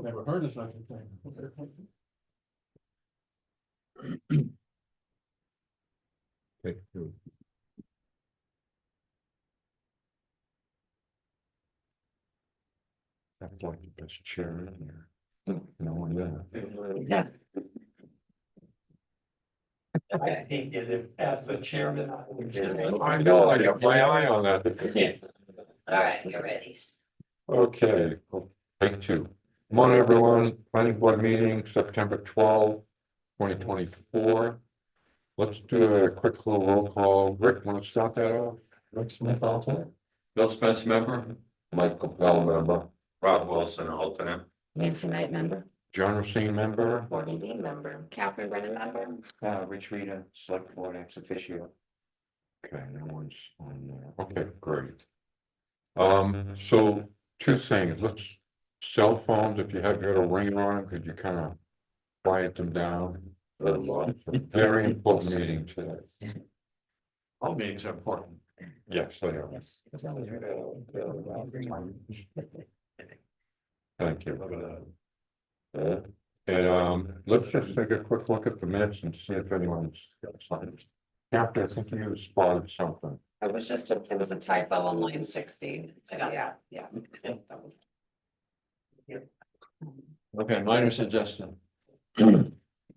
Never heard of such a thing. Take two. That's like the best chair in here. No one there. Yeah. I think it as the chairman. I know, I got my eye on that. All right, you're ready. Okay, take two. Come on, everyone, planning board meeting, September 12th, 2024. Let's do a quick little roll call. Rick, want to start that off? Rick Smith, alternate. Bill Spence, member. Michael Bell, member. Rob Wilson, alternate. Nancy Knight, member. John Racine, member. Board Mtg, member. Catherine Brennan, member. Rich Rita, select board ex officio. Okay, no one's on there. Okay, great. So two things. Let's cell phones, if you have got a ringer on them, could you kind of quiet them down? Very important meeting today. All meetings are important. Yes, they are. Yes. As long as you're Thank you. And let's just take a quick look at the minutes and see if anyone's got something. Captain, I think you spotted something. It was just it was a typo on line 60. Yeah. Okay, minor suggestion.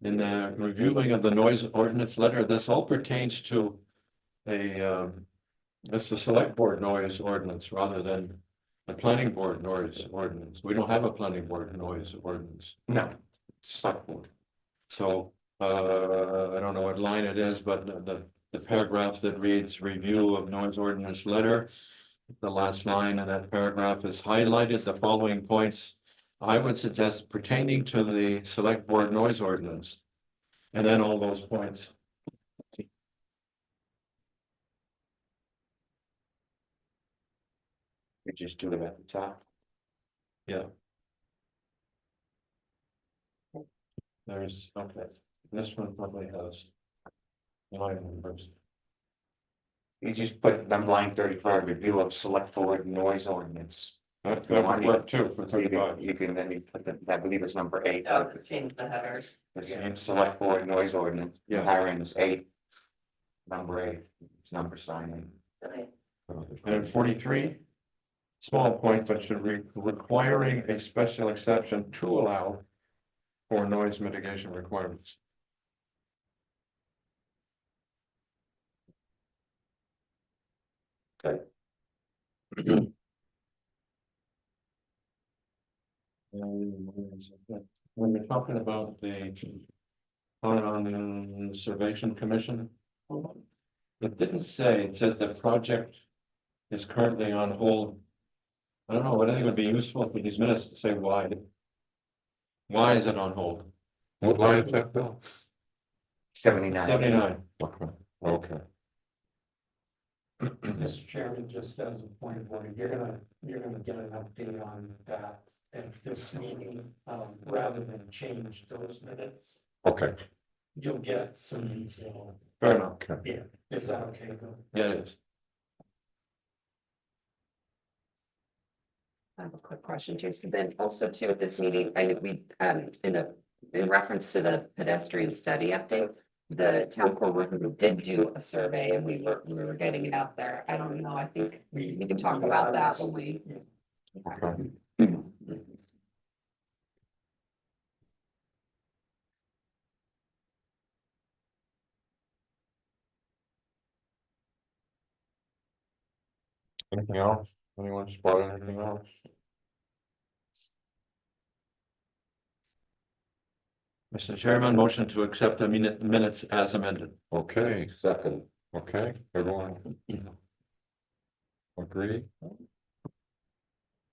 In the reviewing of the noise ordinance letter, this all pertains to it's the select board noise ordinance rather than the planning board noise ordinance. We don't have a planning board noise ordinance. No. Select board. So, I don't know what line it is, but the paragraph that reads review of noise ordinance letter. The last line of that paragraph is highlighted the following points. I would suggest pertaining to the select board noise ordinance. And then all those points. You just do it at the top. Yeah. There's, okay, this one probably has. Line numbers. You just put them line 35, review of select board noise ordinance. That would work too for You 35. can, you can then you put the, I believe it's number 8. Oh, change the header. It's select board noise ordinance. Yeah. Hiring's 8. Number 8, it's number signing. And 43. Small point, but should requiring a special exception to allow for noise mitigation requirements. Okay. When you're talking about the Conservation Commission, it didn't say, it says the project is currently on hold. I don't know, I think it would be useful for these minutes to say why. Why is it on hold? What line is that, Bill? 79. 79. Okay, okay. Mr. Chairman, just as a point of order, you're gonna get an update on that at this meeting, rather than change those minutes. Okay, You'll get some detail. Fair enough. okay. Yeah, is that okay, Bill? Yeah, it is. I have a quick question too. So then also too at this meeting, I know we in reference to the pedestrian study update, the town core working group did do a survey and we were getting it out there. I don't know. I think we can talk about that when we. Okay. Anything else? Anyone spot anything else? Mr. Chairman, motion to accept the minutes as amended. Okay, second. Okay, everyone. Agree?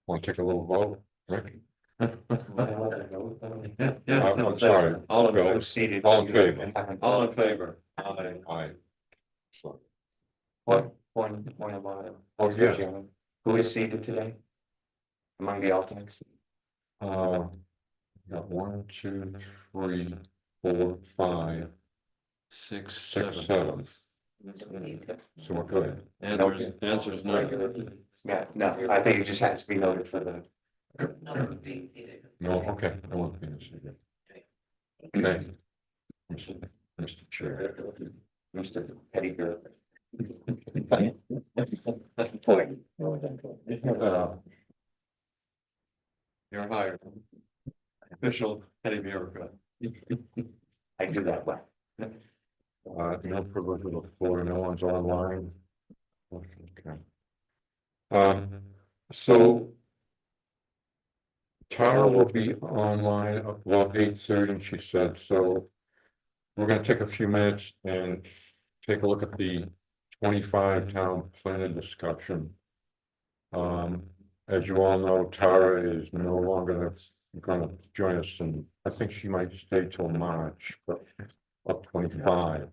Want to take a little vote, Rick? I'm sorry. All in Bill. favor? Seated. All in favor? All in favor? Aye. Aye. So, Point of order. Oh, Mr. yeah. Chairman. Who is seated today? Among the alternates? got 1, 2, 3, 4, 5, 6, 6, 7. 7. So we're good. Answers no. Yeah, no, I think it just has to be noted for the No, okay, I won't be seated. Okay. Mr. Chair. Mr. Petty Girl. That's the point. Uh, You're hired. Official petty bureaucrat. I do that well. no privilege of the floor, no one's online. Okay. So Tara will be online about 8:30, she said, so we're gonna take a few minutes and take a look at the 25 town planning discussion. As you all know, Tara is no longer gonna join us, and I think she might stay till March, but of 25.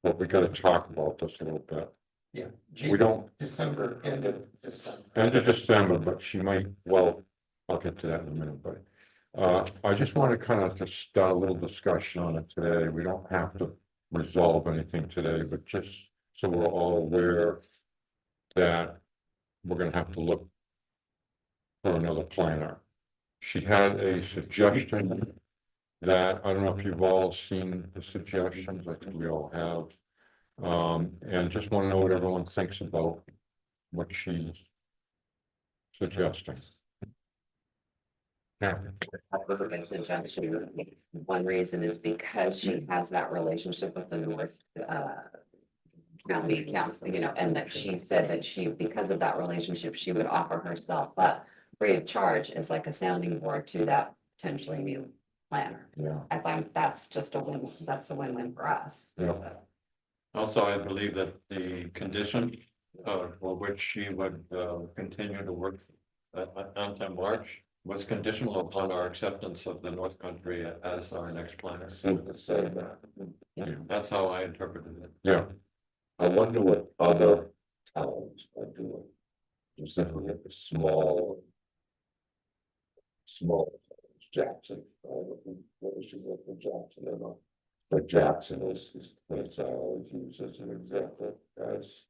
But we gotta talk about this a little bit. Yeah. We don't, December, end of December. end of December, but she might, well, I'll get to that in a minute, but. I just want to kind of just start a little discussion on it today. We don't have to resolve anything today, but just so we're all aware that we're gonna have to look for another planner. She had a suggestion that, I don't know if you've all seen the suggestions, I think we all have. And just want to know what everyone thinks about what she's suggesting. Yeah, That was a good suggestion. One reason is because she has that relationship with the North, County Council, you know, and that she said that she, because of that relationship, she would offer herself up free of charge as like a sounding board to that potentially new planner. yeah, I find that's just a win, that's a win-win for us. yeah. Also, I believe that the condition for which she would continue to work until March was conditional upon our acceptance of the North Country as our next planner. Seem to say that. That's how I interpreted it. Yeah, I wonder what other towns are doing. Specifically at the small. Towns, Jackson, what was she work for Jackson or not? But Jackson is the place I always use as an example, as.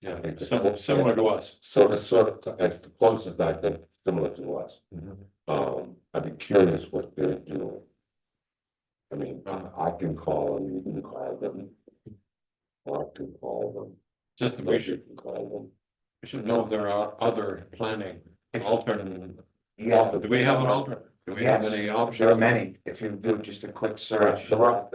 Yeah, I think similar to us. Sort of, as the closest I think, similar to us. Mhm. I'd be curious what they're doing. I mean, I can call them, you can call them. Or I can call them. Just we Maybe you should, can call them. we should know if there are other planning alternate. Yeah, Do we have an alternate? Do we have Yes, any there are options? many. If you do just a quick search, There are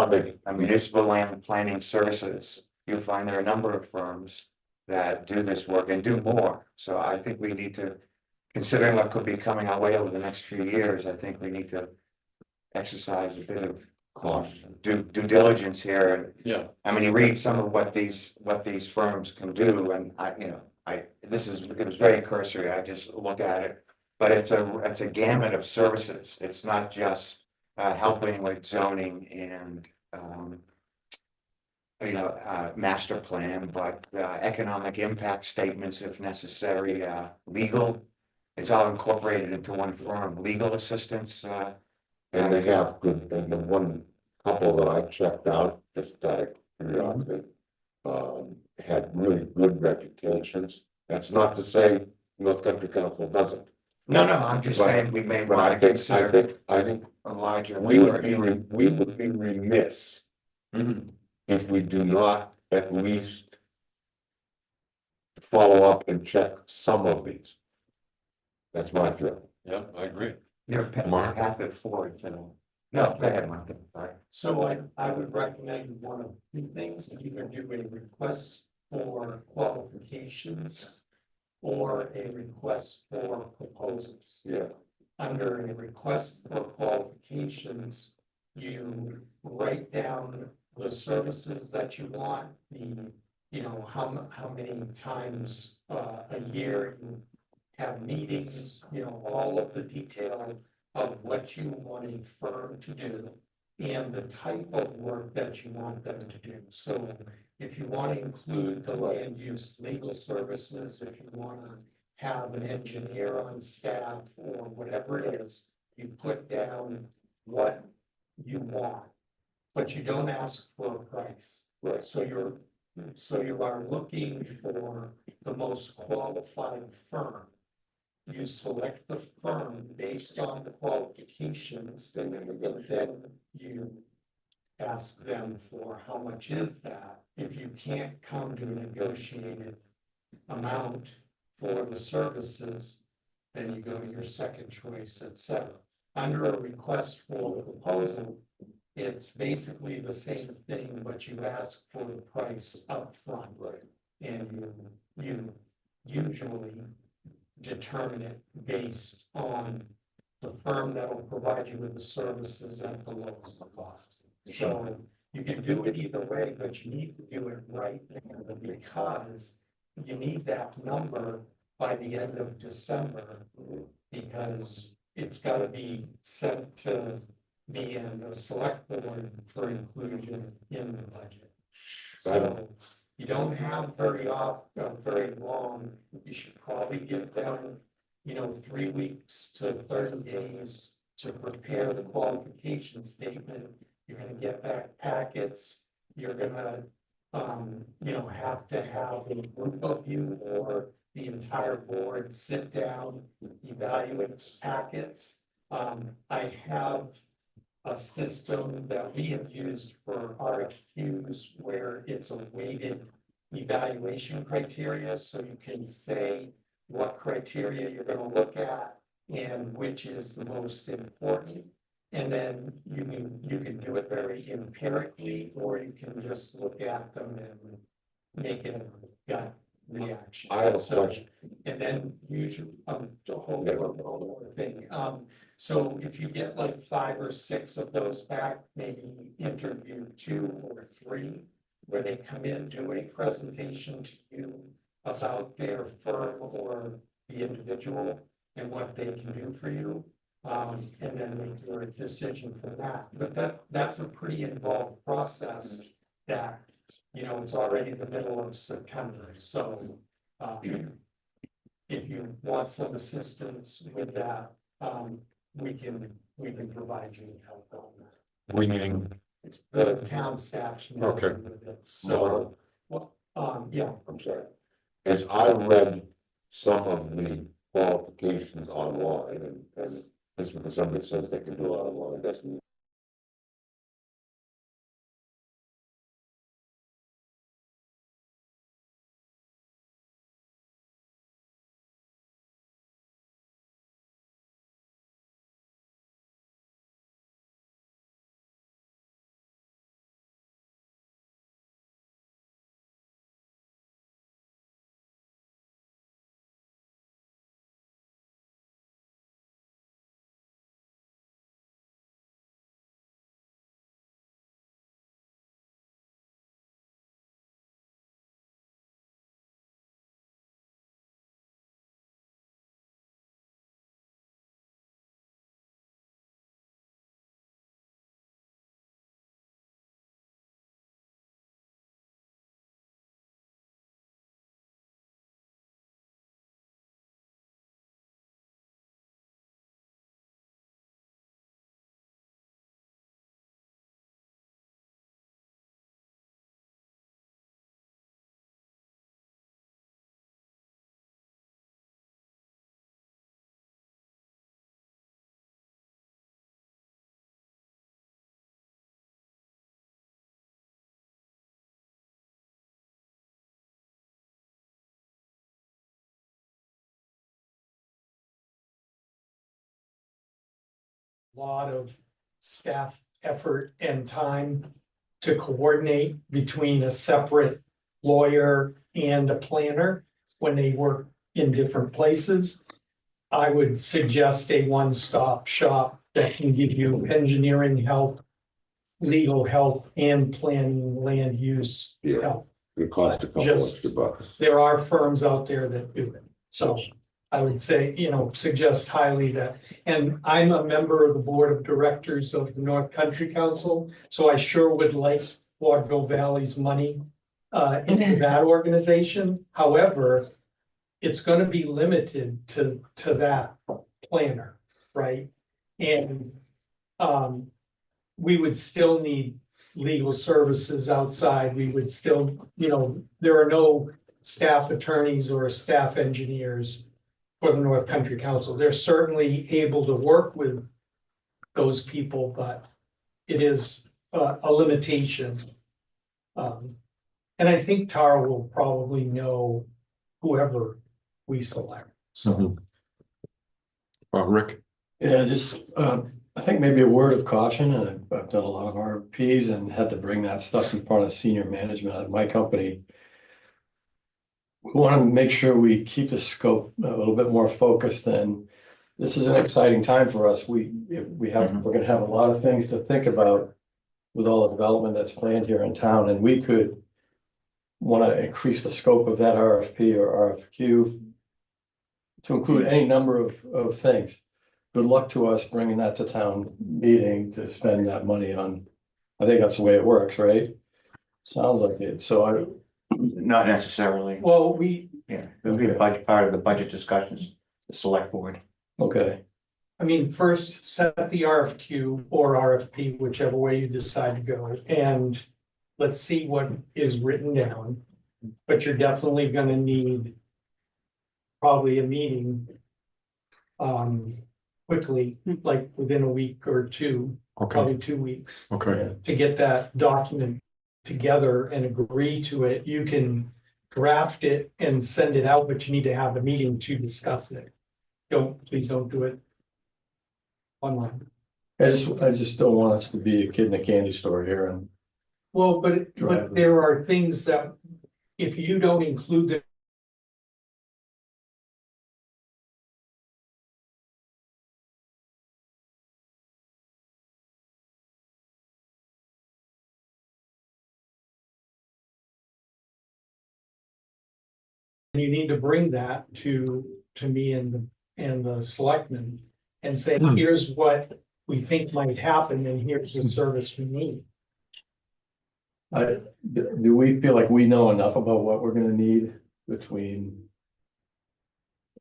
many. municipal land planning services, you'll find there are a number of firms that do this work and do more. So I think we need to, considering what could be coming our way over the next few years, I think we need to exercise a bit of caution, due diligence here. Yeah, I mean, you read some of what these firms can do, and it was very cursory, I just look at it. But it's a gamut of services, it's not just helping with zoning and master plan, but economic impact statements if necessary, legal. It's all incorporated into one firm, legal assistance. And they have good, and the one couple that I checked out, just out of curiosity, had really good reputations. That's not to say North Country Council doesn't. No, I'm just saying we may But want to consider I think a larger. we would be remiss mhm. if we do not at least follow up and check some of these. That's my feeling. Yeah, I agree. Your Mark? path it forward, no, go ahead, Mark, sorry. So I would recommend one of two things, either do a request for qualifications or a request for proposals. Yeah. Under a request for qualifications, you write down the services that you want, how many times a year you have meetings, all of the detail of what you want a firm to do and the type of work that you want them to do. So if you want to include the land use legal services, if you want to have an engineer on staff or whatever it is, you put down what you want, but you don't ask for a price. Right. So you are looking for the most qualified firm. you select the firm based on the qualifications, and then you ask them for how much is that. If you can't come to a negotiated amount for the services, then you go to your second choice, etc. Under a request for proposal, it's basically the same thing, but you ask for the price up front. Right. And you usually determine it based on the firm that will provide you with the services at the lowest cost. So you can do it either way, but you need to do it right now because you need that number by the end of December, because it's gotta be sent to me and the select board for inclusion in the budget. So you don't have very long, you should probably give them, 3 weeks to 30 days to prepare the qualification statement. You're gonna get back packets, you're gonna, have to have a group of you or the entire board sit down, evaluate packets. I have a system that we have used for RFQs where it's a weighted evaluation criteria, so you can say what criteria you're gonna look at and which is the most important. And then you can do it very empirically, or you can just look at them and make it a gut reaction. I have a So, question. and then usually, the whole thing, so if you get like 5 or 6 of those back, maybe interview 2 or 3, where they come in, do a presentation to you about their firm or the individual and what they can do for you. And then make your decision from that. But that's a pretty involved process that, it's already the middle of September, so, if you want some assistance with that, we can provide you with help on that. We meaning, The town staff. should know Okay. with it. So, yeah, I'm sorry. As I read some of the qualifications online, and just because somebody says they can do it online, doesn't. lot of staff effort and time to coordinate between a separate lawyer and a planner when they work in different places. I would suggest a one-stop shop that can give you engineering help, legal help, and planning land use Yeah. help. It costs a couple Just- extra bucks. There are firms out there that do it. So I would say, suggest highly that, and I'm a member of the board of directors of the North Country Council, so I sure would like Waterville Valley's money into that organization. However, it's gonna be limited to that planner, right? And we would still need legal services outside. We would still, there are no staff attorneys or staff engineers for the North Country Council. They're certainly able to work with those people, but it is a limitation. And I think Tara will probably know whoever we select, so. Rick, Yeah, just, I think maybe a word of caution, and I've done a lot of RFPs and had to bring that stuff in front of senior management at my company. We want to make sure we keep the scope a little bit more focused, and this is an exciting time for us. We're gonna have a lot of things to think about with all the development that's planned here in town, and we could want to increase the scope of that RFP or RFQ to include any number of things. Good luck to us bringing that to town meeting to spend that money on. I think that's the way it works, right? Sounds like it. So Not necessarily, Well, we, yeah, it'll be a budget, part of the budget discussions, the select board. okay, I mean, first set the RFQ or RFP, whichever way you decide to go, and let's see what is written down. But you're definitely gonna need probably a meeting quickly, like within a week or two, okay, probably 2 weeks, okay, to get that document together and agree to it. You can draft it and send it out, but you need to have a meeting to discuss it. Please don't do it online. I just don't want us to be a kid in a candy store here and. Well, but Drive. there are things that if you don't include them. You need to bring that to me and the selectmen and say, here's what we think might happen and here's the service we need. Do we feel like we know enough about what we're gonna need between?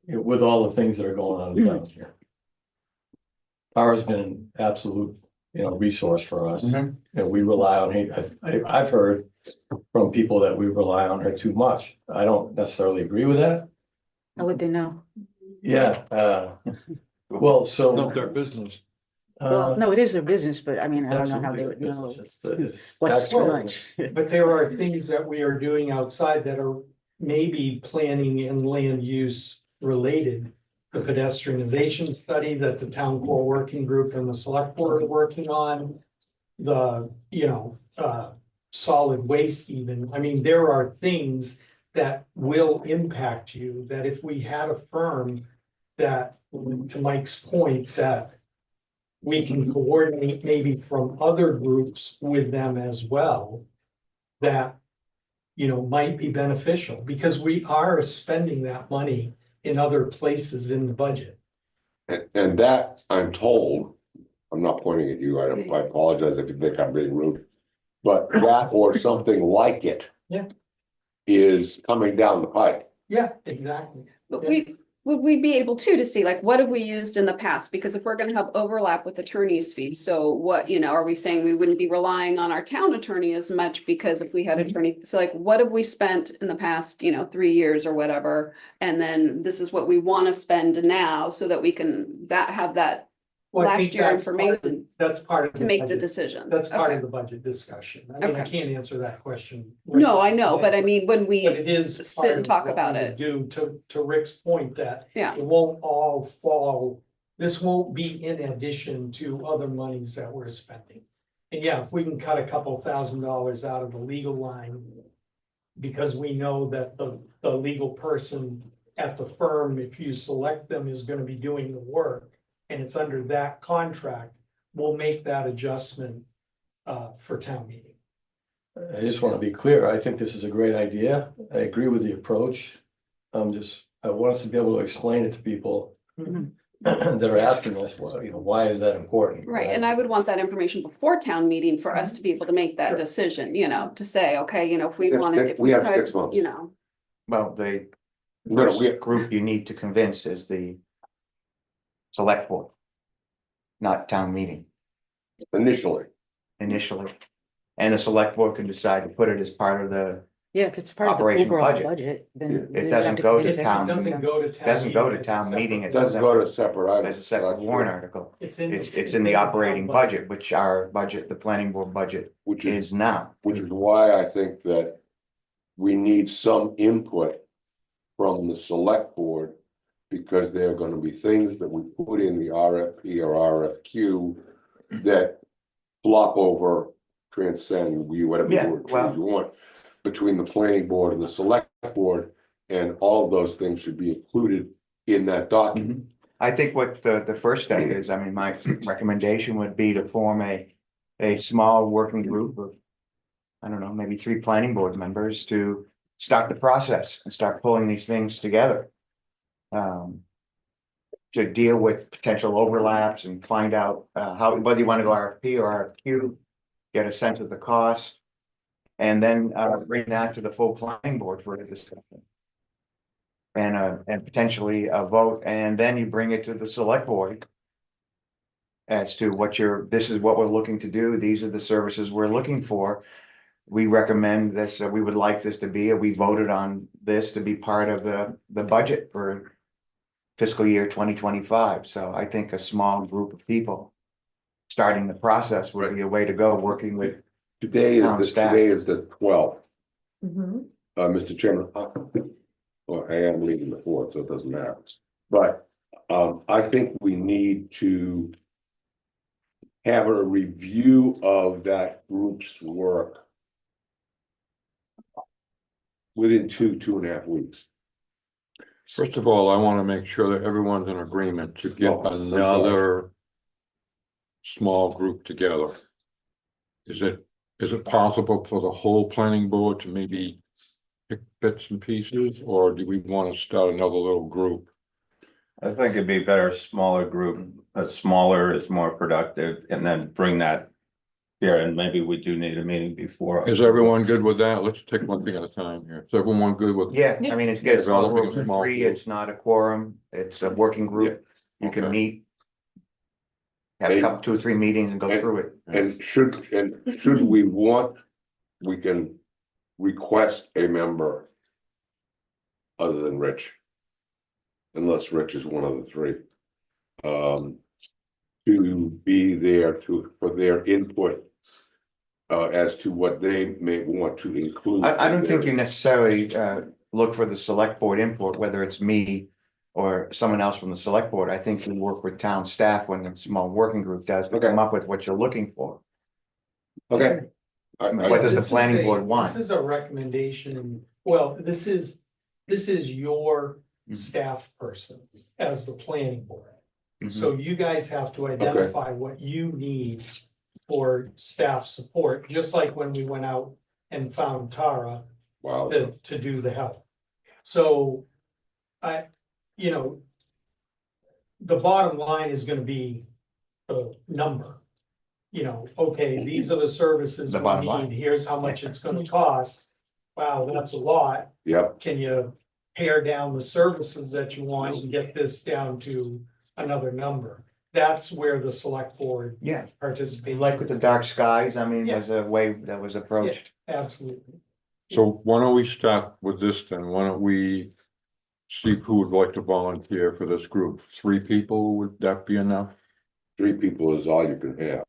With all the things that are going on around here? Power's been an absolute, resource for us, and we rely on her. I've heard from people that we rely on her too much. I don't necessarily agree with that. How would they know? Yeah, well, It's so. not their business. Well, no, it is their business, but I mean, It's I don't know how absolutely they their would know business. It's what's tax too dollars. much. But there are things that we are doing outside that are maybe planning and land use related. The pedestrianization study that the town core working group and the select board are working on. The, solid waste even. I mean, there are things that will impact you, that if we had a firm that, to Mike's point, that we can coordinate maybe from other groups with them as well, that, might be beneficial, because we are spending that money in other places in the budget. And that, I'm told, I'm not pointing at you, I apologize if you think I'm being rude. But that or something like it. Yeah. Is coming down the pike. Yeah, exactly. But Yeah. would we be able to see like, what have we used in the past? Because if we're gonna have overlap with attorneys' fees, so what, are we saying we wouldn't be relying on our town attorney as much? Because if we had attorney, so like, what have we spent in the past, 3 years or whatever? And then this is what we wanna spend now so that we can have that Well, I last think year that's part of- information That's part of. to make the budget. decisions. That's part Okay. of the budget discussion. I mean, I Okay. can't answer that question. No, I know, but I mean, when But we, it is. sit part and of talk what about we it. Do to Rick's point that yeah, it won't all fall, this won't be in addition to other monies that we're spending. And yeah, if we can cut a couple $1,000s out of the legal line. Because we know that the legal person at the firm, if you select them, is gonna be doing the work. And it's under that contract, we'll make that adjustment for town meeting. I just want to be clear. I think this is a great idea. I agree with the approach. I want us to be able to explain it to people Mhm. that are asking us, well, why is that important? right, and I would want that information before town meeting for us to be able to make that Sure. decision, to say, okay, if we If- wanted, if if we we have could, 6 months. Well, the No, first we, group you need to convince is the select board, not town meeting initially, initially. And the select board can decide to put it as part of the Yeah, if it's part of the Operation overall budget. budget, then. It there'd doesn't have to go be to a separate town. It doesn't thing. go to town. Doesn't go to meeting as a town meeting separate- It doesn't go to separate items. As a separate warrant article. It's in. It's in the operating budget, which our budget, the planning board budget Which is, is now. which is why I think that we need some input from the select board. Because there are gonna be things that we put in the RFP or RFQ that flop over, transcend, whatever Yeah, word well- you want. Between the planning board and the select board, and all of those things should be included in that document. I think what the first step is, I mean, my recommendation would be to form a small working group of. I don't know, maybe 3 planning board members to start the process and start pulling these things together. To deal with potential overlaps and find out how, whether you want to go RFP or RFQ, get a sense of the cost. And then bring that to the full planning board for a discussion. And potentially a vote, and then you bring it to the select board. As to this is what we're looking to do, these are the services we're looking for. We recommend this, we would like this to be, we voted on this to be part of the budget for. Fiscal year 2025, so I think a small group of people. Starting the process would be a way to go, working with. Today Town is staff. today is the 12th, Mhm. Mr. Chairman. Well, I am leaving the 4th, so it doesn't matter, but, I think we need to. Have a review of that group's work. Within 2.5 weeks. First of all, I want to make sure that everyone's in agreement to get Oh, I'm another small group together. Is it possible for the whole planning board to maybe pick bits and pieces, or do we want to start another little group? I think it'd be better, a smaller group, a smaller is more productive, and then bring that. Here, and maybe we do need a meeting before. Is everyone good with that? Let's take one thing at a time here. Is everyone good with? Yeah, I mean, it's good, a small Developing a group of small 3, group. it's not a quorum, it's a working group, you can Okay. meet. Have a couple, 2 or 3 meetings and go through it. And should we want, we can request a member. Other than Rich. Unless Rich is one of the 3. To be there for their input. As to what they may want to include. I don't in think their- you necessarily look for the select board input, whether it's me. Or someone else from the select board, I think you work with town staff when a small working group does to come up with what you're looking for. Okay. What does the This is planning board want? This is a recommendation, well, this is your Mhm. staff person as the planning board. Mhm. So you guys have to identify what you need for staff support, just like when we went out and found Tara Wow. to do the help. So you know, the bottom line is gonna be the number. You know, okay, these are the services The we bottom line. need, here's how much it's gonna cost. Wow, that's a lot. Yep, Can you pare down the services that you want and get this down to another number? That's where the select board Yeah, participates. like with the dark skies, I mean, Yeah. was a way that was approached. Absolutely. So why don't we start with this then? Why don't we see who would like to volunteer for this group? 3 people, would that be enough? 3 people is all you can have.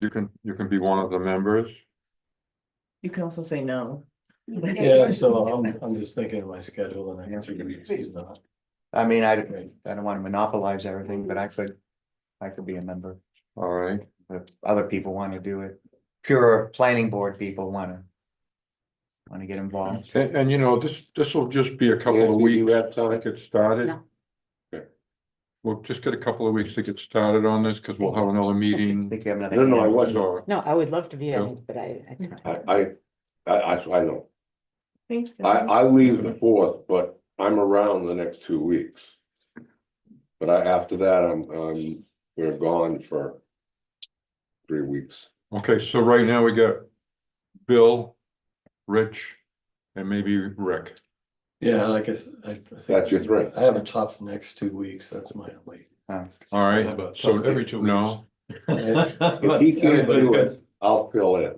You can be one of the members. You can also say no. Yeah, so I'm just thinking of my schedule the next 2 weeks is not. I mean, I don't wanna monopolize everything, but I could be a member. All right, If other people wanna do it, pure planning board people wanna get involved. and you know, this will just be a couple of Nancy, you weeks have time? to get started. No. Okay. We'll just get a couple of weeks to get started on this, because we'll have another I meeting. think you have another. No, I hand. wasn't. So, No, I would love to be Yeah. on it, but I know. Thanks. I leave the 4th, but I'm around the next 2 weeks. But after that, we're gone for 3 weeks. okay, so right now we got Bill, Rich, and maybe Rick. Yeah, like I think. That's your three. I have a tough next 2 weeks, that's my only. All right, But so every 2 no, If he can't do it, I'll fill in.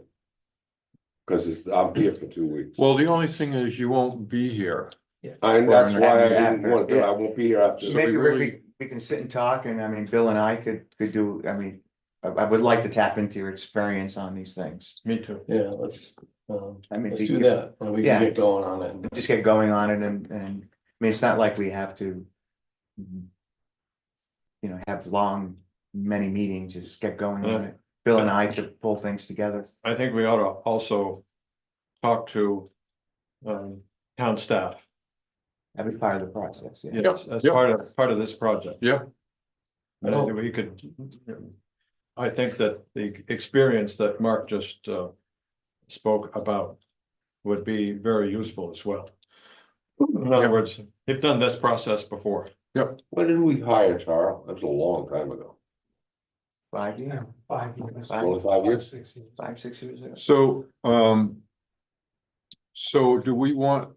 Cause I'm here for 2 weeks. well, the only thing is you won't be here. And that's why I didn't After, want to, do it. yeah. I won't be here after. So Maybe we Rick, really- we can sit and talk, and I mean, Bill and I could do, I mean, I would like to tap into your experience on these things. Me too. Yeah, let's I mean, do that, and we Yeah. can get going on it. just get going on it and, I mean, it's not like we have to. You know, have many meetings, just get going on it. Bill and I to pull things together. I think we ought to also talk to town staff. That'd be part of the process, yeah. Yes, as Yep. part of this project. Yep, And we could, I think that the experience that Mark just spoke about would be very useful as well. In other Yep. words, you've done this process before. When did we hire Tara? That was a long time ago. 5 years, 5 years. Only 5 years? 6 years. 5, 6 years ago. so do we want,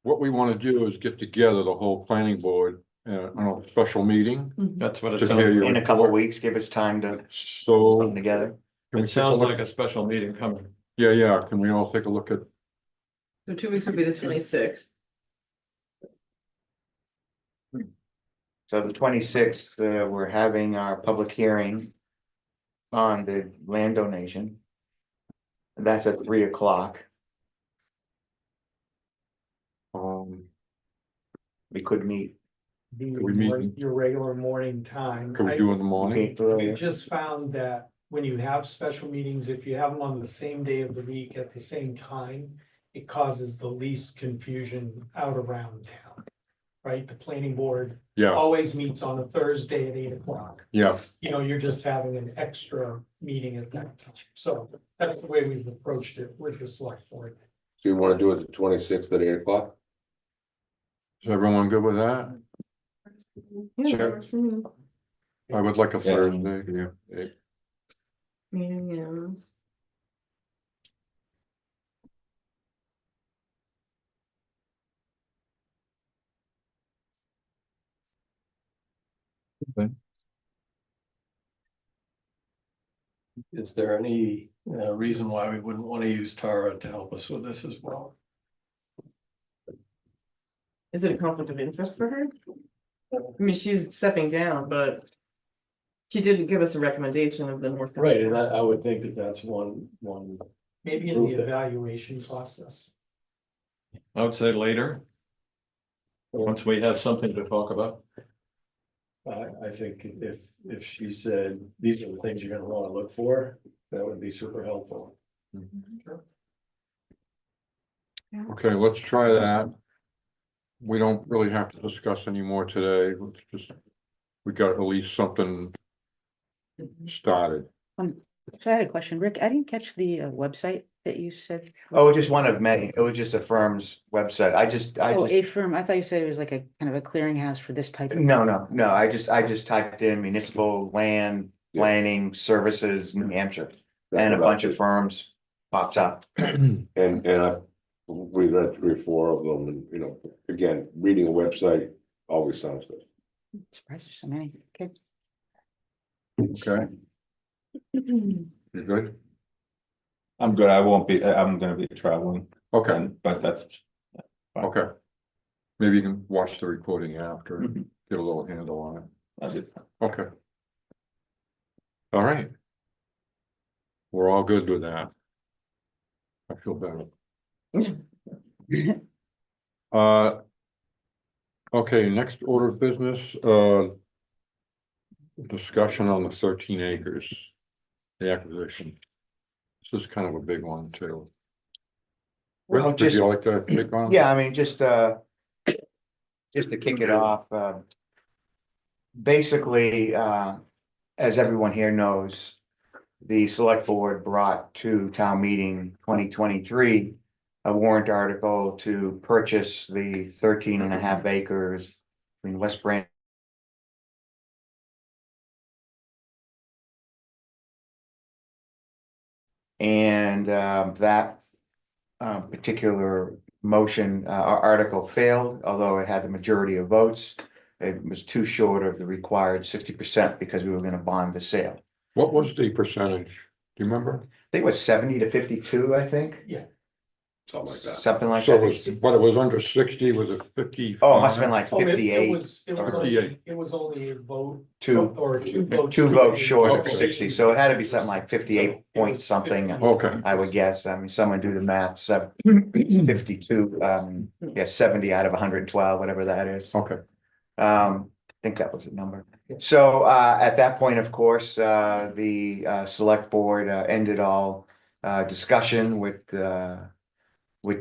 what we want to do is get together the whole planning board, on a special meeting. That's what it To sounds, hear your In a couple of report. weeks, give us time to put So. something together. can we it take sounds look- like a special meeting coming. Yeah, can we all take a look at, So 2 weeks would be the 26th. So the 26th, we're having our public hearing on the land donation. That's at 3 o'clock. We could meet. we meet- Your regular morning time. can we do in the morning? Okay, earlier. I just found that when you have special meetings, if you have them on the same day of the week at the same time, it causes the least confusion out around town. Right? The planning board Yeah, always meets on a Thursday at 8 o'clock. yeah, You know, you're just having an extra meeting at that time. So that's the way we've approached it with the select board. So you wanna do it the 26th at 8 o'clock? is everyone good with that? Yeah, Sure. that works for me. I would like a Yeah. Thursday, yeah. Yeah. Is there any reason why we wouldn't want to use Tara to help us with this as well? Is it a conflict of interest for her? I mean, she's stepping down, but she did give us a recommendation of the North. Right, and I would think that that's one. Maybe in the evaluation process. I would say later. Once we have something to talk about. I think if she said, these are the things you're gonna wanna look for, that would be super helpful. Okay, let's try that. We don't really have to discuss any more today, let's just, we got at least something started. So I had a question, Rick, I didn't catch the website that you said. Oh, just one of many. It was just a firm's website. I Oh, just. a firm, I thought you said it was like a kind of a clearinghouse for this type of. No, I just typed in municipal land planning services, New Hampshire, and a bunch of firms pops up. And we read 3 or 4 of them, and you know, again, reading a website always sounds good. Surprised there's so many, okay. Okay, you good? I'm good. I'm gonna be traveling, Okay, but that's, okay. Maybe you can watch the recording after and Mhm. get a little handle on it. that's it. Okay. All right. We're all good with that. I feel better. Okay, next order of business, discussion on the 13 acres. The acquisition. This is kind of a big one too. Well, Rich, would just- you like to take on? Yeah, I mean, just to kick it off, basically, as everyone here knows, the select board brought to town meeting 2023 a warrant article to purchase the 13.5 acres in West Branch. And that particular motion, our article failed, although it had the majority of votes. It was too short of the required 60% because we were gonna bond the sale. What was the percentage? Do you remember? I think it was 70 to 52, I think, Something like that. something like So it that. was, but it was under 60, was it 50? Oh, it must have been like Oh, it 58, was, it was only, it was only a vote. two, Or two votes. two votes short of Okay. 60, so it had to be something like 58 point something. Okay. I would guess. I mean, someone do the math, 52, yeah, 70 out of 112, whatever that is. Okay. I think that was the number. So, at that point, of course, the, select board, ended all, discussion with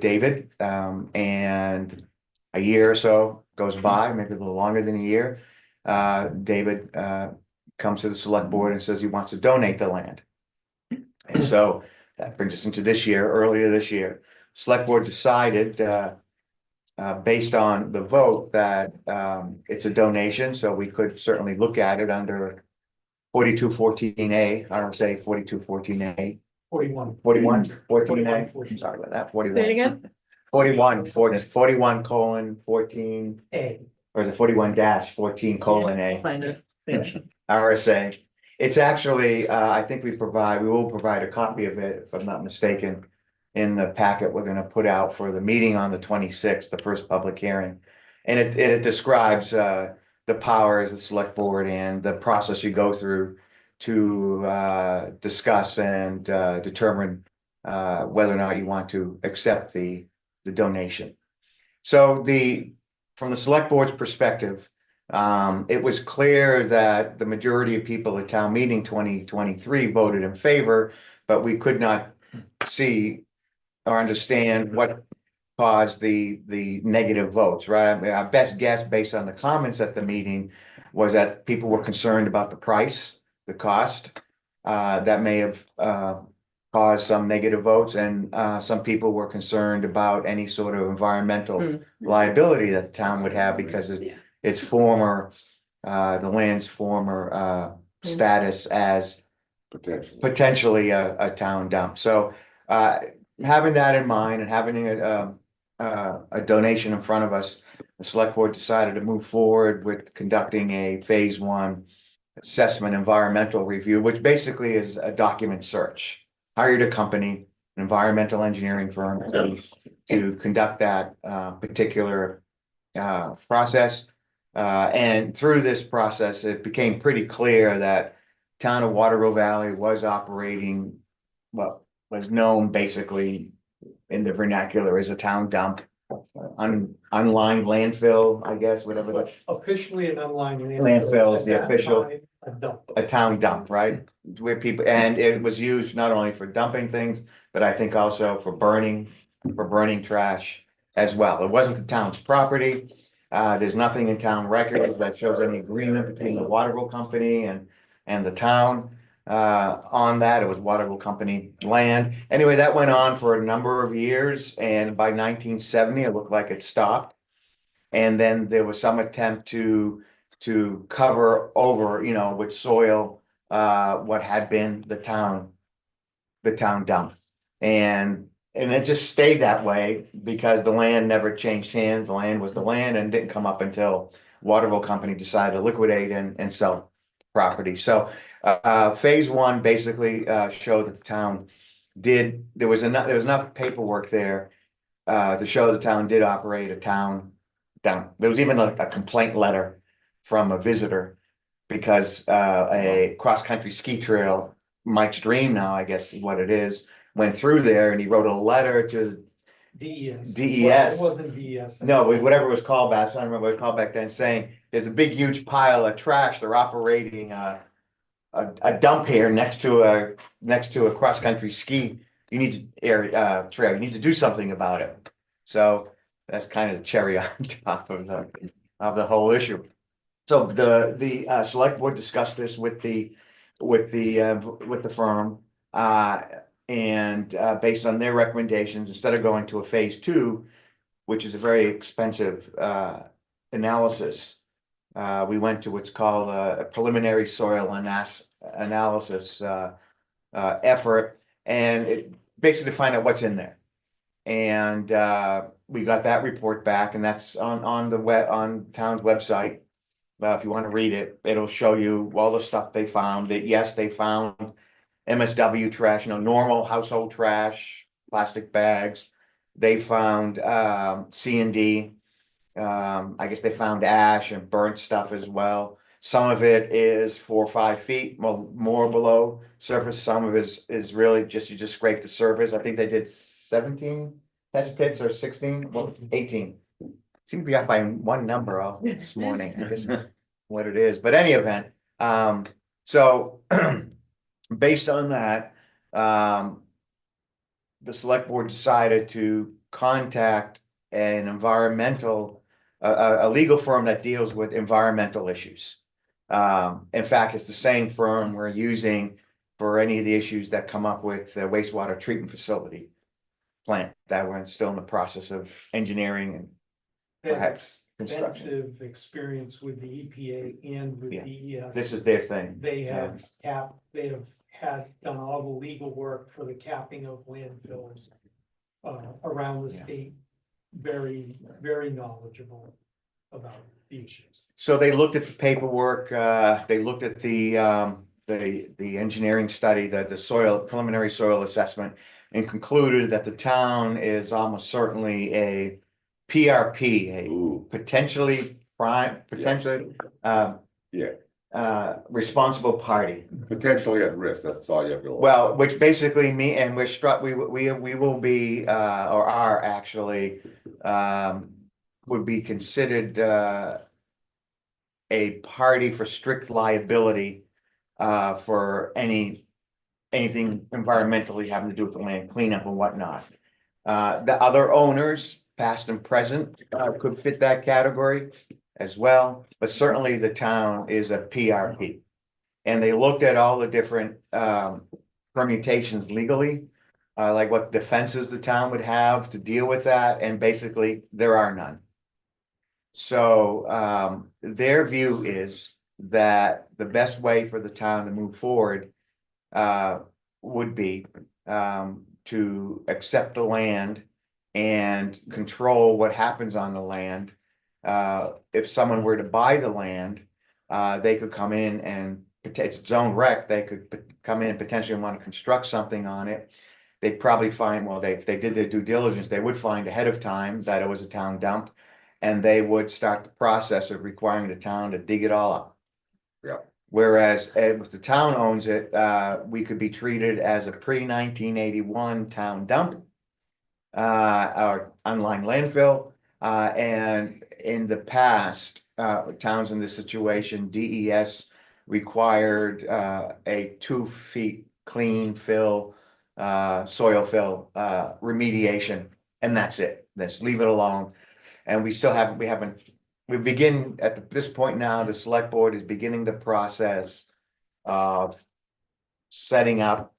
David, and a year or so goes by, maybe a little longer than a year. David, comes to the select board and says he wants to donate the land. And so that brings us into this year, earlier this year, select board decided, based on the vote that, it's a donation, so we could certainly look at it under 4214A, I don't say 4214A, 41. 4114A, 14. sorry about that, Say it 41. again? 41 colon 14, A. or is it 41-14:A? I'll find it. RSA. It's actually, I think we will provide a copy of it, if I'm not mistaken, in the packet we're gonna put out for the meeting on the 26th, the first public hearing. And it describes, the powers of the select board and the process you go through to, discuss and, determine, whether or not you want to accept the donation. So from the select board's perspective, it was clear that the majority of people at town meeting 2023 voted in favor, but we could not see or understand what caused the negative votes, right? I mean, our best guess based on the comments at the meeting was that people were concerned about the price, the cost. That may have caused some negative votes, and some people were concerned about any sort of environmental liability that the town would have because of Yeah. its former, the land's former status as potentially a town dump. So having that in mind and having a donation in front of us, the select board decided to move forward with conducting a phase 1 assessment environmental review, which basically is a document search. Hired a company, an environmental engineering firm, to conduct that particular process. And through this process, it became pretty clear that town of Waterville Valley was operating what was known basically in the vernacular as a town dump, unlined landfill, I guess, whatever the Officially an online landfill is the At that official, time, a dump. a town dump, right? Where people, and it was used not only for dumping things, but I think also for burning trash as well. It wasn't the town's property. There's nothing in town records that shows any agreement between the Waterville Company and the town. On that, it was Waterville Company land. Anyway, that went on for a number of years, and by 1970, it looked like it stopped. And then there was some attempt to cover over, with soil, what had been the town dump. And it just stayed that way because the land never changed hands. The land was the land and didn't come up until Waterville Company decided to liquidate and sell property. So phase 1 basically showed that the town there was enough paperwork there to show the town did operate a town dump. There was even a complaint letter from a visitor because a cross-country ski trail, Mike's Dream now, I guess is what it is, went through there and he wrote a letter to DES. DES. Well, it wasn't DES. no, whatever it was called back, I don't remember what it was called back then, saying there's a big huge pile of trash. They're operating a dump here next to a cross-country ski. You need to trail. You need to do something about it. So that's kind of the cherry on top of the whole issue. So the select board discussed this with the firm. And based on their recommendations, instead of going to a phase 2, which is a very expensive analysis, we went to what's called a preliminary soil analysis effort, and it basically to find out what's in there. And we got that report back, and that's on the on town's website. If you want to read it, it'll show you all the stuff they found, that yes, they found MSW trash, normal household trash, plastic bags. They found C&D. I guess they found ash and burnt stuff as well. Some of it is 4 or 5 feet, well, more below surface. Some of it is really just, you just scrape the surface. I think they did 17 test pits or 16, well, 18. Seem to be off by one number this morning, I guess what it is, but any event, so based on that, the select board decided to contact an environmental, a legal firm that deals with environmental issues. In fact, it's the same firm we're using for any of the issues that come up with the wastewater treatment facility plant that we're still in the process of engineering and They have perhaps construction. extensive experience with the EPA and with Yeah. DES. This is their thing. They have they have done all the legal work for the capping of landfills around the Yeah. state. Very, very knowledgeable about the issues. So they looked at the paperwork, they looked at the engineering study, the soil, preliminary soil assessment, and concluded that the town is almost certainly a PRP, a Ooh, potentially potentially, yeah, responsible party. potentially at risk, that's all you have to. Well, which basically and we're struck, we will be, or are actually, would be considered, a party for strict liability, for anything environmentally having to do with the land cleanup and whatnot. The other owners, past and present, could fit that category as well, but certainly the town is a PRP. And they looked at all the different permutations legally, like what defenses the town would have to deal with that, and basically there are none. So their view is that the best way for the town to move forward would be to accept the land and control what happens on the land. If someone were to buy the land, they could come in and it's its own rec, they could come in and potentially want to construct something on it. They'd probably find, well, if they did their due diligence, they would find ahead of time that it was a town dump. And they would start the process of requiring the town to dig it all up. Yeah. Whereas if the town owns it, we could be treated as a pre-1981 town dump. Or online landfill, and in the past, towns in this situation, DES required a 2 feet clean fill, soil fill, remediation, and that's it. Let's leave it alone. And we still haven't, we begin at this point now, the select board is beginning the process of setting up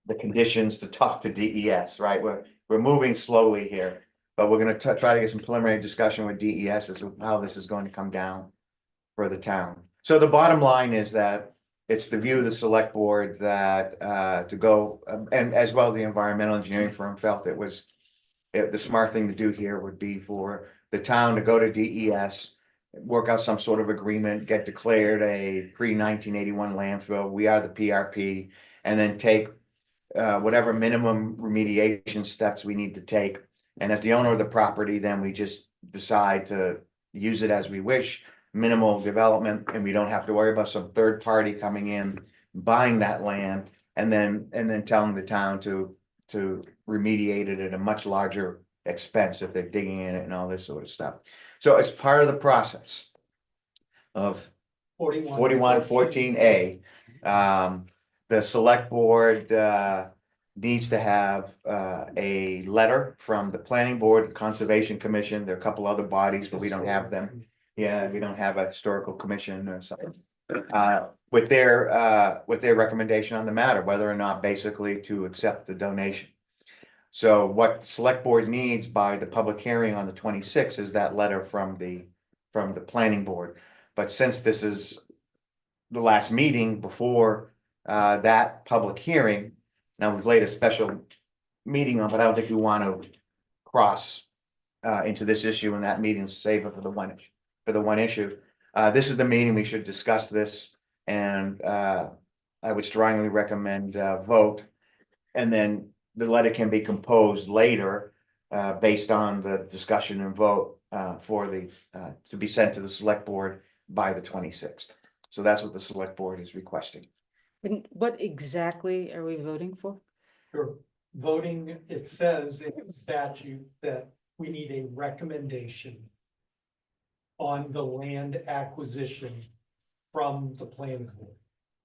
the conditions to talk to DES, right? We're moving slowly here, but we're gonna try to get some preliminary discussion with DES as to how this is going to come down for the town. So the bottom line is that it's the view of the select board that to go, and as well the environmental engineering firm felt it was the smart thing to do here would be for the town to go to DES, work out some sort of agreement, get declared a pre-1981 landfill. We are the PRP, and then take whatever minimum remediation steps we need to take. And as the owner of the property, then we just decide to use it as we wish, minimal development, and we don't have to worry about some third party coming in, buying that land, and then telling the town to remediate it at a much larger expense if they're digging in it and all this sort of stuff. So as part of the process of 4114A, the select board needs to have a letter from the planning board, conservation commission. There are a couple other bodies, but we don't have them. Yeah, we don't have a historical commission or something. With their recommendation on the matter, whether or not basically to accept the donation. So what the select board needs by the public hearing on the 26th is that letter from the planning board. But since this is the last meeting before that public hearing, now we've laid a special meeting on, but I don't think we want to cross into this issue, and that meeting's save it for the one issue. This is the meeting we should discuss this, and I would strongly recommend vote. And then the letter can be composed later, based on the discussion and vote, for the, to be sent to the select board by the 26th. So that's what the select board is requesting. And what exactly are we voting for? You're voting, it says in statute that we need a recommendation on the land acquisition from the planning board.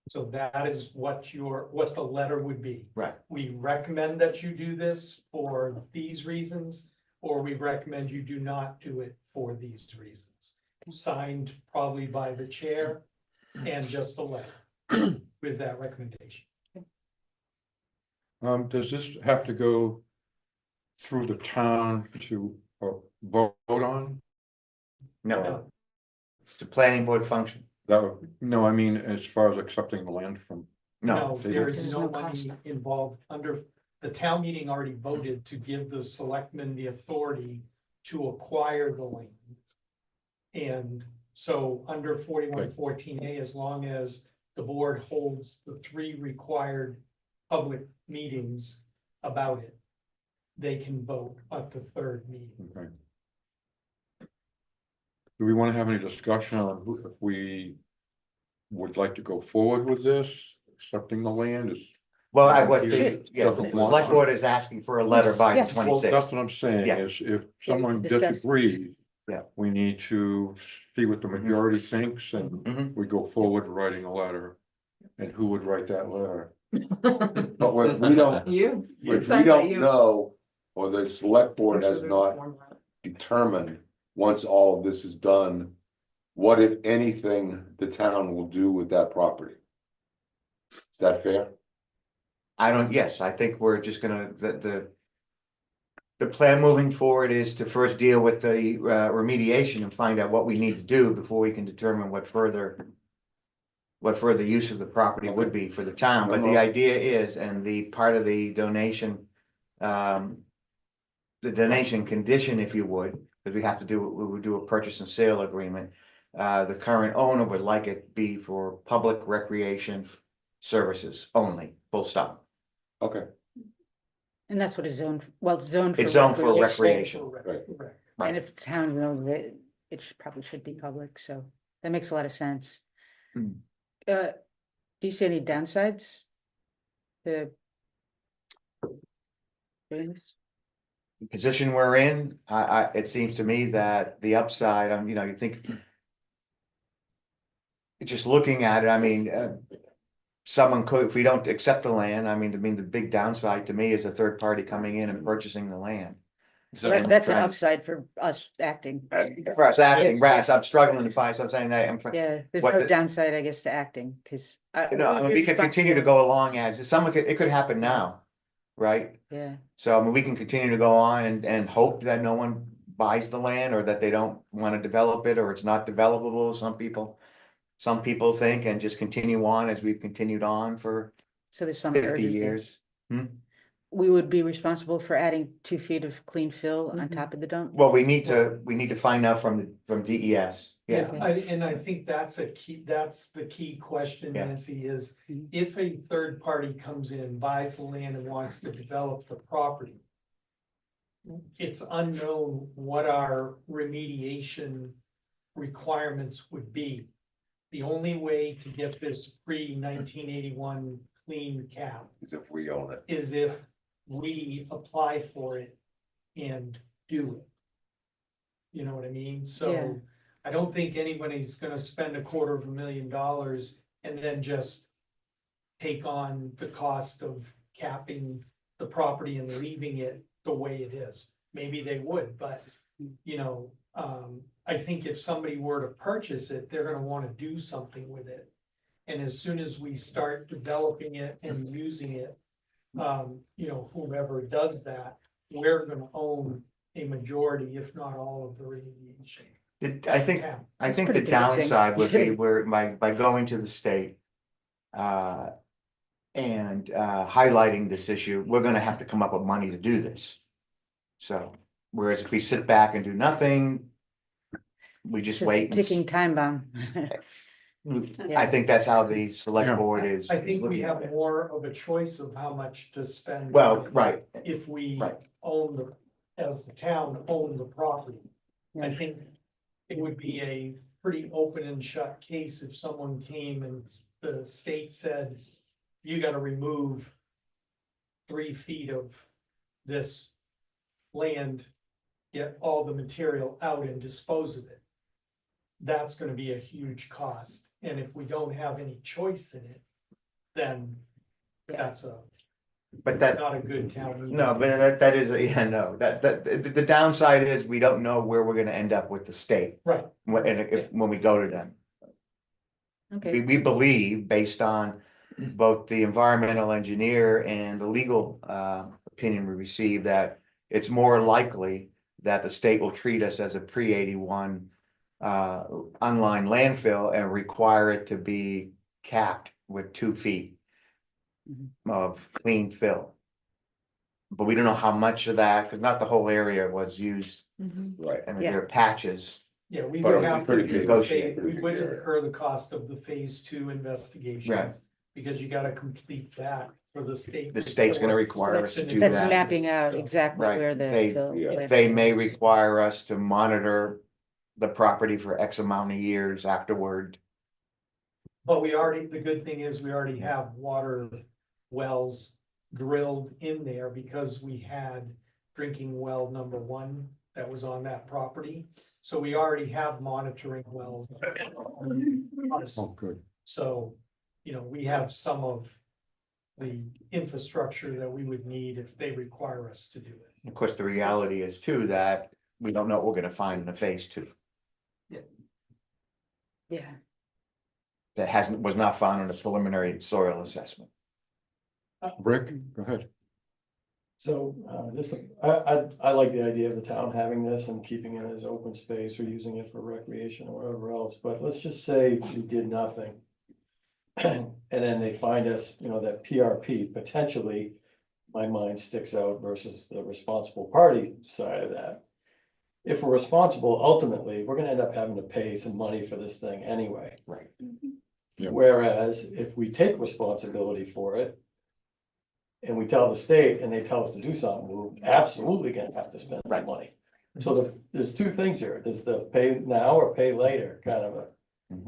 So that is what the letter would be. Right. We recommend that you do this for these reasons, or we recommend you do not do it for these reasons. Signed probably by the chair and just a letter with that recommendation. Does this have to go through the town to vote on? No, it's a planning board function. No, I mean, as far as accepting the land from, No, they There don't- is There's no no money cost. involved under, the town meeting already voted to give the selectmen the authority to acquire the land. And so under 4114A, as long as the board holds the 3 required public meetings about it, they can vote at the 3rd meeting. okay. Do we want to have any discussion on if we would like to go forward with this, accepting the land is? well, Sure. the select board is asking for a letter by the Yes. Well, that's 26th. what I'm saying, Yeah. is if someone Discuss. disagrees. Yeah. We need to see what the majority thinks, and Mhm. we go forward writing a letter. And who would write that letter? But what we don't, You. if we Signed by don't you. know, or the select board I'm has sure not there's a form. determined, once all of this is done, what if anything the town will do with that property? Is that fair? Yes, I think we're just gonna, the plan moving forward is to first deal with the remediation and find out what we need to do before we can determine what further use of the property would be for the town, but the idea is, and the part of the donation, the donation condition, if you would, because we would do a purchase and sale agreement. The current owner would like it be for public recreation services only, full stop. Okay, And that's what it's zoned, well, it's zoned for. It's zoned for recreation. right. Correct. Right. And if the town knows it, probably should be public, so that makes a lot of sense. Hmm. Do you see any downsides? To doing this? The position we're in, it seems to me that the upside, you think. Just looking at it, I mean, someone could, if we don't accept the land, the big downside to me is a third party coming in and purchasing the land. That's an Right. upside for us acting. For us acting, right, so I'm struggling to find, so I'm saying that, I'm trying. Yeah, there's What no the- downside, I guess, to acting, because. We could continue to go along as, it could happen now, right? Yeah, So, we can continue to go on and hope that no one buys the land, or that they don't wanna develop it, or it's not developable, some people think, and just continue on as we've continued on for so there's some 50 urgency. years. We would be responsible for adding 2 feet of clean fill on Mhm. top of the dump? Well, we need to find out from DES, yeah. And I think that's the key question, Yeah. Nancy, is Mhm. if a third party comes in, buys the land and wants to develop the property. It's unknown what our remediation requirements would be. The only way to get this pre-1981 clean cap As if we own it. is if we apply for it and do it. You know what I mean? Yeah. So I don't think anybody's gonna spend $250,000 and then just take on the cost of capping the property and leaving it the way it is. Maybe they would, but, I think if somebody were to purchase it, they're gonna wanna do something with it. And as soon as we start developing it and using it, whomever does that, we're gonna own a majority, if not all of the remediation. I think That's the pretty convincing. downside would be where by going to the state. And highlighting this issue, we're gonna have to come up with money to do this. So, Whereas if we sit back and do nothing, we It's just just a wait. ticking time bomb. I think that's how the select Yeah. board is. I think we have more of a choice of how much to spend. Well, right, If we Right. own the, as the town own the property. I Yeah. think it would be a pretty open and shut case if someone came and the state said, you gotta remove 3 feet of this land, get all the material out and dispose of it. That's gonna be a huge cost, and if we don't have any choice in it, then that's but that, not a good town. meeting. no, but that is, yeah, no, the downside is we don't know where we're gonna end up with the state. Right. When we go to them. Okay, We believe, based on both the environmental engineer and the legal opinion we received, that it's more likely that the state will treat us as a pre-81 unlined landfill and require it to be capped with 2 feet Mhm. of clean fill. But we don't know how much of that, because not the whole area was used. Right. I mean, Yeah. there are patches. Yeah, we But would it was have to pretty do big. the phase, we would incur the cost of the phase 2 investigation. Right. Because you gotta complete that for the state. The state's gonna report. require us to That's do that's that. mapping out exactly Right. where They- the. They may require us to monitor the property for X amount of years afterward. But we already, the good thing is we already have water wells drilled in there because we had drinking well number 1 that was on that property. So we already have monitoring wells. Oh, good. So, we have some of the infrastructure that we would need if they require us to do it. Of course, the reality is too, that we don't know what we're gonna find in a phase 2. Yeah, That was not found in a preliminary soil assessment. Rick, go ahead. So, I like the idea of the town having this and keeping it as open space or using it for recreation or whatever else, but let's just say we did nothing. And then they find us, that PRP potentially, my mind sticks out versus the responsible party side of that. If we're responsible, ultimately, we're gonna end up having to pay some money for this thing anyway. Right. Yeah. Whereas if we take responsibility for it. And we tell the state and they tell us to do something, we're absolutely gonna have to spend that money. So there's 2 things here, there's the pay now or pay later kind of a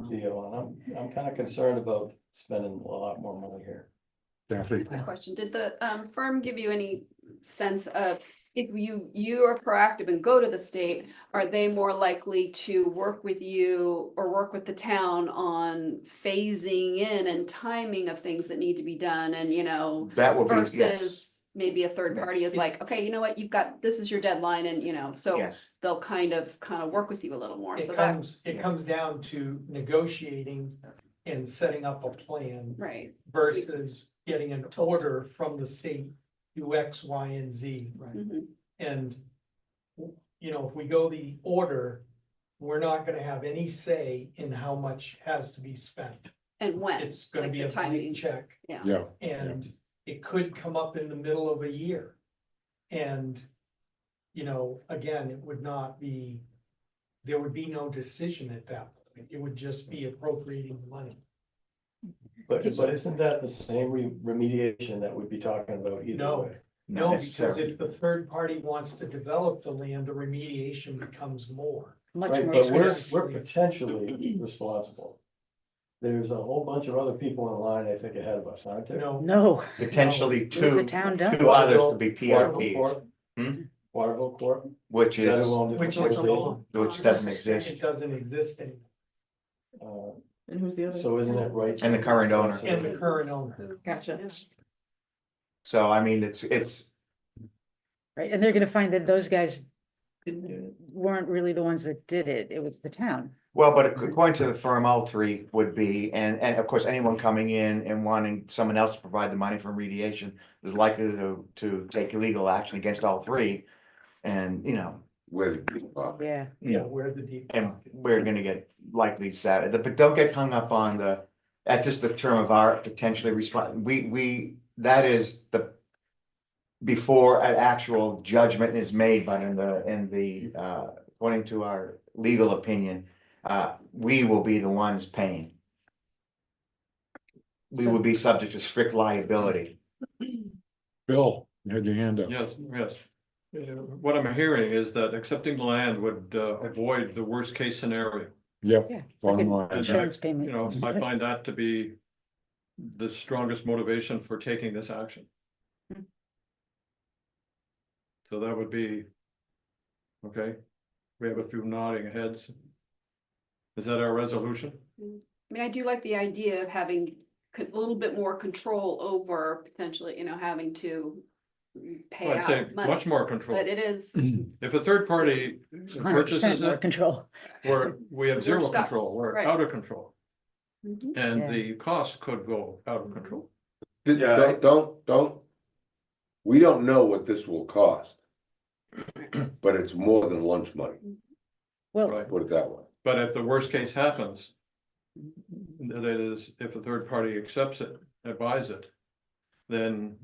deal, and I'm kind of concerned about spending a lot more money here. Kathy, My question, did the firm give you any sense of if you are proactive and go to the state, are they more likely to work with you or work with the town on phasing in and timing of things that need to be done and, That will be, yes, versus maybe a third party is like, okay, you know what, this is your deadline and, so yes, they'll kind of work with you a little more. It So that, comes down to negotiating and setting up a plan right, versus getting an order from the state to X, Y, and Z. mhm, And, if we go the order, we're not gonna have any say in how much has to be spent. and when, It's gonna like be the a blank timing. check, yeah, and it could come up in the middle of a year. And, again, it would not be, there would be no decision at that point. It would just be appropriating the money. But isn't that the same remediation that we'd be talking about either No. way? not No, because necessarily. if the third party wants to develop the land, the remediation becomes more. much Right, more but we're expensive. potentially responsible. There's a whole bunch of other people in line, I think, ahead of us, aren't there? No, Potentially what has the 2, town done? 2 others could be Waterville PRPs, Court? Hmm? Waterville Court? which Is that is, who owned it Which before is the alone. which doesn't exist. It doesn't exist anymore. state? And who's the other? So isn't it right? And the current owner. And the current owner. Gotcha. So I mean, it's, Right, and they're gonna find that those guys Didn't do it. weren't really the ones that did it, it was the town. well, but according to the firm, all 3 would be, and of course, anyone coming in and wanting someone else to provide the money for remediation is likely to take legal action against all 3. And, With, Yeah, Yeah, where the deep. and pocket. we're gonna get likely sad, but don't get hung up on that's just the term of our potentially respond, that is before an actual judgment is made, but according to our legal opinion, we will be the ones paying. We will be subject to strict liability. Bill, you had your hand up. Yes, yes. What I'm hearing is that accepting the land would avoid the worst case scenario. Yep, Yeah. It's like bottom an line. And insurance I- payment. You know, I find that to be the strongest motivation for taking this action. Hmm. So that would be, okay, we have a few nodding heads. Is that our resolution? I mean, I do like the idea of having a little bit more control over potentially, having to pay I'd say out money. much more control. But it is, If a third party 100% purchases more it, control. we have zero stuck, control, we're right. out of control. Mhm. And Yeah. the cost could go out of control. Yeah, Don't. We don't know what this will cost. But it's more than lunch money, Well, Right. put it that way. But if the worst case happens, that is, if a third party accepts it and buys it, then,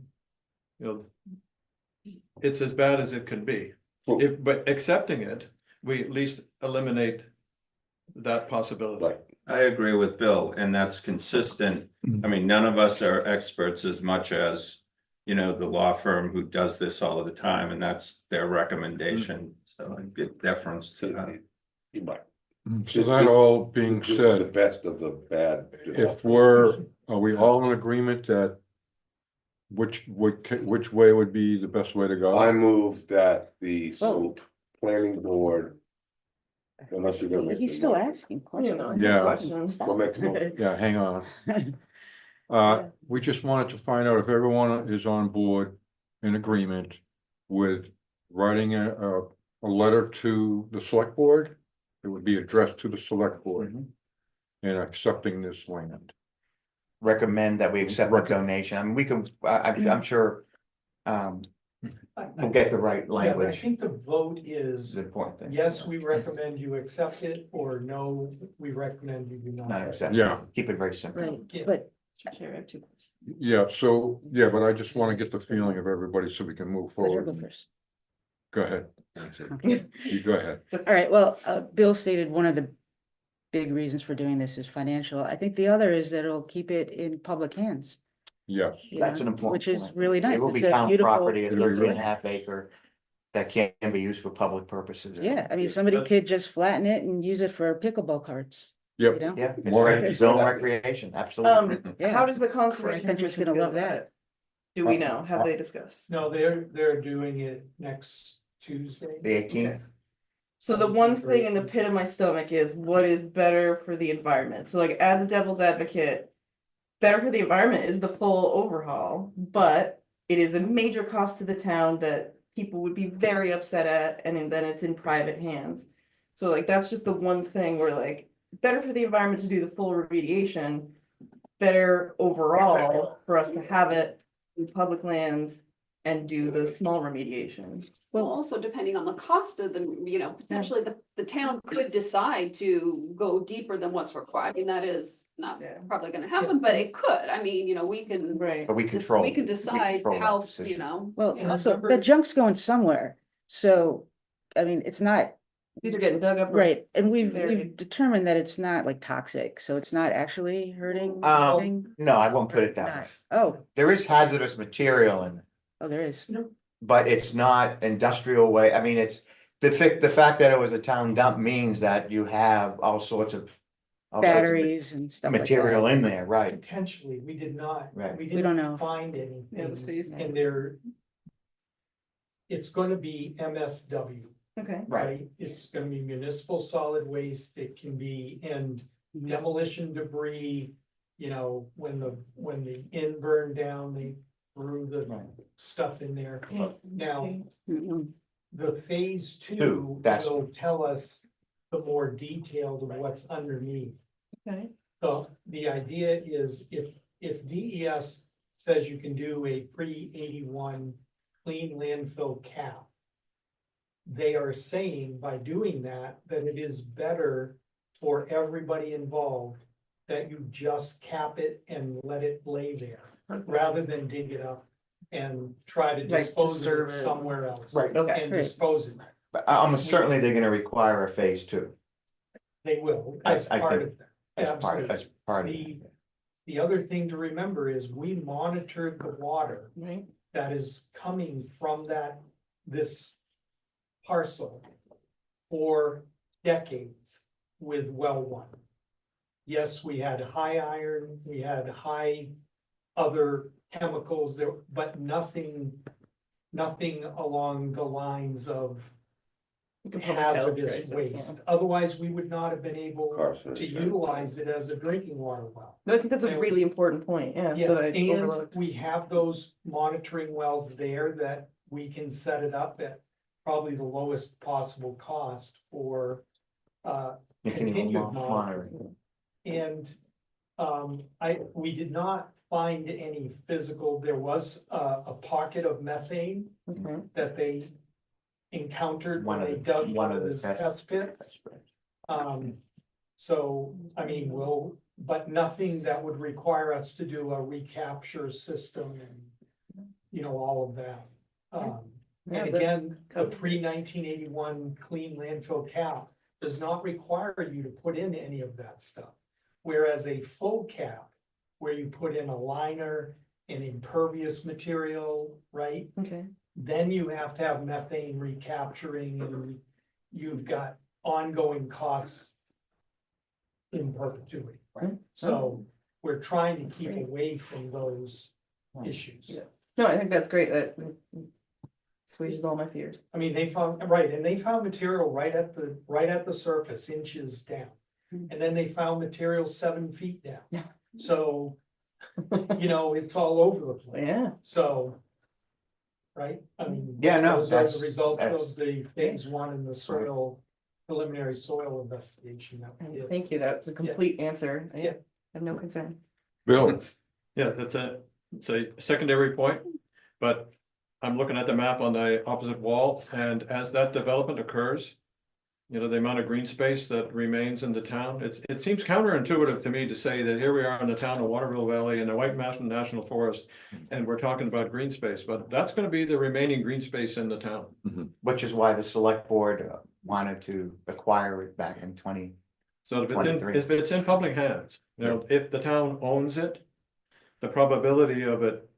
it's as bad as it can be. But accepting it, we at least eliminate that possibility. Right. I agree with Bill, and that's consistent. I mean, none of us are experts as much as, the law firm who does this all of the time, and that's their recommendation. So I give deference to that. You might. So that all being This is the said, best of the bad. are we all in agreement that which way would be the best way to go? I move that the Oh. planning board. Unless you're gonna make. he's the still motion. asking You questions. know, Yeah. questions. Stop. Go make the motion. Yeah, hang on. We just wanted to find out if everyone is on board in agreement with writing a letter to the select board. It would be addressed to the select board and accepting this land. Recommend that we accept the donation. I mean, we can, I'm sure. We'll get the right Yeah, but I language, think the vote is is, the important thing. yes, we recommend you accept it, or no, we recommend you do not. Not accept. Yeah. Keep it very simple. Right, Yeah. but Mr. Chair, I have two questions. Yeah, so, but I just want to get the feeling of everybody so we can move let her forward. go first. Go ahead. Okay. You go ahead. All right, well, Bill stated one of the big reasons for doing this is financial. I think the other is that it'll keep it in public hands. Yes. you That's know, an important. Which is point. really nice. It will be It's a town beautiful property, a It'll be 33.5 acre. That can be used for public purposes. Yeah, I mean, somebody could just flatten it and use it for pickleball carts, you Yep. know? Yeah, it's More- right, zone recreation, absolutely. Yeah. How does the My conservation country's commission gonna feel love about that. it? Do we know? Have they discussed? No, they're doing it next Tuesday. The 18th. So the one thing in the pit of my stomach is what is better for the environment? So like as a devil's advocate, better for the environment is the full overhaul, but it is a major cost to the town that people would be very upset at, and then it's in private hands. So like, that's just the one thing where like, better for the environment to do the full remediation, better overall for us to have it in public lands and do the small remediation. well, also depending on the cost of them, potentially the town could decide to go deeper than what's required. I mean, that is not Yeah. probably gonna happen, but it could. I mean, we can. Right. But we We control. can decide control that how, decision. Well, Yeah. also, the junk's going somewhere, so, I mean, it's not, Either getting dug up. or- right, and we've Buried. determined that it's not like toxic, so it's not actually hurting Um, anything. No, I won't put it that way. Not- Oh, There is hazardous material in it, there is. but it's not industrial way. I mean, it's the fact that it was a town dump means that you have all sorts of. Batteries and stuff like Material that. in there, right? Potentially, we did not, Right. we We don't didn't know. find Yeah, the anything phase- in there. It's gonna be MSW, Okay. right? It's gonna be municipal solid waste, it can be, and demolition debris. When the inn burned down, they threw the stuff in there. Now, Mm-mm. the phase two Two, that's- will tell us the more detailed of what's underneath. Okay. So the idea is if DES says you can do a pre-81 clean landfill cap, they are saying by doing that it is better for everybody involved that you just cap it and let it lay there rather than dig it up and try to Like, dispose of conserve it it. somewhere else. Right. Okay. And Right. dispose it. But certainly they're gonna require a phase two They will, I- as I part think of that. as part, Absolutely. as part of The, it. the other thing to remember is we monitored the water Right. that is coming from this parcel for decades with well one. Yes, we had high iron, we had high other chemicals there, but nothing along the lines of Like a public health hazardous crisis, yeah. waste. Otherwise, we would not have been able Carcinogen. to utilize it as a drinking water well. No, I think that's a really important point, yeah, Yeah, that I and overlooked. we have those monitoring wells there that we can set it up at probably the lowest possible cost for continued monitoring. And we did not find any physical, there was a pocket of methane Okay. that they encountered when One of they the- dug one one of of the the test- test pits. So, I mean, but nothing that would require us to do a recapture system and, you know, all of that. Yeah, And that again, the covers it. pre-1981 clean landfill cap does not require you to put in any of that stuff. Whereas a full cap, where you put in a liner, an impervious material, right? Okay. Then you have to have methane recapturing and you've got ongoing costs in perpetuity. Right. So we're trying to keep away from those issues. Yeah. No, I think that's great, that assuages all my fears. I mean, they found, right, and they found material right at the surface, inches down. Hmm. And then they found material 7 feet down. So, you know, it's all over the place. Yeah, So. Right? I mean. Yeah, no, Those are that's- the result that's- of the phase one in the soil, preliminary soil investigation that we did. thank you, that's a complete answer, I Yeah. have no concern. Bill, Yeah, it's a secondary point, but I'm looking at the map on the opposite wall, and as that development occurs, you know, the amount of green space that remains in the town, it seems counterintuitive to me to say that here we are in the town of Waterville Valley in the White Mountain National Forest, and we're talking about green space, but that's gonna be the remaining green space in the town. Which is why the select board wanted to acquire it back in 20. So if 23. it's in public hands, you know, if the town owns it, the probability of it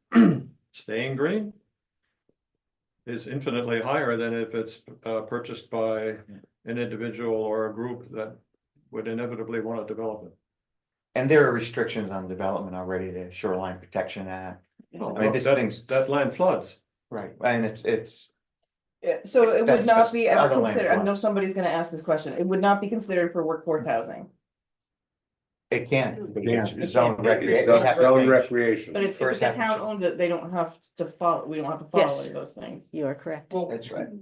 staying green is infinitely higher than if it's purchased by an individual or a group that would inevitably want to develop it. And there are restrictions on development already, the Shoreline Protection Act. I mean, this thing's, That land floods. right, and it's, Yeah, so it would That's not be ever other land considered, I know plots. somebody's gonna ask this question, it would not be considered for workforce housing. it can't. Yeah. It's zone It's recreation. zone recreation. But if First the have to town show- owns it, they don't have to follow, we don't have to follow Yes. any of those things. You are correct. Well, That's right. the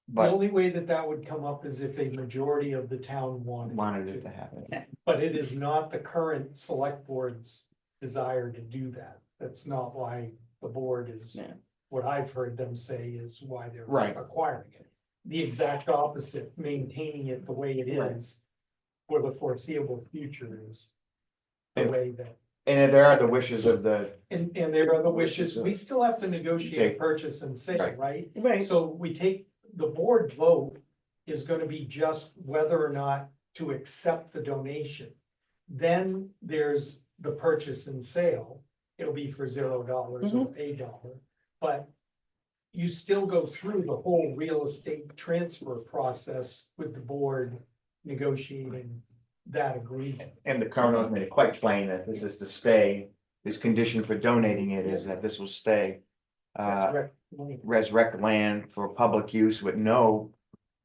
But only way that would come up is if a majority of the town wanted it to happen. But it is not the current select board's desire to do that. That's not why the board is, Yeah. what I've heard them say is why they're Right. acquiring it. The exact opposite, maintaining it the way it Right. is for the foreseeable future is the And- way that, And there are the wishes of the, and there are the wishes, we still have to negotiate Okay. purchase and sale, Right. right? Right, So we take, the board vote is gonna be just whether or not to accept the donation. Then there's the purchase and sale, it'll be for $0 or $1, but you still go through the whole real estate transfer process with the board negotiating that agreement. and the current owner made it quite plain that this is to stay, this condition for donating it is that this will stay. That's right. Resurrect land for public use with no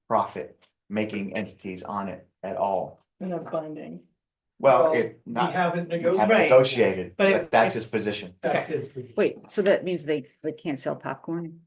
profit making entities on it at all. and that's binding. Well, Well, it We not, haven't we negotiated. haven't Right. negotiated, But but it- that's his position. That's his position. Wait, so that means they can't sell popcorn?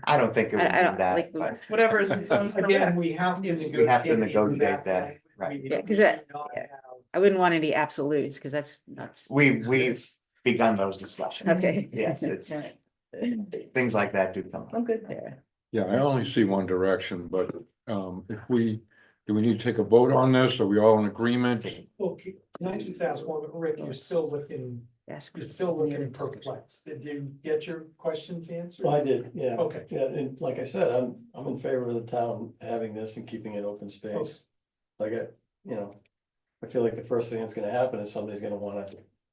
I don't think it would I do don't that, like- but Whatever is zoned for Again, rec. we have to Yes. negotiate. We have to in negotiate that, language. right. We Yeah, 'cause do that- not yeah. have- I wouldn't want any absolutes, because that's nuts. we've begun those discussions. Okay. Yes, it's, Alright. things like that do come up. I'm good. Yeah. yeah, I only see one direction, but if do we need to take a vote on this? Are we all in agreement? Well, can I just ask one, Rick, you're still looking ask. You're still looking perplexed. Did you get your questions answered? Well, I did, yeah. Okay. Yeah, and like I said, I'm in favor of the town having this and keeping it open space. Like, you know, I feel like the first thing that's gonna happen is somebody's gonna wanna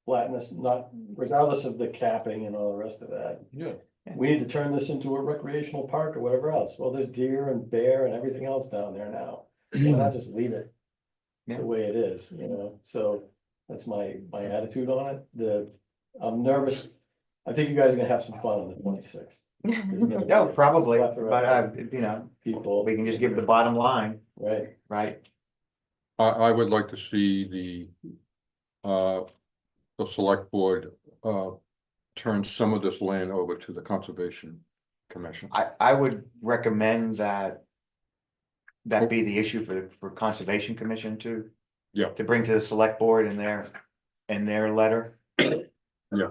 flatten this, not regardless of the capping and all the rest of that. Yeah. We need to turn this into a recreational park or whatever else. Well, there's deer and bear and everything else down there now. Why not just leave it Yeah. the way it is, you know? So that's my attitude on it. I'm nervous. I think you guys are gonna have some fun on the 26th. No, probably, but you know, People, we can just give the bottom line, right? right? I would like to see the select board, turn some of this land over to the Conservation Commission. I would recommend that be the issue for Conservation Commission to. Yeah. To bring to the select board in their letter. Yeah.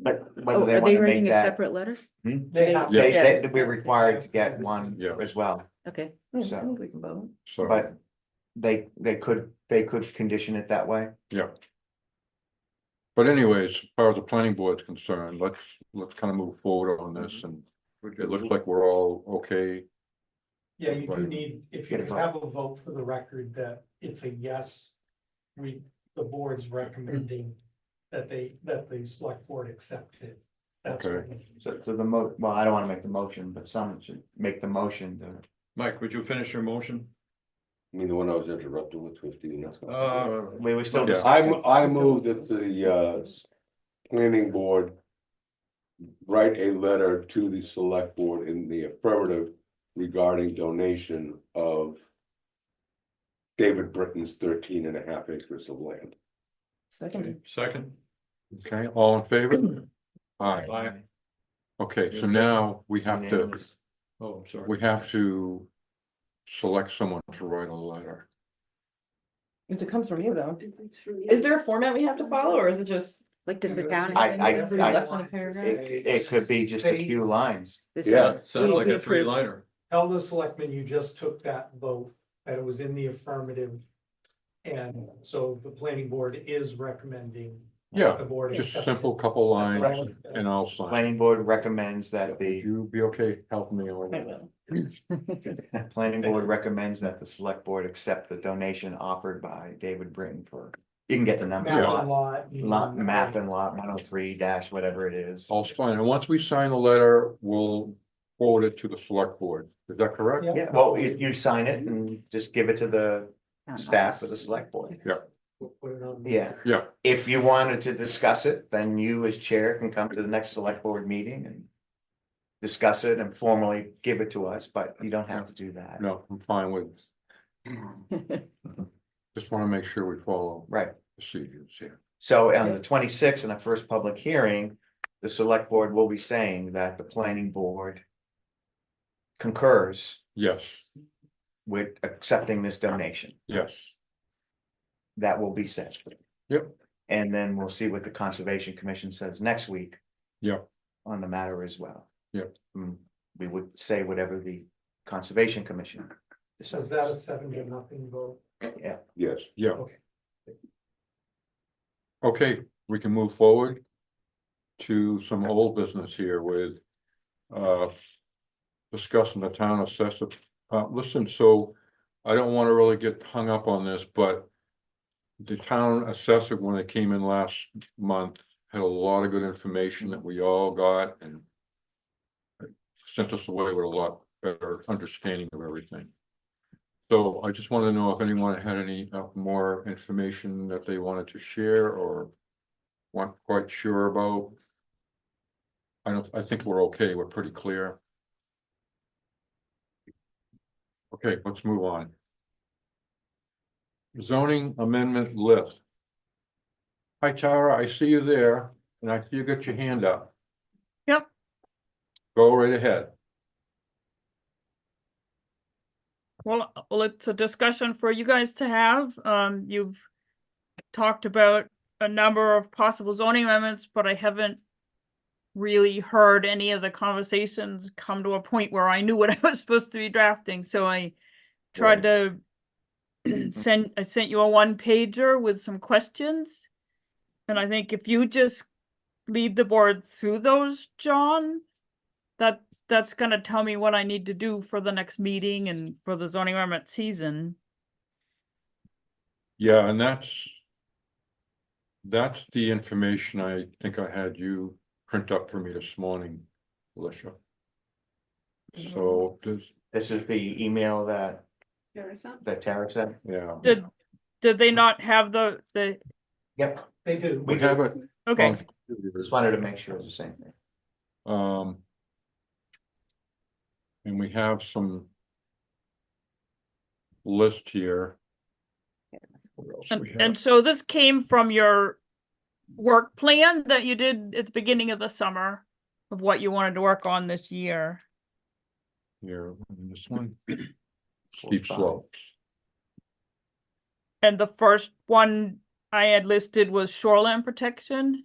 But Oh, whether are they they wanna writing make a that, separate letter? They have. we're required to get one Yeah. as well, Okay, I So- think we can vote. So, but they could condition it that way. yeah. But anyways, as far as the planning board's concerned, let's kind of move forward on this, and it looks like we're all okay. Yeah, you do Right. need, if you Get a vote. have a vote for the record that it's a yes, the board's recommending that the select board accept it. That's what we need. So well, I don't wanna make the motion, but someone should make the motion to. Mike, would you finish your motion? I mean, the one I was interrupted with 15 minutes ago. We were still Yeah. discussing. I move that the planning board write a letter to the select board in the affirmative regarding donation of David Britton's 13.5 acres of land. Second. Second. Okay, all in favor? Aye. Aye. Okay, so now we have to, Unanimous. Oh, I'm sorry. we have to select someone to write a letter. It comes from you though. Is there a format we have to follow or is it just? like, does the town? I- have I- any- less than a paragraph? It could be just a few lines. This Yeah. is- Sounds like we a approve. three-liner. Tell the selectmen you just took that vote, that it was in the affirmative. And so the planning board is recommending. that Yeah, The board. just accept simple it. couple lines Right. and I'll sign. Planning board recommends that Would the, you be okay helping me on I that? will. planning board recommends that the select board accept the donation offered by David Britton for, you can get the number, Map and lot, and- map and lot 103 dash, whatever it is. I'll sign, and once we sign the letter, we'll forward it to the select board. Is that correct? Yeah. Yeah, well, you sign it and just give it to the Town staff of the office. select board. We'll put it on. Yeah. Yeah. If you wanted to discuss it, then you as chair can come to the next select board meeting and discuss it and formally give it to us, but you don't have to do that. No, I'm fine with, just want to make sure we follow Right. procedures here. So on the 26th, in our first public hearing, the select board will be saying that the planning board concurs Yes, with accepting this donation. yes, That will be said. Yep. And then we'll see what the Conservation Commission says next week. Yep. On the matter as well. Yep. We would say whatever the Conservation Commission So is decides. that a 7-0 vote? Yeah, Yes. yeah. Okay. Okay, we can move forward to some old business here with discussing the town assessor. Listen, so I don't want to really get hung up on this, but the town assessor, when it came in last month, had a lot of good information that we all got and sent us away with a lot better understanding of everything. So I just want to know if anyone had any more information that they wanted to share or weren't quite sure about. I think we're okay. We're pretty clear. Okay, let's move on. Zoning amendment list. Hi Tara, I see you there and I see you got your hand up. Yep. Go right ahead. Well, it's a discussion for you guys to have. You've talked about a number of possible zoning amendments, but I haven't really heard any of the conversations come to a point where I knew what I was supposed to be drafting. So I tried to I sent you a one pager with some questions. And I think if you just lead the board through those, John, that's gonna tell me what I need to do for the next meeting and for the zoning amendment season. Yeah, and that's the information I think I had you print up for me this morning, Alicia. So does, This is the email that Tara sent. yeah. Did they not have the, Yep, They do. We have it. okay, just wanted to make sure it's the same thing. And we have some list here. What else we have? and so this came from your work plan that you did at the beginning of the summer of what you wanted to work on this year. Here, and this one. Steep slopes. And the first one I had listed was shoreline protection.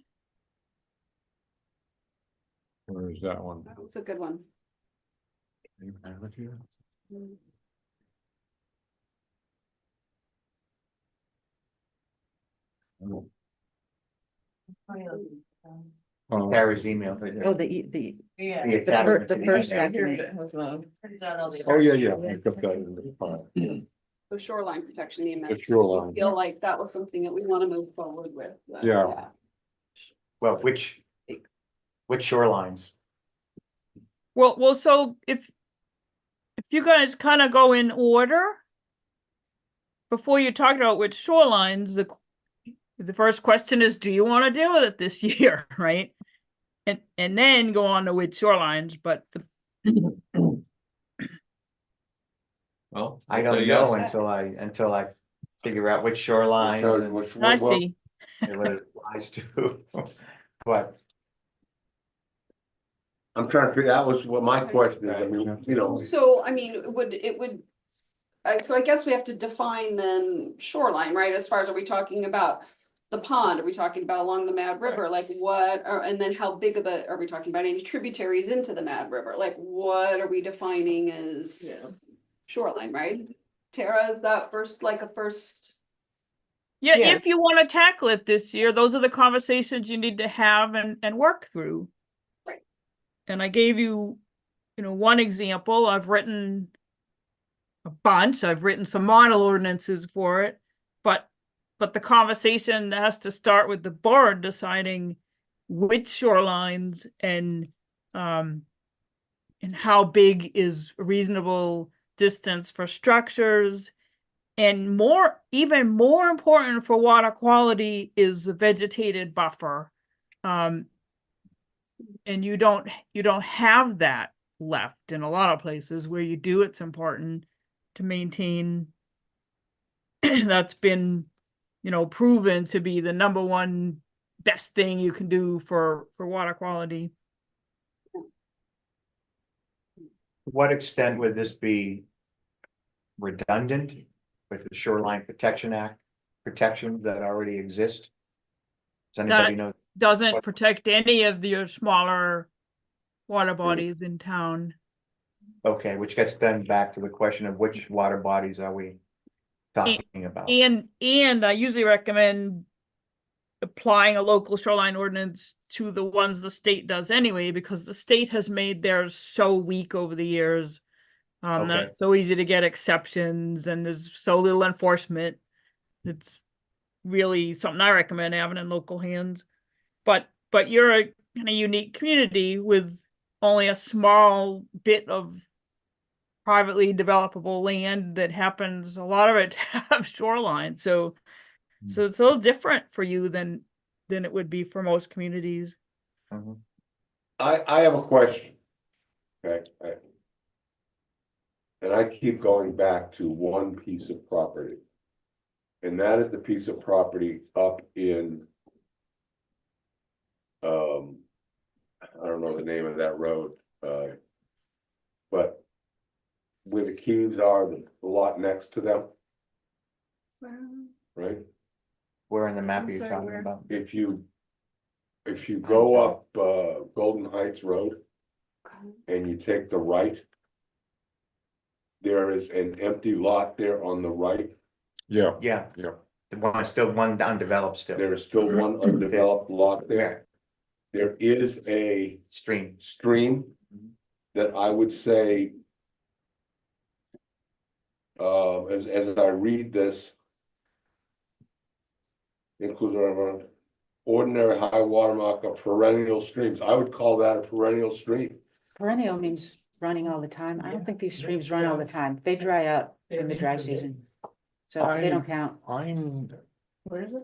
Where is that one? That's a good one. You have it here? Oh. Tara's email. Right there. Oh, the Yeah. The the first Yeah, here document. it was, printed out all the- Oh, yeah, I got that in the file. The shoreline protection, the amendment. shoreline. Feel like that was something that we want to move forward with. but Yeah. Well, which shorelines? Well, so if you guys kind of go in order, before you talk about which shorelines, the first question is, do you want to deal with it this year, right? And then go on to which shorelines, but Well. I we'll say don't yes. know until I figure out which shorelines and Which I one- see. what it applies to. But I'm trying to figure, that was what my question is, I mean, you know, So, I mean, it would, so I guess we have to define then shoreline, right? As far as, are we talking about the pond? Are we talking about along the Mad River? Like what, and then how big of a, are we talking about any tributaries into the Mad River? Like what are we defining as Yeah. shoreline, right? Tara, is that first, like a first? Yeah, Yeah. if you want to tackle it this year, those are the conversations you need to have and work through. Right. And I gave you, one example. I've written a bunch. I've written some model ordinances for it, but the conversation has to start with the board deciding which shorelines and how big is a reasonable distance for structures. And even more important for water quality is the vegetated buffer. And you don't have that left in a lot of places. Where you do, it's important to maintain. That's been, proven to be the number one best thing you can do for water quality. to what extent would this be redundant with the Shoreline Protection Act protections that already exist? Does anybody know? Doesn't protect any of your smaller water bodies in town. Okay, which gets then back to the question of which water bodies are we talking about? And I usually recommend applying a local shoreline ordinance to the ones the state does anyway, because the state has made theirs so weak over the years. Okay. That's so easy to get exceptions and there's so little enforcement. It's really something I recommend having in local hands. But you're a kind of unique community with only a small bit of privately developable land that happens, a lot of it to have shoreline. So it's a little different for you than it would be for most communities. Mhm. I have a question. Okay. And I keep going back to one piece of property. And that is the piece of property up in. I don't know the name of that road, but. Where the caves are, the lot next to them, right? Where in the map I'm are you sorry, talking where? about? If you go up Golden Heights Road and you take the right. There is an empty lot there on the right. Yeah, Yeah, The one, still one undeveloped still. There is still one undeveloped lot there. There is a Stream. stream that I would say. As I read this. Including our ordinary high water mark of perennial streams, I would call that a perennial stream. Perennial means running all the time. I don't think these streams run all the time. They dry up in the dry season. So they don't count. Where is it?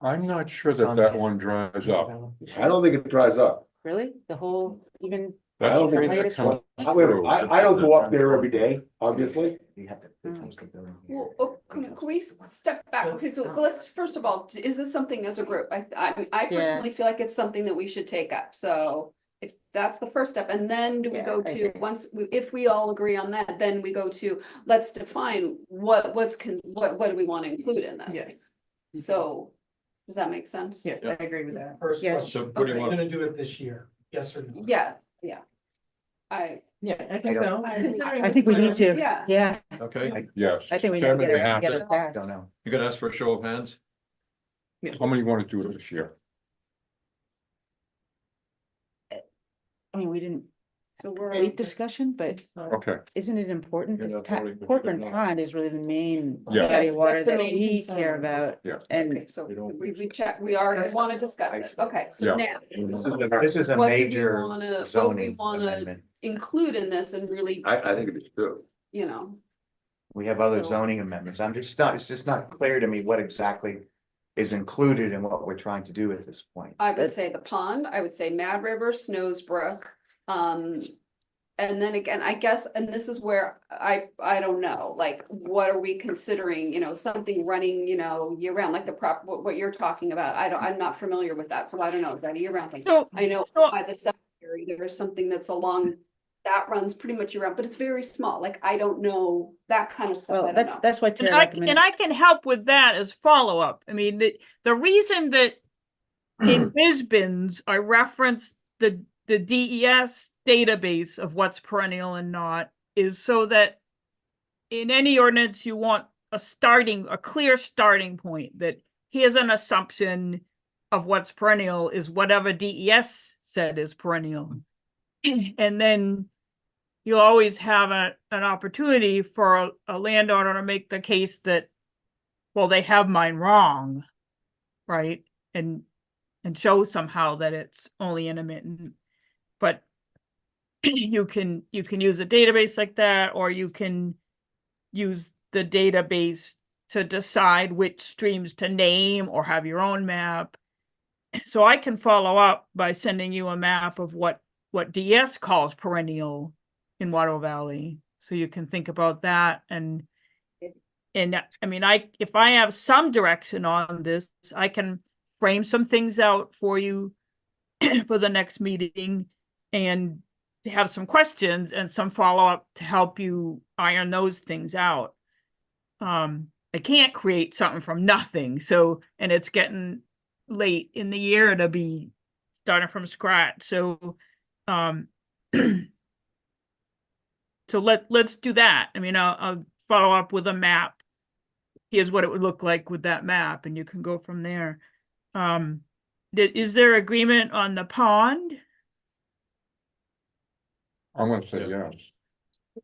I'm not sure It's on that the- one dries up. I don't think it dries up. Really? The whole, even, I don't think That latest comes I through. don't go up there every day, obviously. You have to. it comes to building. Well, oh, can we step back? Okay, so let's, first of all, is this something as a group? I personally feel like it's something that we should take up, so. If that's the first step, and then do we Yeah, go I to, agree. if we all agree on that, then we go to, let's define what do we want to include in this? Yes, So, does that make sense? yes, I agree with that. First Yes. question, So what do you are you want? gonna do it this year? Yes or no? Yeah. Yeah, I think so. Considering I think we need to. Yeah. Yeah, Okay, Yes. I think we need to Chairman, get we it have to- together fast. Don't know. you could ask for a show of hands. How many want to do it this year? I mean, we didn't So we're. complete discussion, but Okay, isn't it important? Yeah, Because that's already been Portland done. Pond is really the main Yeah. body of water That's the that main we concern. care about. Yeah. Okay, And so We don't- we check, we already want to discuss it. Okay, so Yeah. now. This is a What do we major wanna- what do we zoning wanna- amendment. Include in this and really, I think it is good. you know, We have other So- zoning amendments. It's just not clear to me what exactly is included in what we're trying to do at this point. I would say the pond, I would say Mad River, Snows Brook. And then again, I guess, and this is where I don't know, like, what are we considering, something running, year round, like what you're talking about. I'm not familiar with that, so I don't know, is that a year round thing? So, I know so by the cemetery, there's something that's along, that runs pretty much year round, but it's very small, like, I don't know, that kind of stuff, I well, don't know. that's why And Tara I recommended. can help with that as follow-up. I mean, the reason that in Bisbins, I referenced the DES database of what's perennial and not is so that in any ordinance, you want a clear starting point that here's an assumption of what's perennial is whatever DES said is perennial. And then you'll always have an opportunity for a landowner to make the case that, well, they have mine wrong, right? And show somehow that it's only intermittent. But you can use a database like that, or you can use the database to decide which streams to name or have your own map. So I can follow up by sending you a map of what DS calls perennial in Water Valley. So you can think about that. And I mean, if I have some direction on this, I can frame some things out for you for the next meeting and have some questions and some follow-up to help you iron those things out. I can't create something from nothing. So, and it's getting late in the year to be starting from scratch. So, so let's do that. I mean, I'll follow up with a map. Here's what it would look like with that map, and you can go from there. Is there agreement on the pond? I'm gonna say yes.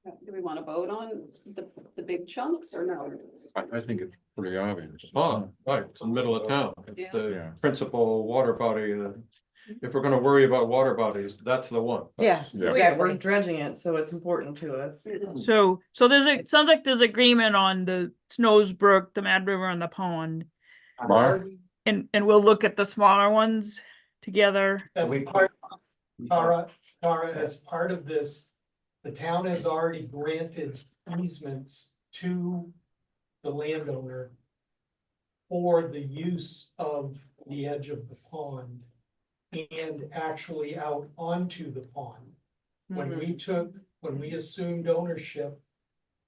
Do we want to vote on the big chunks or no? I think it's pretty obvious. Oh, right, it's in the middle of town. It's Yeah. the Yeah. principal water body. If we're gonna worry about water bodies, that's the one. Yeah, Yeah. Yeah, we're exactly. dredging it, so it's important to us. So sounds like there's agreement on the Snows Brook, the Mad River, and the pond. Mark? And we'll look at the smaller ones together. As part, Tara, as part of this, the town has already granted easements to the landowner for the use of the edge of the pond and actually out onto the pond. When we assumed ownership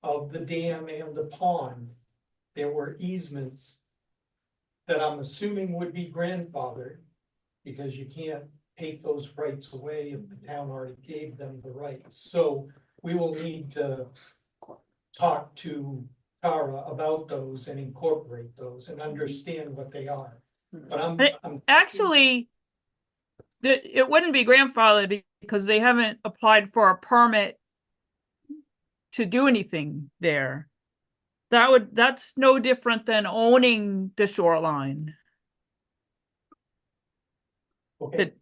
of the dam and the pond, there were easements that I'm assuming would be grandfathered, because you can't take those rights away if the town already gave them the rights. So we will need to talk to Tara about those and incorporate those and understand what they are. But Hey, I'm. Actually, it wouldn't be grandfathered because they haven't applied for a permit to do anything there. That's no different than owning the shoreline. Okay.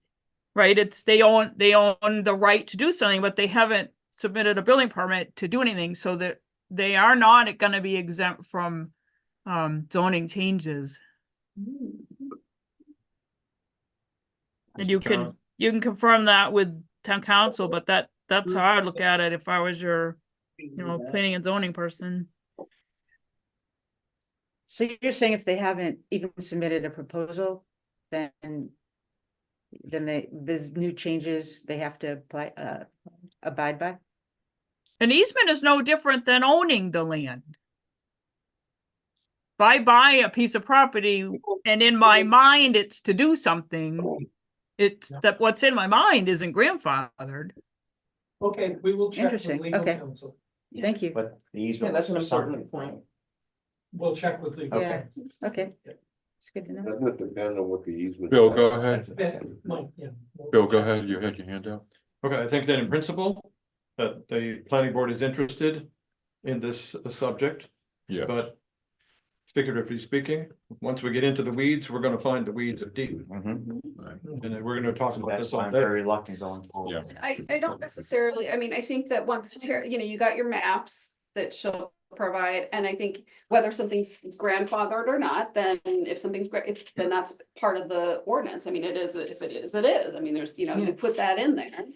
Right, it's, they own the right to do something, but they haven't submitted a building permit to do anything, so that they are not gonna be exempt from zoning changes. And you can confirm that with town council, but that's how I would look at it if I was your, planning and zoning person. So you're saying if they haven't even submitted a proposal, then there's new changes they have to apply, abide by? An easement is no different than owning the land. If I buy a piece of property and in my mind it's to do something, it's that what's in my mind isn't grandfathered. Okay, we will check with Interesting, legal okay. counsel. Thank you. But the Yeah, easement. that's an was for important something. point. We'll check with legal. Yeah, okay. It's good to know. Doesn't it depend on what the easement? Bill, go ahead. Mike, yeah. Bill, go ahead. You had your hand up. Okay, I think that in principle, that the planning board is interested in this subject, Yeah, but figuratively speaking, once we get into the weeds, we're gonna find the weeds are deep. Mhm. And then we're gonna talk about That's this why all I'm day. very reluctant going forward. yeah. I don't necessarily, I mean, I think that once, you got your maps that she'll provide, and I think whether something's grandfathered or not, then if something's, then that's part of the ordinance. I mean, it is, if it is, it is. I mean, there's, you put that in there.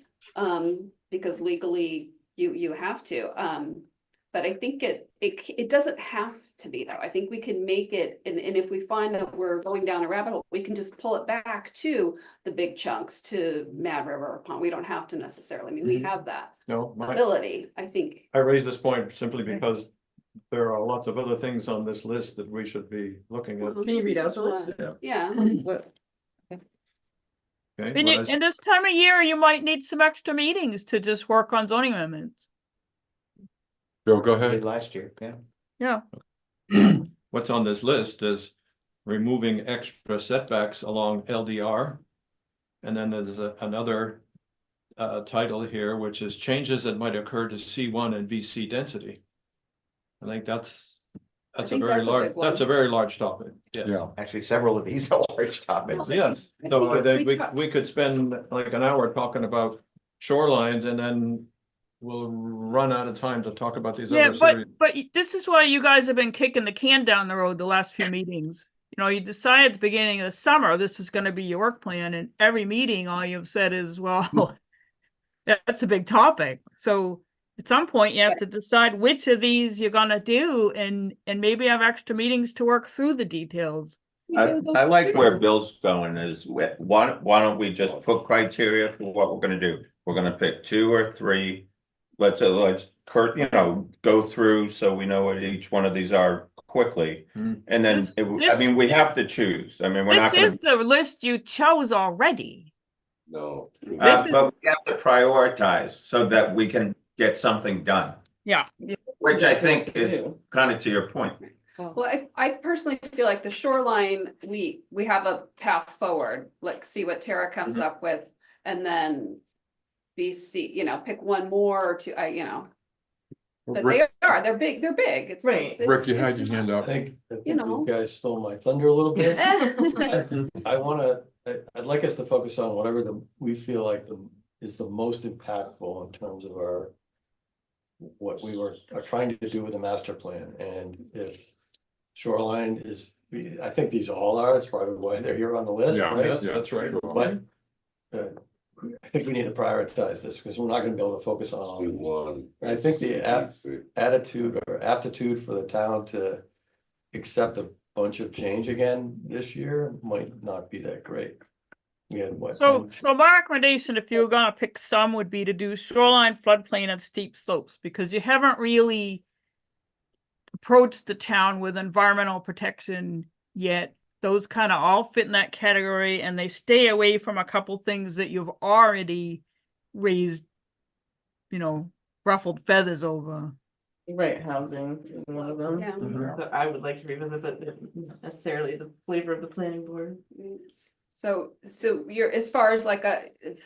Because legally you have to, but I think it doesn't have to be though. I think we can make it, and if we find that we're going down a rabbit hole, we can just pull it back to the big chunks, to Mad River or Pond. We don't have to necessarily, I mean, we have that No, ability, I think. I raise this point simply because there are lots of other things on this list that we should be looking at. Can you read out the list? Yeah, What, Okay, And whereas- in this time of year, you might need some extra meetings to just work on zoning amendments. Bill, go Did ahead. last year, yeah. Yeah, what's on this list is removing extra setbacks along LDR. And then there's another title here, which is changes that might occur to C1 and VC density. I think that's a think very that's a large, big one. that's a very large topic. Yeah. Yeah, Actually, several of these are large topics. Yes, I so think I think we cut- we could spend like an hour talking about shorelines and then we'll run out of time to talk about these yeah, other series. but this is why you guys have been kicking the can down the road the last few meetings. You decided at the beginning of the summer, this was gonna be your work plan, and every meeting, all you've said is, well, that's a big topic. So at some point, you have to decide which of these you're gonna do, and maybe have extra meetings to work through the details. I like where Bill's going is, why don't we just put criteria for what we're gonna do? We're gonna pick 2 or 3. Let's Kurt, go through so we know what each one of these are quickly. Mm. And then, I mean, we have to choose. I mean, we're This not gonna. is the list you chose already. No. This is- But we have to prioritize so that we can get something done, Yeah. which I think is kind of to your point. Well, I personally feel like the shoreline, we have a path forward, like see what Tara comes Mm-hmm. up with, and then BC, pick one more or two, but they're big, it's. Right. Rick, you had your it's- hand I up. think You know. you guys stole my thunder a little bit. Eh. I'd like us to focus on whatever we feel like is the most impactful in terms of what we are trying to do with the master plan, and if shoreline is, I think these all are, it's probably why they're here on the list, Yeah, right? Yes, that's right. But I think we need to prioritize this, because we're not gonna be able to focus on all Do these. one. And I think the attitude or aptitude for the town to accept a bunch of change again this year might not be that great. We had what? So 10 my recommendation, if you were gonna pick some, would be to do shoreline, floodplain, and steep slopes, because you haven't really approached the town with environmental protection yet. Those kind of all fit in that category, and they stay away from a couple things that you've already raised, ruffled feathers over. Right, housing is one of them. Yeah. That I would like to revisit, but not necessarily the flavor of the planning board. So you're, as far as like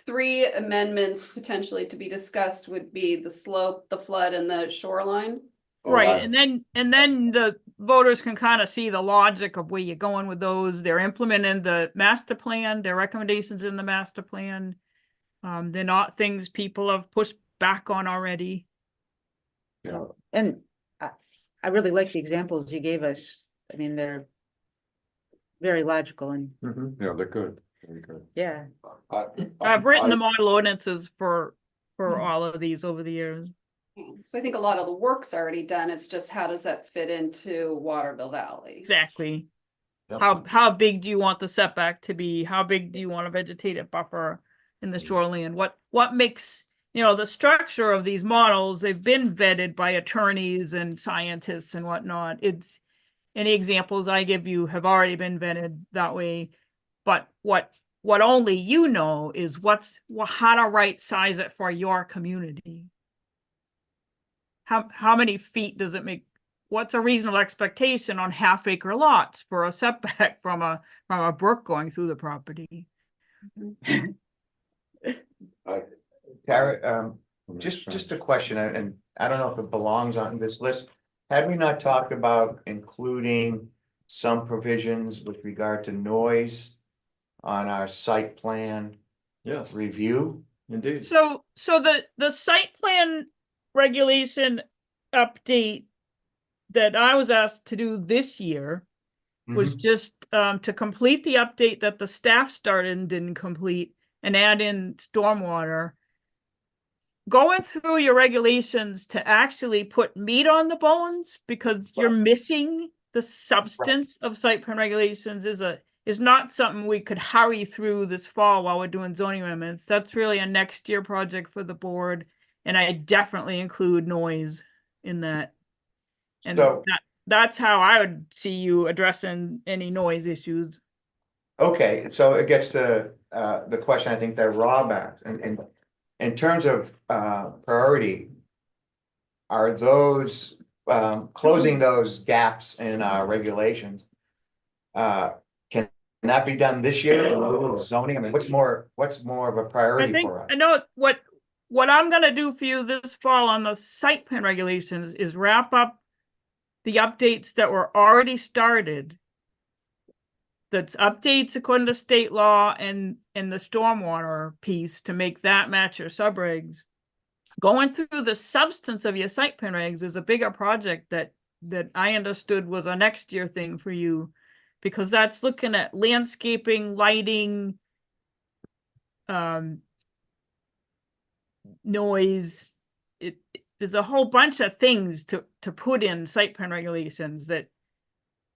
three amendments potentially to be discussed would be the slope, the flood and the shoreline? Right, and then the voters can kind of see the logic of where you're going with those. They're implementing the master plan, their recommendations in the master plan. They're not things people have pushed back on already. Yeah, And I really like the examples you gave us. I mean, they're very logical and, yeah, they're good, very good. yeah. I've written the model ordinances for all of these over the years. So I think a lot of the work's already done. It's just how does that fit into Waterville Valley? Exactly. Yep. How big do you want the setback to be? How big do you want a vegetative buffer in the shoreline? What makes, the structure of these models, they've been vetted by attorneys and scientists and whatnot. It's, any examples I give you have already been vetted that way. But what only you know is how to right size it for your community. How many feet does it make? What's a reasonable expectation on half-acre lots for a setback from a brook going through the property? Tara, just a question, and I don't know if it belongs on this list. Had we not talked about including some provisions with regard to noise on our site plan Yes, review? indeed. So the site plan regulation update that I was asked to do this year was just to complete the update that the staff started and didn't complete and add in stormwater. Going through your regulations to actually put meat on the bones because you're missing the substance of site plan regulations is not something we could hurry through this fall while we're doing zoning amendments. That's really a next year project for the board. And I definitely include noise in that. And So- that's how I would see you addressing any noise issues. Okay, so it gets to the question I think that Rob asked, and in terms of priority. Are those closing those gaps in our regulations? Can that be done this year? Zoning, I mean, what's more of a I priority think, for us? I know what I'm gonna do for you this fall on the site plan regulations is wrap up the updates that were already started. That's updates according to state law and the stormwater piece to make that match your subregs. Going through the substance of your site plan regs is a bigger project that I understood was a next year thing for you. Because that's looking at landscaping, lighting, noise. There's a whole bunch of things to put in site plan regulations that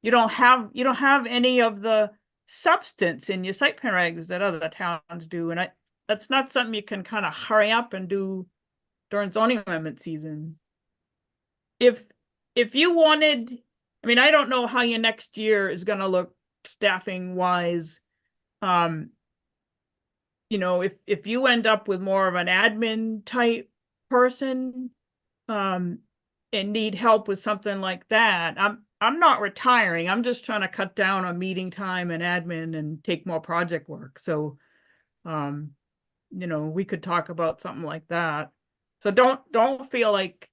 you don't have any of the substance in your site plan regs that other towns do. And that's not something you can kind of hurry up and do during zoning amendment season. If you wanted, I mean, I don't know how your next year is gonna look staffing wise. If you end up with more of an admin type person, and need help with something like that, I'm not retiring. I'm just trying to cut down on meeting time and admin and take more project work. So, we could talk about something like that. So don't feel like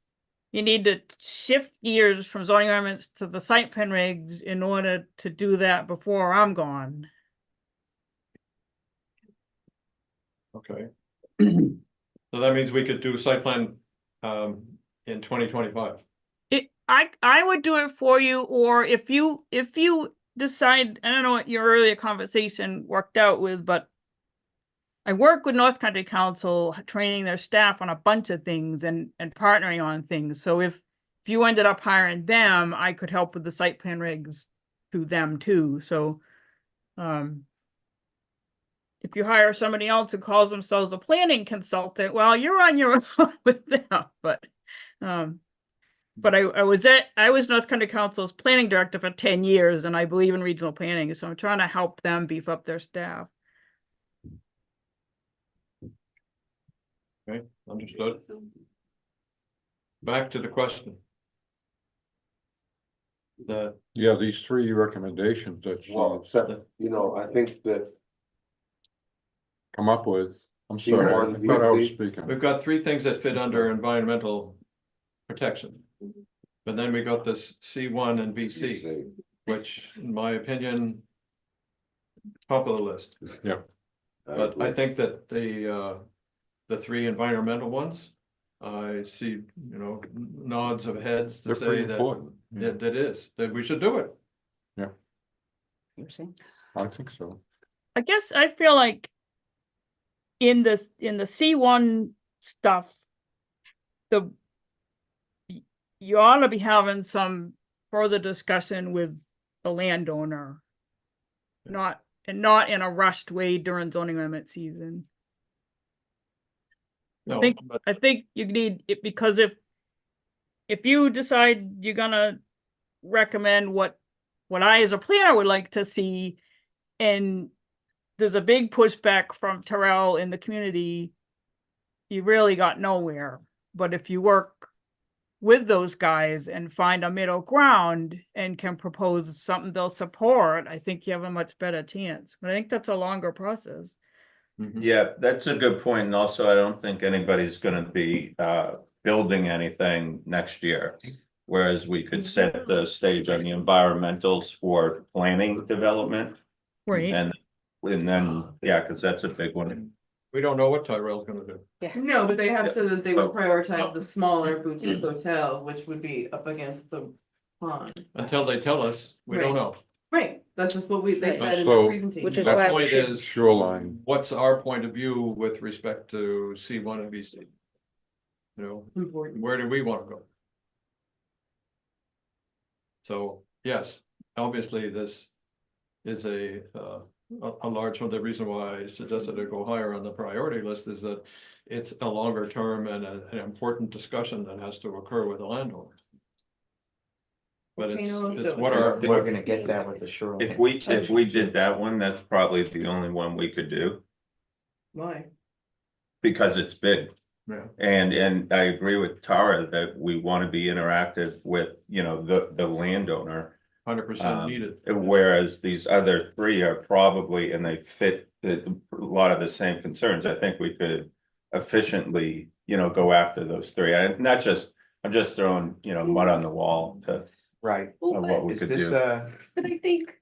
you need to shift gears from zoning amendments to the site plan regs in order to do that before I'm gone. Okay. So that means we could do site plan in 2025. I would do it for you, or if you decide, I don't know what your earlier conversation worked out with, but I work with North Country Council, training their staff on a bunch of things and partnering on things. So if you ended up hiring them, I could help with the site plan regs through them too. So if you hire somebody else who calls themselves a planning consultant, well, you're on your own with them. But I was North Country Council's planning director for 10 years, and I believe in regional planning. So I'm trying to help them beef up their staff. Okay, understood. Back to the question. The, Yeah, these three recommendations that Well, you know, I think that come up with, I'm sorry, I thought I was speaking. we've got three things that fit under environmental protection. But then we got this C1 and BC, which in my opinion, top of the list. But I think that the three environmental ones, I see, you know, nods of heads to They're say pretty that, important. that we should do it. You're saying? I think so. I guess I feel like in the C1 stuff, you ought to be having some further discussion with the landowner. Not in a rushed way during zoning amendment season. No, but I think you need it, because if you decide you're gonna recommend what I as a planner would like to see, and there's a big pushback from Terrell in the community, you really got nowhere. But if you work with those guys and find a middle ground and can propose something they'll support, I think you have a much better chance. But I think that's a longer process. Yeah, that's a good point. And also, I don't think anybody's gonna be building anything next year. Whereas we could set the stage on the environmentals for planning development. Right. And then, yeah, because that's a big one. we don't know what Tyrell's gonna do. No, but they have said that they would Oh. prioritize the smaller boutique hotel, which would be up against the pond. Until they tell us, we don't Right. know. Right, that's just what they Right. said in So- the presentation. Which is The why we point should- is, Shoreline, what's our point of view with respect to C1 and BC? You know, Important. where do we want to go? So, yes, obviously this is a large one. The reason why I suggested to go higher on the priority list is that it's a longer term and an important discussion that has to occur with the landowner. But it's what I our, don't think we're gonna get that with the shoreline. If we did that one, that's probably the only one we could do, Why? because it's big. Yeah. And I agree with Tara that we want to be interactive with, you know, the landowner. 100% needed. Whereas these other three are probably, and they fit a lot of the same concerns. I think we could efficiently, you know, go after those three. And not just, I'm just throwing, you know, mud on the wall to Right. Well, of but- what we Is could this, do. But I think,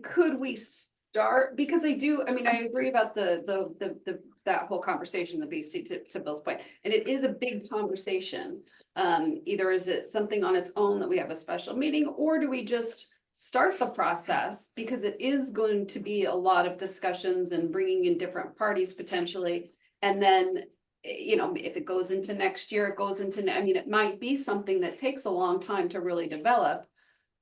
could we start, because I agree about that whole conversation, the BC to Bill's point, and it is a big conversation. Either is it something on its own that we have a special meeting, or do we just start the process? Because it is going to be a lot of discussions and bringing in different parties potentially. And then, you know, if it goes into next year, it goes into, it might be something that takes a long time to really develop.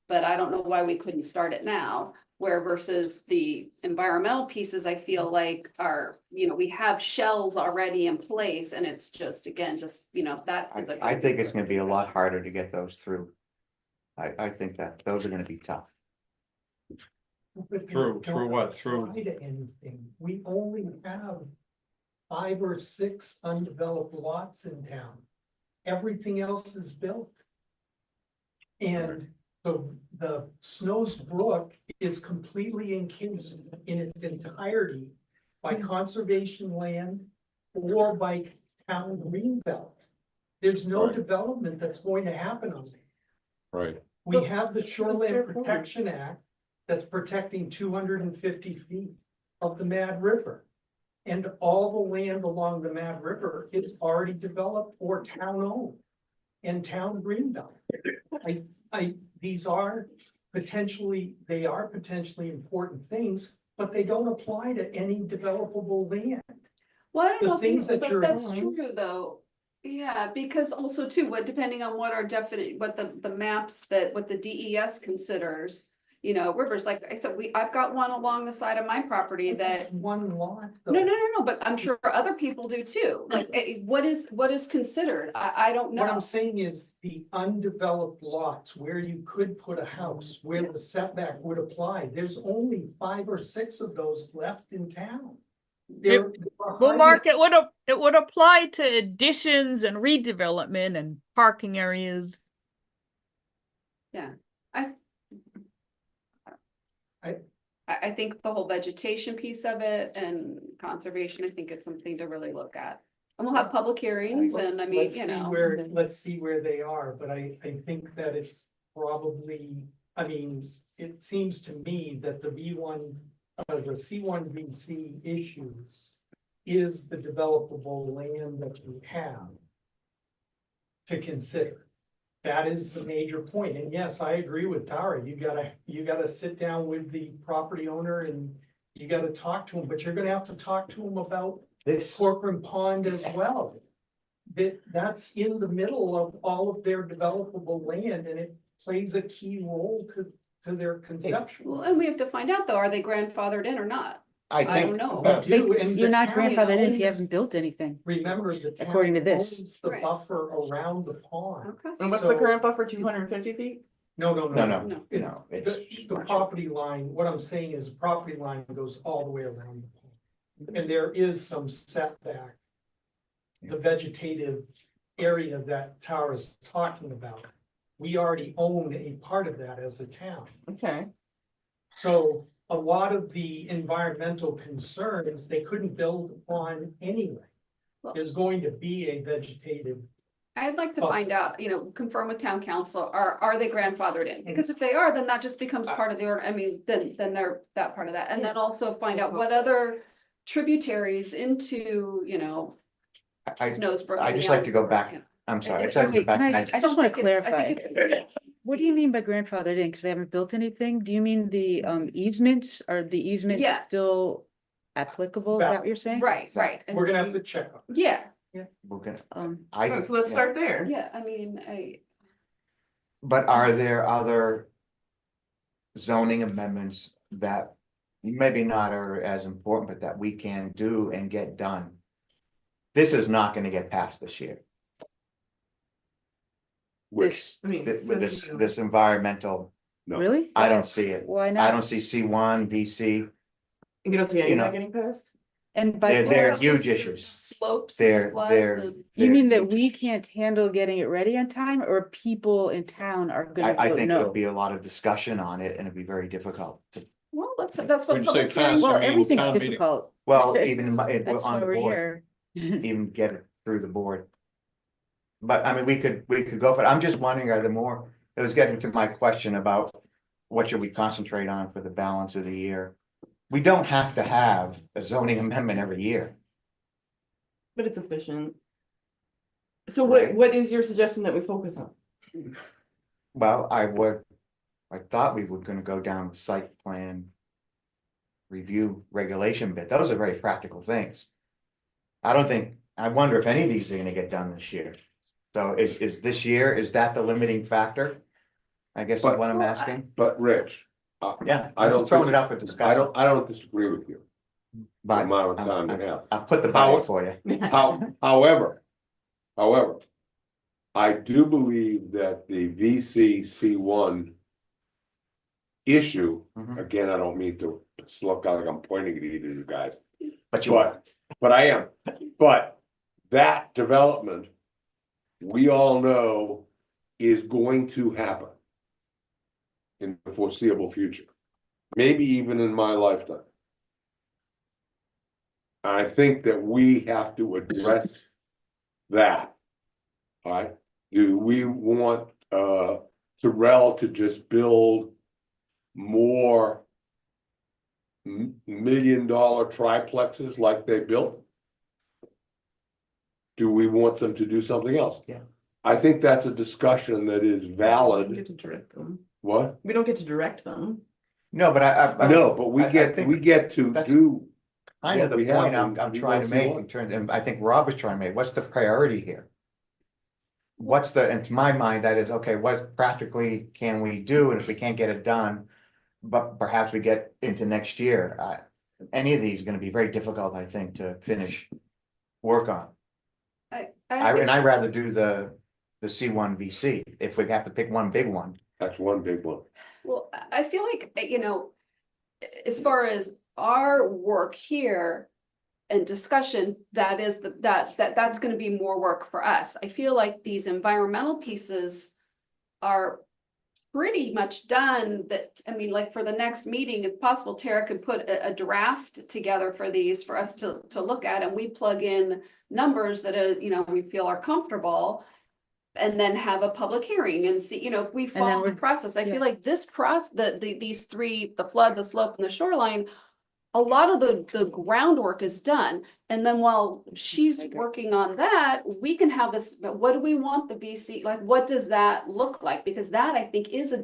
But I don't know why we couldn't start it now, where versus the environmental pieces, I feel like are, you know, we have shells already in place, and it's just, again, that is a. I think it's gonna be a lot harder to get those through. I think that those are gonna be tough. Through what? Through- Apply to anything. We only have 5 or 6 undeveloped lots in town. Everything else is built. And the Snows Brook is completely encased in its entirety by conservation land or by town greenbelt. There's no Right. development that's going to happen on it. right, We have the Shoreland Protection Act that's protecting 250 feet of the Mad River. And all the land along the Mad River is already developed or town owned and town greenbelt. These are potentially important things, but they don't apply to any developable land. Well, I don't the know, things that but you're that's doing- true, though. Yeah, because also too, depending on what our definite, what the maps what the DES considers, you know, rivers, like I said, I've got one along the side of my property that. One lot. No, but I'm sure other people do too. Like, what is considered? I don't What know. I'm saying is the undeveloped lots where you could put a house, where the setback would apply, there's only 5 or 6 of those left in town. They're Well, hardly- Mark, it would apply to additions and redevelopment and parking areas. I think the whole vegetation piece of it and conservation, I think it's something to really look at. And we'll have public hearings and I mean, Let's you see know. let's see where they are, but I think that it's probably, I mean, it seems to me that the the C1 VC issues is the developable land that you have to consider. That is the major point. And yes, I agree with Tara. You gotta sit down with the property owner and you gotta talk to him, but you're gonna have to talk to him about This, Corcoran Pond as well. That's in the middle of all of their developable land and it plays a key role to their conception. Well, and we have to find out though, are they grandfathered in or not? I I don't think, know. We do, and You're the not town grandfathered in if owns- you haven't built anything. Remember, the town According to this. owns the Right. buffer around the pond. Okay. And what's the So- current buffer, 250 feet? No, no, No. it's. The property line, what I'm saying is the property line goes all the way around the pond. And there is some setback. The vegetative area that Tara's talking about, we already own a part of that as a town. Okay. So a lot of the environmental concerns, they couldn't build upon anyway. Well- There's going to be a vegetative. I'd like to Well- find out, you know, confirm with town council, are they grandfathered in? Because if they are, then that just becomes part of the order, I mean, then they're that part of that. And then also find out what other tributaries into, you know, I, Snowsboro. I just like to go back, I'm sorry, I just like to go Wait, back. can I- I just don't wanna think it's- I think clarify. it's- What do you mean by grandfathered in? Because they haven't built anything? Do you mean the easements? Are the easements Yeah. still applicable? Is that what you're saying? Right, right. And We're gonna have we- to check on. Yeah, We're gonna, Um, I. So let's yeah. start there. yeah, I mean, But are there other zoning amendments that maybe not are as important, but that we can do and get done? This is not gonna get passed this year, this, I mean, this environmental, No. really? I don't see it. Why I not? don't see C1, VC, You don't see any you of know, that getting passed? And by. they're floods, huge issues. slopes. They're, floods, they're. and- You they're mean that huge. we can't handle getting it ready on time, or people in town are gonna I vote think there'll no? be a lot of discussion on it and it'd be very difficult to, Well, that's When what you say public hearings. pass, Well, I mean, everything's town meeting. difficult. well, even That's on why the we're board, here. even get it through the board. But I mean, we could go for it. I'm just wondering, are there more, it was getting to my question about what should we concentrate on for the balance of the year? We don't have to have a zoning amendment every year. But it's efficient. So what, Right. what is your suggestion that we focus on? Well, I thought we were gonna go down the site plan review regulation bit. Those are very practical things. I wonder if any of these are gonna get done this year. So is this year, is that the limiting factor? I guess is But- what I'm Well, asking. But Rich, Yeah, I I'm don't just throwing think- it out for discussion. I don't disagree with you, the But amount of time to have. I'll put the ball for you. However, I do believe that the VCC1 issue, Mhm. again, I don't mean to look like I'm pointing at either of you guys, But you, but I am, but that development, we all know is going to happen in the foreseeable future, maybe even in my lifetime. I think that we have to address that. All right, do we want Terrell to just build more $1 million triplexes like they built? Do we want them to do something else? Yeah. I think that's a discussion that is We don't valid. get to direct them. What? We don't get to direct them. no, but I. No, but we I get, think we get to that's- do. Kind of what the we have point in I'm trying to make in VCC1. terms, and I think Rob was trying to make, what's the priority here? What's the, and to my mind, that is, okay, what practically can we do, and if we can't get it done, but perhaps we get into next year, any of these are gonna be very difficult, I think, to finish work on. And I'd rather do the C1 VC, if we have to pick one big one. That's one big one. Well, I feel like, you know, as far as our work here and discussion, that is that's gonna be more work for us. I feel like these environmental pieces are pretty much done that, I mean, like for the next meeting, if possible, Tara could put a draft together for these for us to look at, and we plug in numbers that are, you know, we feel are comfortable. And then have a public hearing and see, you know, if we then follow the we're- process, I yeah. feel like this these three, the flood, the slope and the shoreline. A lot of the groundwork is done, and then while she's working on that, we can have this, but what do we want the BC, like, what does that look like? Because that, I think, is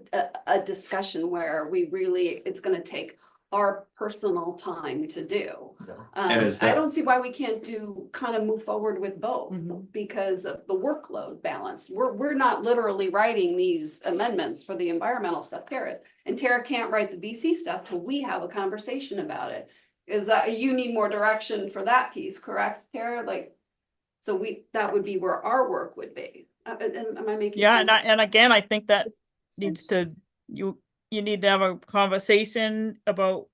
a discussion where we really, it's gonna take our personal time to do. And is I that- don't see why we can't kind of move forward with both, Mhm. because of the workload balance. We're not literally writing these amendments for the environmental stuff, Tara is. And Tara can't write the BC stuff till we have a conversation about it. Is that, you need more direction for that piece, correct, Tara? Like, so that would be where our work would be. Am I making Yeah, sense? and again, I think that needs to, you need to have a conversation about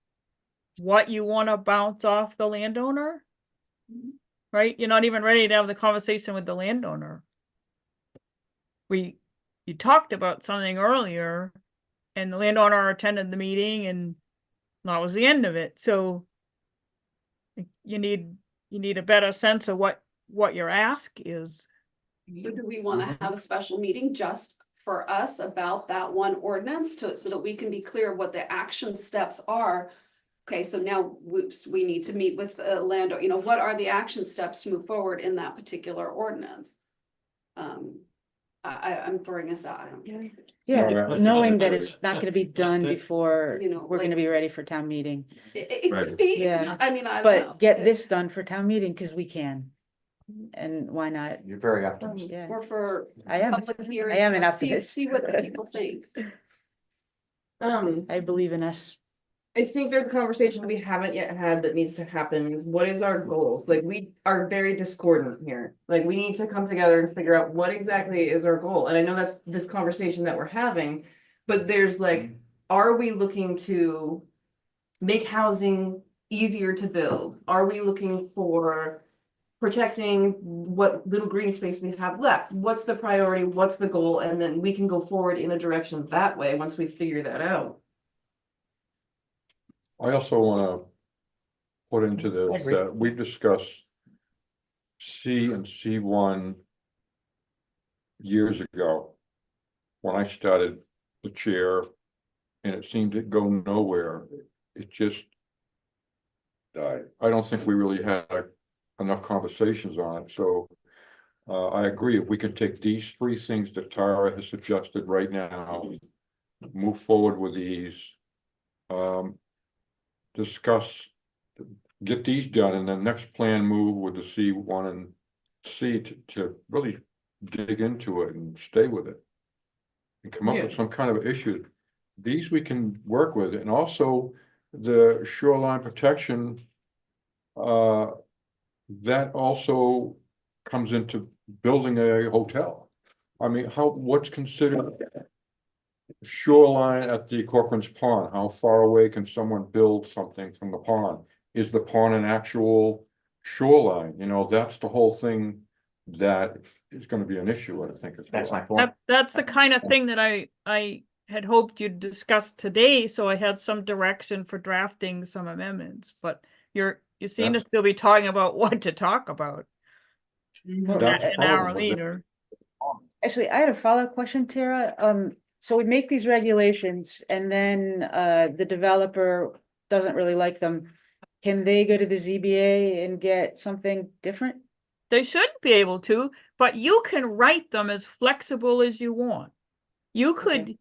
what you want to bounce off the landowner. Right? You're not even ready to have the conversation with the landowner. You talked about something earlier and the landowner attended the meeting and that was the end of it. So you need a better sense of what your ask is. So do we want to have a special meeting just for us about that one ordinance so that we can be clear what the action steps are? Okay, so now we need to meet with landowner, you know, what are the action steps to move forward in that particular ordinance? I'm throwing this out, I don't care. Yeah, Yeah. knowing that it's not gonna be done before You know, we're gonna like- be ready for town meeting. It Right. could be, Yeah. I mean, I don't know. But get this done for town meeting, cause we can. And why not? You're very optimistic. Yeah, Or for I am. public hearing. I am an see optimist. what the people think. I believe in us. I think there's a conversation we haven't yet had that needs to happen is what is our goals? Like, we are very discordant here. Like, we need to come together and figure out what exactly is our goal. And I know that's this conversation that we're having, but there's like, are we looking to make housing easier to build? Are we looking for protecting what little green space we have left? What's the priority? What's the goal? And then we can go forward in a direction that way once we figure that out. I also wanna put into I this agree. that we discussed C and C1 years ago, when I started the chair, and it seemed to go nowhere. It just died. I don't think we really had enough conversations on it, so I agree, if we can take these three things that Tara has suggested right now, move forward with these, discuss, get these done, and then next plan move with the C1 and C to really dig into it and stay with it. And come up with Yeah. some kind of issue. These we can work with, and also the shoreline protection. That also comes into building a hotel. I mean, what's considered shoreline at the Corcoran's Pond? How far away can someone build something from the pond? Is the pond an actual shoreline? You know, that's the whole thing that is gonna be an issue, I think. as That's well. my point. That's the kind of thing that I had hoped you'd discuss today, so I had some direction for drafting some amendments, but you seem to That's- still be talking about what to talk about. That's the An hour problem with it. later. Actually, I had a follow-up question, Tara. So we make these regulations and then the developer doesn't really like them. Can they go to the ZBA and get something different? They shouldn't be able to, but you can write them as flexible as you want. You could,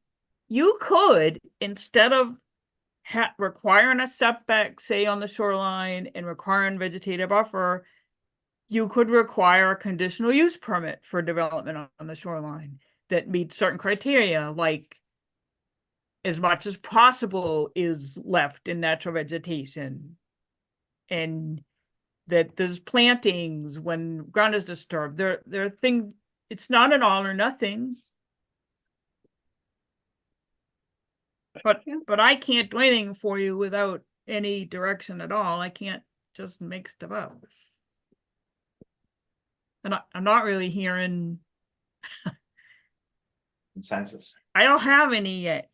instead of requiring a setback, say on the shoreline, and requiring vegetative buffer, you could require a conditional use permit for development on the shoreline that meets certain criteria, like as much as possible is left in natural vegetation, and that there's plantings when ground is disturbed. There are things, it's not an all or nothing. But I can't do anything for you without any direction at all. I can't just make stuff up. And I'm not really hearing Consensus. I don't have any yet.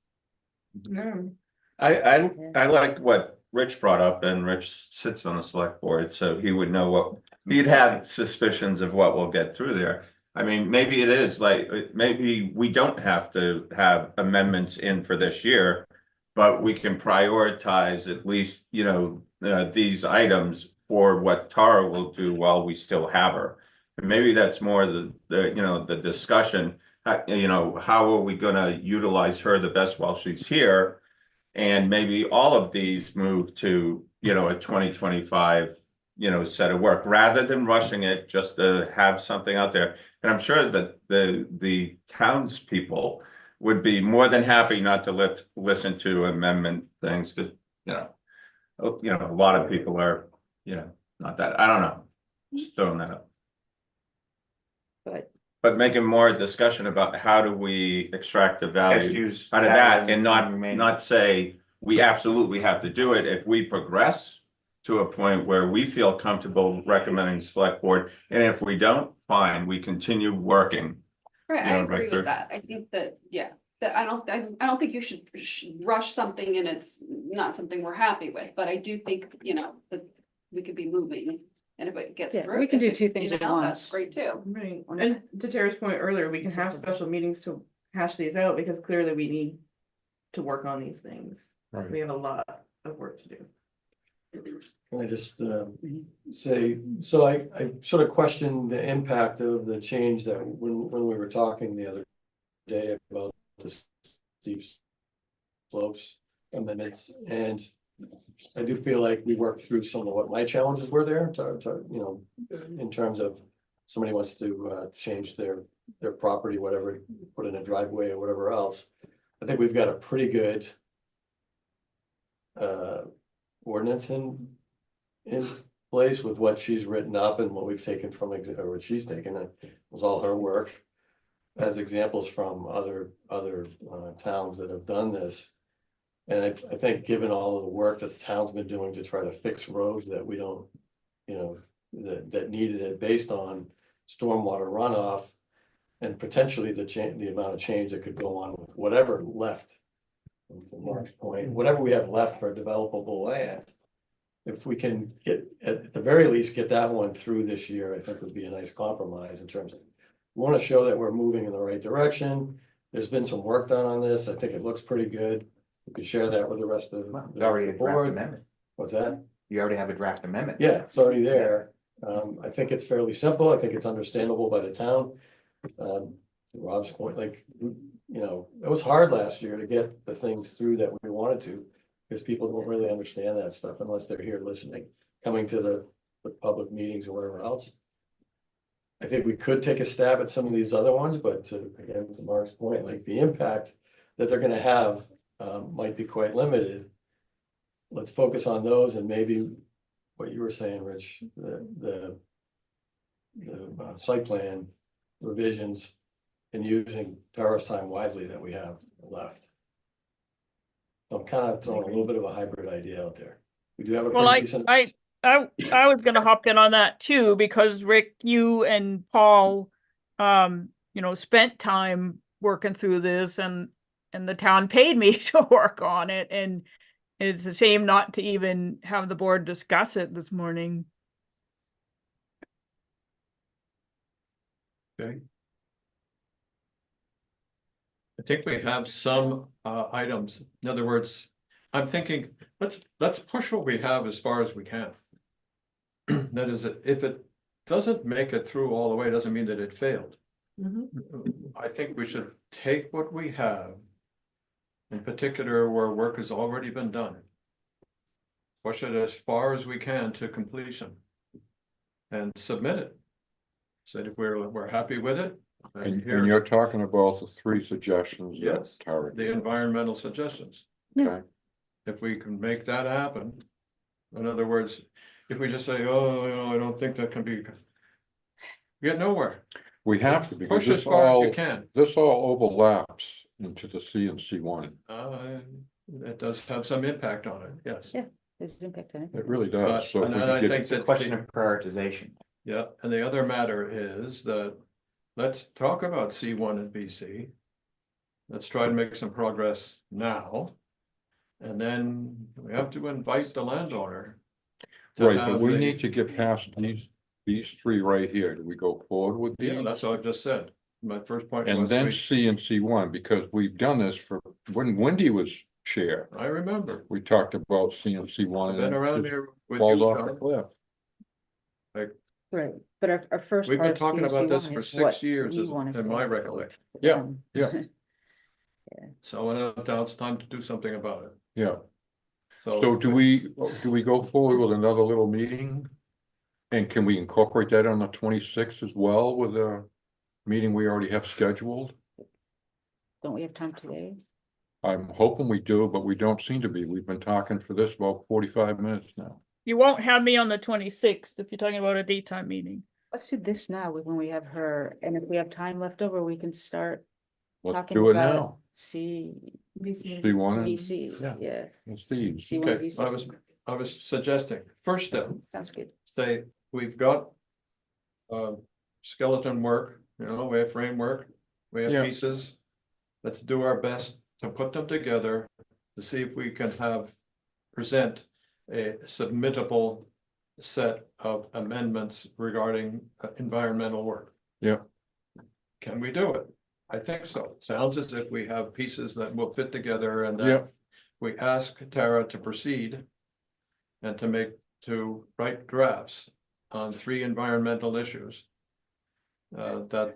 No. I like what Rich brought up, and Rich sits on the select board, so he would know what, he'd have suspicions of what we'll get through there. I mean, maybe it is like, maybe we don't have to have amendments in for this year, but we can prioritize at least, you know, these items for what Tara will do while we still have her. And maybe that's more the, you know, the discussion, you know, how are we gonna utilize her the best while she's here? And maybe all of these move to, you know, a 2025, you know, set of work, rather than rushing it, just to have something out there. And I'm sure that the townspeople would be more than happy not to listen to amendment things, because, you know, a lot of people are, you know, not that, I don't know, just throwing that up. But making more discussion about how do we extract the value Use out of that, and not say we absolutely have to do it. If we progress to a point where we feel comfortable recommending select board, and if we don't, fine, we continue working. Right, Yeah, I right agree there. with that. I think that, yeah, that I don't think you should rush something and it's not something we're happy with, but I do think, you know, that we could be moving. And if it gets Yeah, through. we can if do it- two things you at know, once. That's great too. Right, and to Tara's point earlier, we can have special meetings to hash these out, because clearly we need to work on these things. Right. We have a lot of work to do. Can I just say, so I sort of questioned the impact of the change that when we were talking the other day about the steep slopes amendments, and I do feel like we worked through some of what my challenges were there to, you know, in terms of somebody wants to change their property, whatever, put in a driveway or whatever else. I think we've got a pretty good ordinance in place with what she's written up and what we've taken from, or what she's taken, it was all her work as examples from other towns that have done this. And I think given all of the work that the town's been doing to try to fix roads that we don't, you know, that needed it based on stormwater runoff, and potentially the amount of change that could go on with whatever left, to Mark's point, whatever we have left for developable land. If we can get, at the very least, get that one through this year, I think would be a nice compromise in terms of, we want to show that we're moving in the right direction. There's been some work done on this. I think it looks pretty good. We could share that with the rest of There's already a the draft board. amendment. What's that? You already have a draft amendment. Yeah, it's already there. I think it's fairly simple. I think it's understandable by the town. To Rob's point, like, you know, it was hard last year to get the things through that we wanted to, because people don't really understand that stuff unless they're here listening, coming to the public meetings or whatever else. I think we could take a stab at some of these other ones, but again, to Mark's point, like the impact that they're gonna have might be quite limited. Let's focus on those, and maybe what you were saying, Rich, the site plan revisions, and using Tara's time wisely that we have left. I'm kind of throwing a little bit of a hybrid idea out there. We do have a Well, pretty decent. I was gonna hop in on that too, because Rick, you and Paul, you know, spent time working through this, and the town paid me to work on it, and it's a shame not to even have the board discuss it this morning. Okay. I think we have some items. In other words, I'm thinking, let's push what we have as far as we can. That is, if it doesn't make it through all the way, doesn't mean that it failed. I think we should take what we have, in particular where work has already been done, push it as far as we can to completion, and submit it. Said if we're happy with it. And here- you're talking about the 3 suggestions that Yes, Tara the gave. environmental suggestions. Okay, If we can make that happen. In other words, if we just say, oh, you know, I don't think that can be. Get nowhere. we have to, because Push as this far as you all, can. this all overlaps into the C and C1. It does have some impact on it, yes. Yeah. There's impact on it. It really But- does, so if and we I can get think It's a that question of prioritization. Yeah, and the other matter is that, let's talk about C1 and BC. let's try to make some progress now. And then we have to invite the landowner. to Right, but have we the- need to get past these three right here. Do we go forward with Yeah, these? that's what I just said. My first point And was, then we- C and C1, because we've done this for, when Wendy was chair, I remember, we talked about C and C1. I've been and it around just here with falls you, off the John. cliff. Right, but our first. We've been part of talking about this CUC1 for is 6 what years, we wanna in my say. recollection. Yeah, yeah. So now it's time to do something about it. Yeah, so do we go forward with another little meeting? And can we incorporate that on the 26th as well with a meeting we already have scheduled? Don't we have time today? I'm hoping we do, but we don't seem to be. We've been talking for this about 45 minutes now. You won't have me on the 26th if you're talking about a daytime meeting. Let's do this now when we have her, and if we have time left over, we can start Let's talking do it about now. C1 and VC, yeah. yeah. let's see. C1 Okay, VC. I was suggesting, first step, Sounds good. say, we've got skeleton work, we have framework, we have Yeah. pieces. Let's do our best to put them together to see if we can present a submittable set of amendments regarding environmental work. Yeah. Can we do it? I think so. Sounds as if we have pieces that will fit together and Yeah. that we ask Tara to proceed and to write drafts on 3 environmental issues. That's.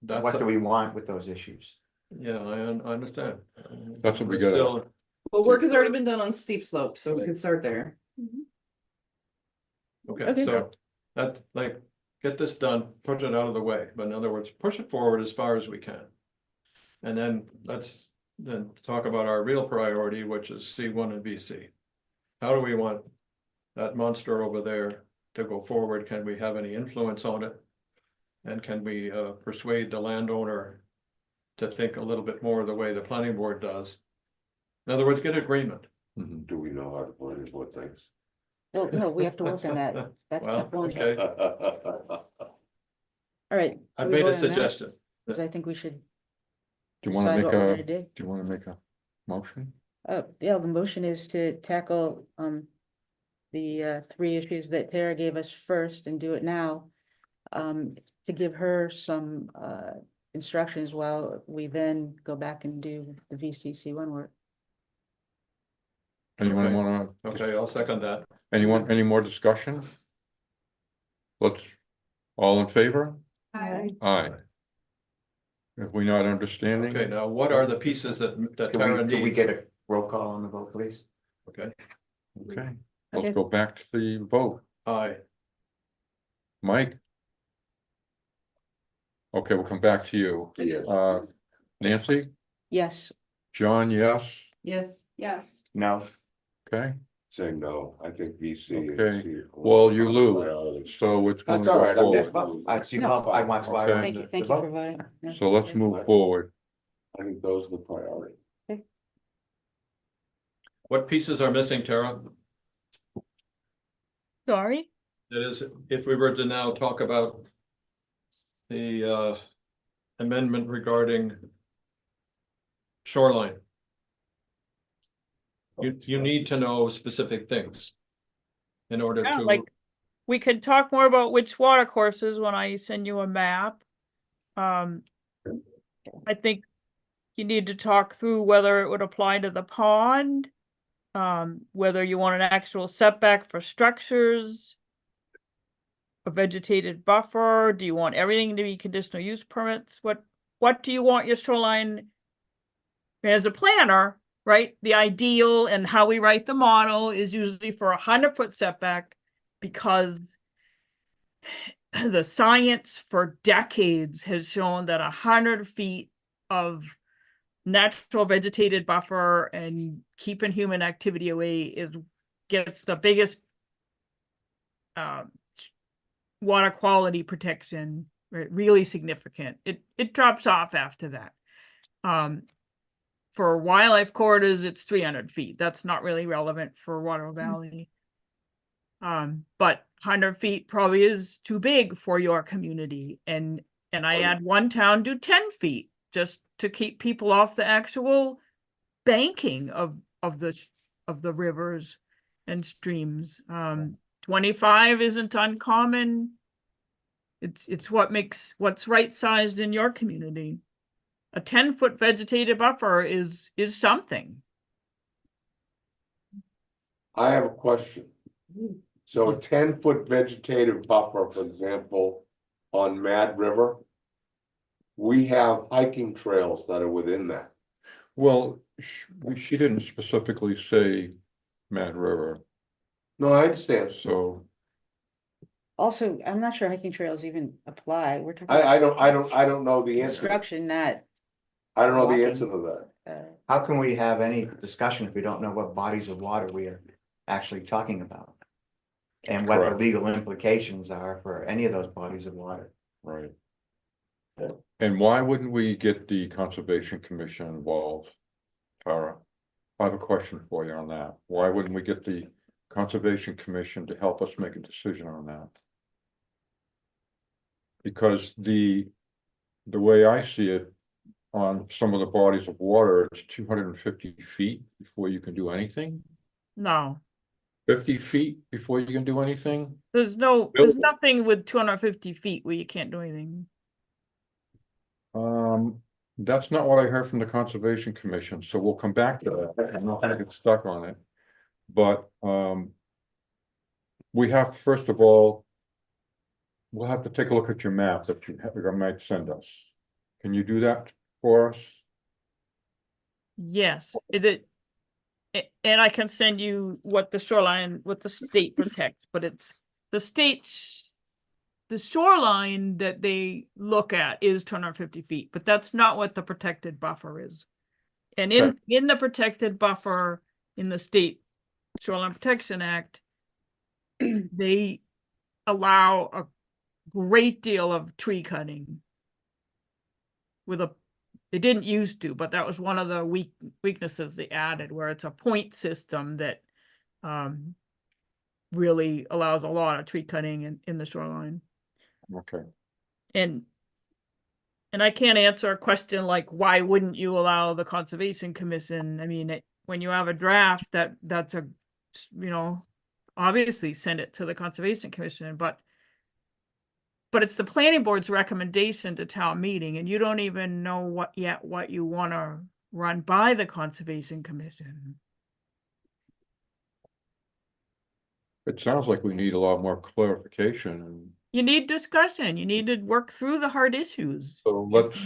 What do we want with those issues? Yeah, I understand. That's what we We're gotta- still- Well, work has already been done on steep slopes, so we can start there. Okay, Okay. so that, like, get this done, push it out of the way, but in other words, push it forward as far as we can. And then let's then talk about our real priority, which is C1 and VC. How do we want that monster over there to go forward? Can we have any influence on it? And can we persuade the landowner to think a little bit more the way the planning board does? In other words, get agreement. Mhm. Do we know how to plan what things? No, no, we have to work on that. That's. Well, okay, All right. I can we made vote a on that? suggestion. 'Cause I think we should Do you wanna decide make what we're a, gonna do. do you wanna make a motion? Yeah, the motion is to tackle, the, 3 issues that Tara gave us first and do it now. To give her some, instructions while we then go back and do the VCC1 work. Anyone Okay. wanna? Okay, I'll second that. Anyone, any more discussion? Let's, all in favor? Aye. If we not understanding? Okay, now what are the pieces that Tara Can we needs? get a roll call on the vote, please? Okay, Okay, Okay. let's go back to the vote. aye. Mike? Okay, we'll come back to you. Yes. Nancy? Yes, John, yes? Yes. Yes. No, Okay, Say no, I think VC. and Okay. C- well, you lose, Priorities. so it's gonna that's all right. go I'm just, forward. I see, I want to. Okay. thank you for voting. Yeah. So let's move forward. I think those are the priorities. What pieces are missing, Tara? Sorry? That is, if we were to now talk about the amendment regarding shoreline. You need to know specific things in order Yeah, to. like, we could talk more about which water courses when I send you a map. I think you need to talk through whether it would apply to the pond. Whether you want an actual setback for structures. A vegetated buffer, do you want everything to be conditional use permits? What do you want your shoreline? As a planner, right, the ideal and how we write the model is usually for 100-foot setback. Because the science for decades has shown that 100 feet of natural vegetated buffer and keeping human activity away gets the biggest water quality protection, right, really significant. It drops off after that. For wildlife corridors, it's 300 feet. That's not really relevant for Water Valley. But 100 feet probably is too big for your community. And I had one town do 10 feet just to keep people off the actual banking of the rivers and streams. 25 isn't uncommon. It's what makes what's right-sized in your community. A 10-foot vegetative buffer is something. I have a question. So a 10-foot vegetative buffer, for example, on Mad River. We have hiking trails that are within that. Well, she didn't specifically say Mad River, No, I understand. so Also, I'm not sure hiking trails even apply. We're talking. I don't know the answer. Construction, not, I don't know the walking. answer to that. How can we have any discussion if we don't know what bodies of water we are actually talking about? And what the Correct. legal implications are for any of those bodies of water. right. And why wouldn't we get the Conservation Commission involved, Tara? I have a question for you on that. Why wouldn't we get the Conservation Commission to help us make a decision on that? Because the way I see it, on some of the bodies of water, it's 250 feet before you can do anything. No, 50 feet before you can do anything. there's nothing with 250 feet where you can't do anything. That's not what I heard from the Conservation Commission, so we'll come back to that. I'm not gonna get stuck on it. But, we have, first of all, we'll have to take a look at your map that you might send us. Can you do that for us? Yes, and I can send you what the state protects, but it's the shoreline that they look at is 250 feet, but that's not what the protected buffer is. And in the protected buffer, in the state Shoreline Protection Act, they allow a great deal of tree cutting they didn't used to, but that was one of the weaknesses they added, where it's a point system that really allows a lot of tree cutting in the shoreline. Okay. And I can't answer a question like, why wouldn't you allow the Conservation Commission? I mean, when you have a draft, that's a, obviously send it to the Conservation Commission, but it's the planning board's recommendation to town meeting, and you don't even know what you want to run by the Conservation Commission. It sounds like we need a lot more clarification, and You need discussion. You need to work through the hard issues. so let's,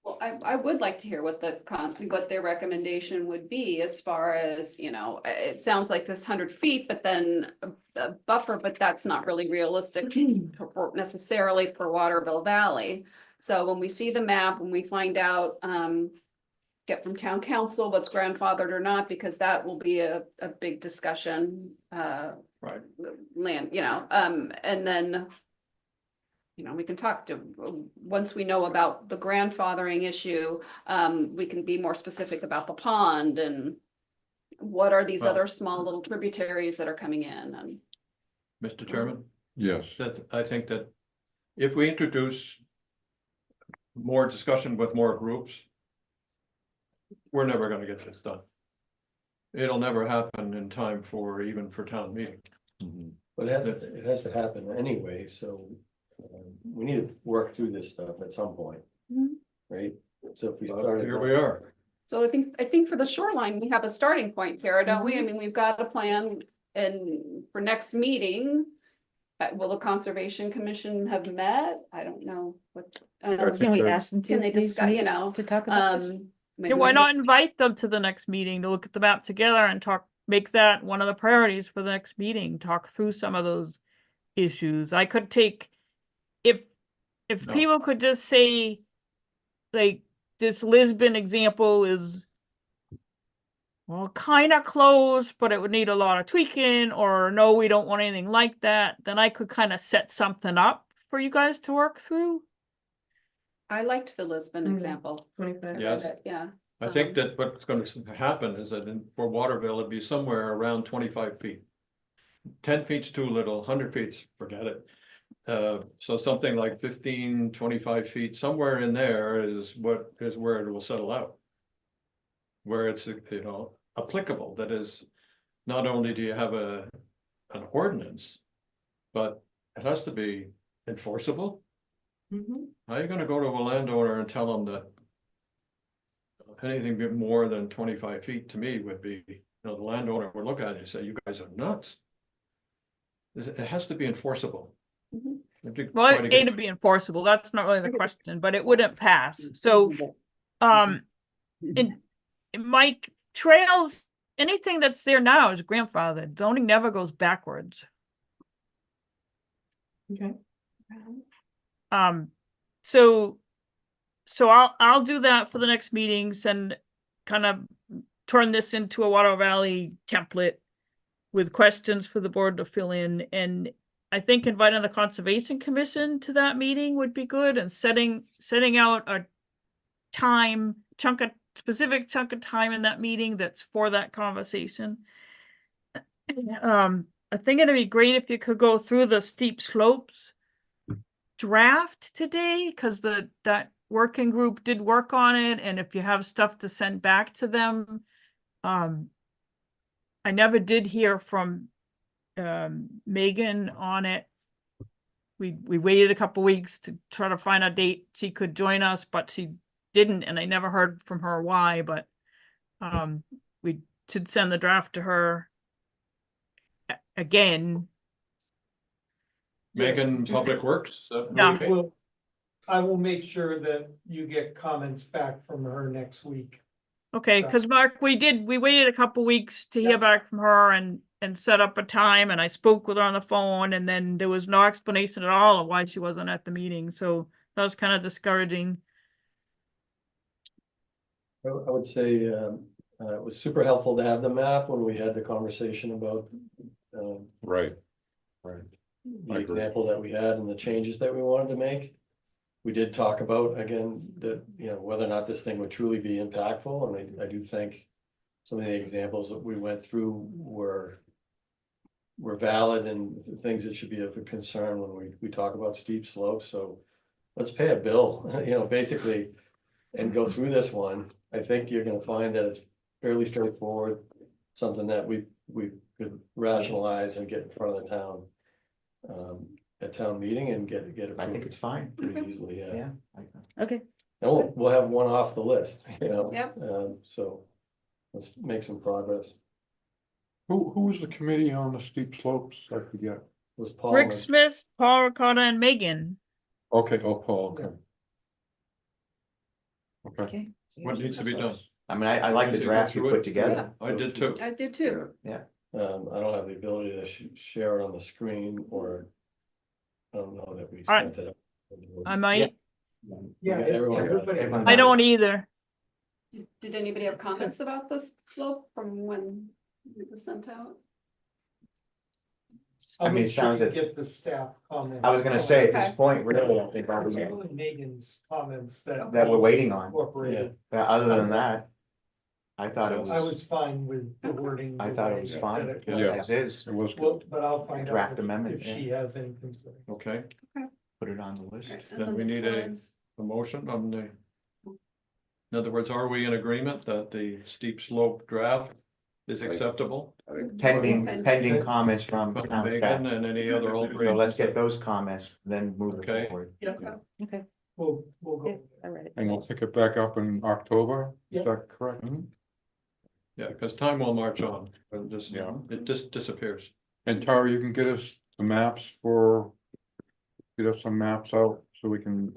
Well, I would like to hear what what their recommendation would be as far as, it sounds like this 100 feet, but then a buffer, but that's not really realistic necessarily for Waterville Valley. So when we see the map, when we find out, get from town council what's grandfathered or not, because that will be a big discussion, Right. land, and then we can talk to, once we know about the grandfathering issue, we can be more specific about the pond and what are these Well- other small little tributaries that are coming in and. Mr. Chairman, yes, I think that if we introduce more discussion with more groups, we're never gonna get this done. It'll never happen in time even for town meeting. mhm. But it has to happen anyway, so we need to work through this stuff at some point. Mhm. Right? So if we But started. here we are. So I think for the shoreline, we have a starting point, Tara, don't we? I mean, we've got a plan and for next meeting. Will the Conservation Commission have met? I don't know what. Can we ask them Can to they please discuss, meet to talk about this? maybe Yeah, why we not invite them to the next meeting to look at the map together and make that one of the priorities for the next meeting, talk through some of those issues. I could take, if No. people could just say, like, this Lisbon example is, well, kind of close, but it would need a lot of tweaking, or no, we don't want anything like that, then I could kind of set something up for you guys to work through. I liked the Lisbon Mhm. example. 25. I Yes. read it, yeah. I think that what's gonna happen is that for Waterville, it'd be somewhere around 25 feet. 10 feet's too little, 100 feet's, forget it. So something like 15, 25 feet, somewhere in there is where it will settle out. Where it's, you know, applicable, that is, not only do you have an ordinance, but it has to be enforceable. Mhm. How are you gonna go to a landowner and tell them that anything bit more than 25 feet to me would be, you know, the landowner would look at it and say, you guys are nuts. It has to be enforceable. Mhm. You have to Well, try to it get- ain't to be enforceable, that's not really the question, but it wouldn't pass, so, in Mike, trails, anything that's there now is grandfathered, zoning never goes backwards. Okay. Um, so, I'll do that for the next meetings and kind of turn this into a Water Valley template with questions for the board to fill in, and I think inviting the Conservation Commission to that meeting would be good, and setting out a specific chunk of time in that meeting that's for that conversation. I think it'd be great if you could go through the steep slopes draft today, because that working group did work on it, and if you have stuff to send back to them. I never did hear from Megan on it. We waited a couple weeks to try to find a date she could join us, but she didn't, and I never heard from her why, but we should send the draft to her again. Megan Public Works. Is that Yeah. okay? I will make sure that you get comments back from her next week. Okay, because Mark, we waited a couple weeks to hear back from her and set up a time, and I spoke with her on the phone, and then there was no explanation at all of why she wasn't at the meeting, so that was kind of discouraging. I would say, it was super helpful to have the map when we had the conversation about, Right, right. the I agree. example that we had and the changes that we wanted to make. We did talk about, again, that, you know, whether or not this thing would truly be impactful, and I do think some of the examples that we went through were valid and things that should be of a concern when we talk about steep slopes, so let's pay a bill, you know, basically, and go through this one. I think you're gonna find that it's fairly straightforward, something that we could rationalize and get in front of the town. At town meeting and get it. I think it's fine. Pretty easily, yeah. Yeah. Okay, And we'll have one off the list, you know? Yep. So let's make some progress. Who was the committee on the steep slopes? I forget. Was Paul? Rick and- Smith, Paul Ricotta, and Megan. Okay, oh, Paul, okay. Okay, okay. What needs to be done? I mean, I like the Go draft you through put it. together. I did too. I did too. Yeah, I don't have the ability to share it on the screen, or I don't know that we I- sent it up. I might, Yeah, Everyone got it. everybody. Everyone I got don't either. Did anybody have comments about this slope from when it was sent out? I'll I mean, make it sure sounds you that- get the staff comments. I was gonna say, at this Okay. point, really, I think It's really Megan's comments that. that we're waiting on. Incorporated. But other than that, I thought it I was was, fine with the wording. I the thought way it was that fine, it Yeah. was. as is, it was Well, good. but I'll find out Draft if- amendment, if yeah. she has any concerns. Okay, put it on the list. Right, and Then we the need a- fines. a motion on the. In other words, are we in agreement that the steep slope draft is acceptable? Pending comments from From town Megan staff. and any other So alterations? let's get those comments, then move it Okay. forward. Okay, We'll yeah, go. all right. And we'll pick it back up in October, Yeah. is that correct? Yeah, because time will march on, and just, Yeah. it just disappears. And Tara, you can get us the maps get us some maps out so we can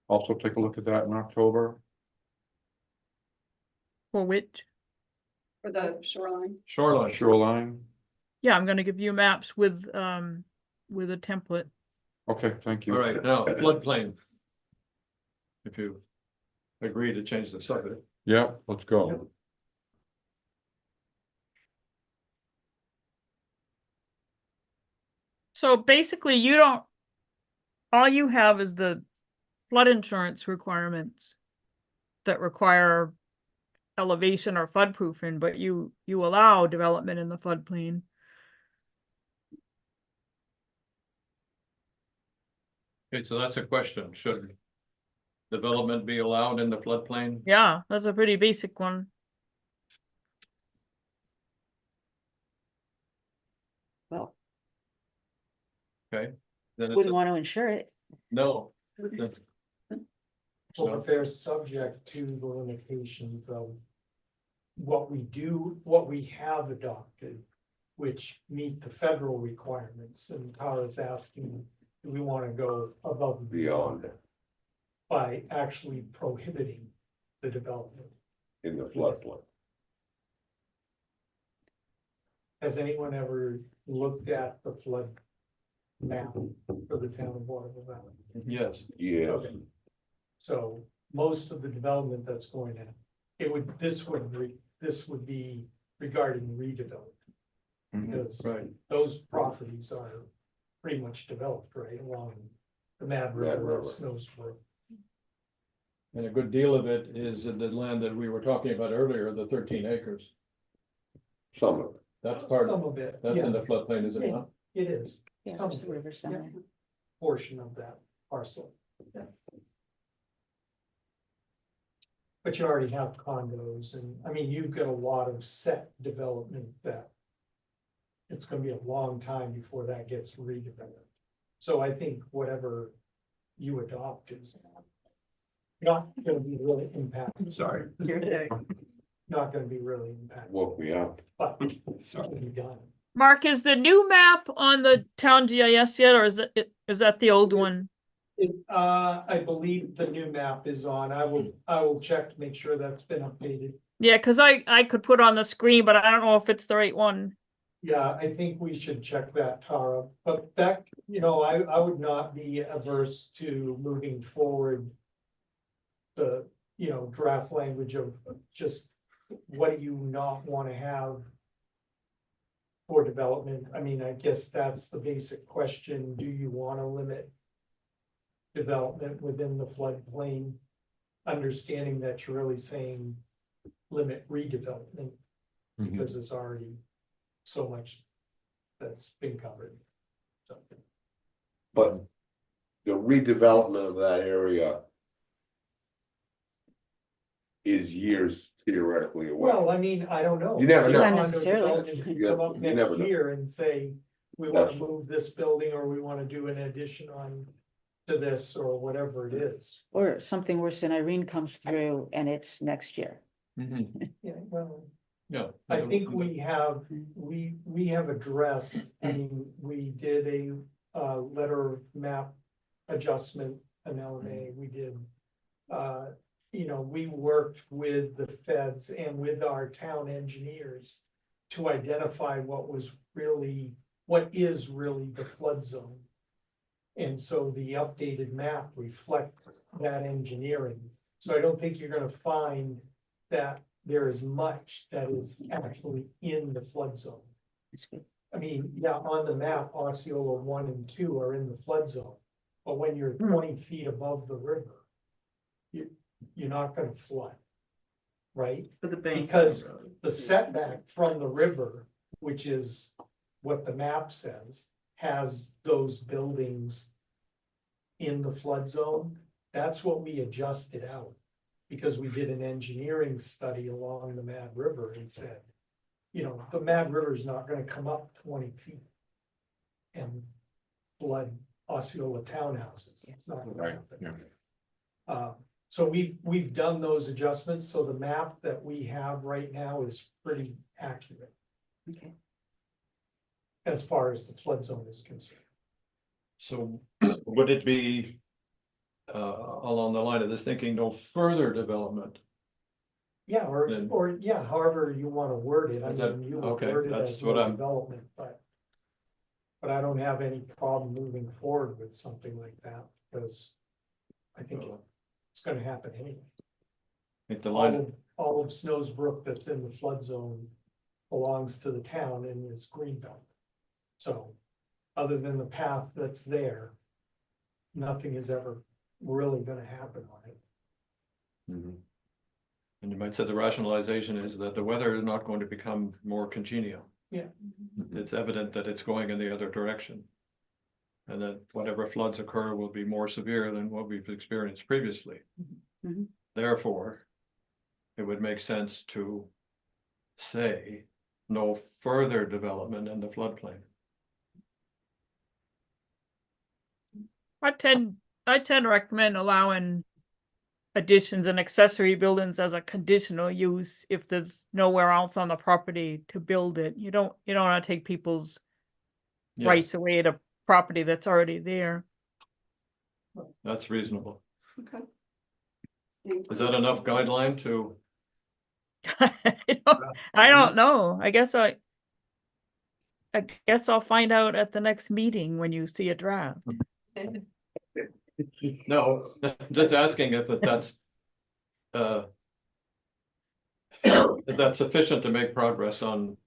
also take a look at that in October. For which, For the shoreline. Shoreline. Shoreline, yeah, I'm gonna give you maps with a template. okay, thank you. All right, now floodplain. If you agree to change the subject. Yeah, let's go. So basically, all you have is the flood insurance requirements that require elevation or floodproofing, but you allow development in the floodplain. Okay, so that's a question. Should development be allowed in the floodplain? Yeah, that's a pretty basic one. Well, Okay. Then it's, wouldn't want to insure it. no. Well, So, but they're subject to the limitations of what we do, what we have adopted, which meet the federal requirements, and Tara's asking, do we want to go above and beyond Beyond by actually prohibiting the development? in the floodplain. Has anyone ever looked at the flood map for the town of Waterville Valley? yes, Yes, Okay. So most of the development that's going in, this would be regarding redevelopment. Because right. those properties are pretty much developed right along the Mad River River. and Snowsboro. And a good deal of it is in the land that we were talking about earlier, the 13 acres. some of it. That's part, Some of it, that's in yeah, the floodplain, is it Yeah. not? it is, Yeah, Some there's the of it, river somewhere. portion of that parcel. Yeah. But you already have condos and, I mean, you've got a lot of set development that it's gonna be a long time before that gets redeveloped. So I think whatever you adopt is not gonna be really impactful. Sorry, Not gonna be really impactful, woke me up. but it's gonna be done. Mark, is the new map on the town GIS yet, or is that the old one? I believe the new map is on. I will check to make sure that's been updated. Yeah, cause I could put on the screen, but I don't know if it's the right one. Yeah, I think we should check that, Tara, but that, I would not be averse to moving forward. The, draft language of just what do you not wanna have. For development, I mean, I guess that's the basic question, do you wanna limit? Development within the floodplain, understanding that you're really saying limit redevelopment. Because it's already so much that's been covered. So, But the redevelopment of that area is years theoretically away. well, I mean, I don't know. You never know. Not Condo necessarily. development could You come up never next know. year and say, we wanna That's- move this building, or we wanna do an addition on to this, or whatever it is. Or something worse than Irene comes through and it's next year. Yeah, well, Yeah. I think we have addressed, I mean, we did a letter of map adjustment, an LMA, we did. We worked with the feds and with our town engineers to identify what is really the flood zone. And so the updated map reflects that engineering. So I don't think you're gonna find that there is much that is actually in the flood zone. That's good. I mean, yeah, on the map, Osceola 1 and 2 are in the flood zone, but when you're 20 feet above the river. You're not gonna flood. Right? For the bank. Because the setback from the river, which is what the map says, has those buildings. In the flood zone, that's what we adjusted out. Because we did an engineering study along the Mad River and said. The Mad River is not gonna come up 20 feet. And flood Osceola townhouses, it's not gonna Right, happen. yeah. So we've done those adjustments, so the map that we have right now is pretty accurate. Okay. As far as the flood zone is concerned. So would it be along the line of this thinking, no further development? Yeah, Then- yeah, however you wanna word it, I That- mean, you okay, word it that's as what no I'm- development, but. But I don't have any problem moving forward with something like that, because. I think it's gonna happen anyway. If the line, All of Snowsbrook that's in the flood zone belongs to the town and is greenbelt. So, other than the path that's there, nothing is ever really gonna happen on it. and you might say the rationalization is that the weather is not going to become more congenial. Yeah. It's evident that it's going in the other direction. And that whatever floods occur will be more severe than what we've experienced previously. Mhm. Therefore, it would make sense to say no further development in the floodplain. I tend to recommend allowing additions and accessory buildings as a conditional use if there's nowhere else on the property to build it. You don't want to take people's Yes, rights away to property that's already there. that's reasonable. Okay. Is that enough guideline to? I don't know. I guess I'll find out at the next meeting when you see a draft. No, just asking if that's. Is that sufficient to make progress on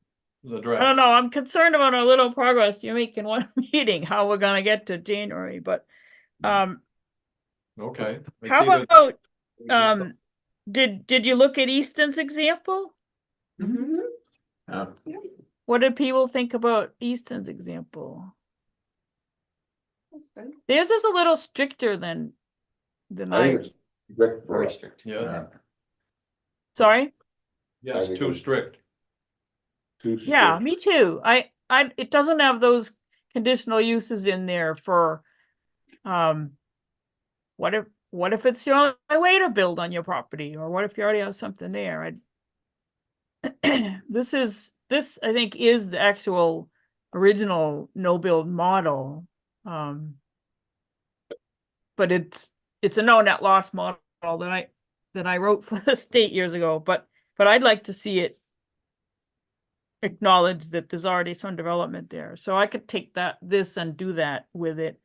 the I don't draft? know. I'm concerned about our little progress you make in one meeting, how we're gonna get to January, but Okay. It's how either- about did you look at Easton's example? What did people think about Easton's example? Theirs is a little stricter than I think it's strict for Very us. strict. Yeah, sorry? yes, think too it's- strict. Too Yeah, strict. me too. It doesn't have those conditional uses in there for, what if it's the only way to build on your property, or what if you already have something there? This I think is the actual original no build model. But it's a no net loss model that I wrote for the state years ago, but I'd like to see it acknowledge that there's already some development there. So I could take this and do that with it.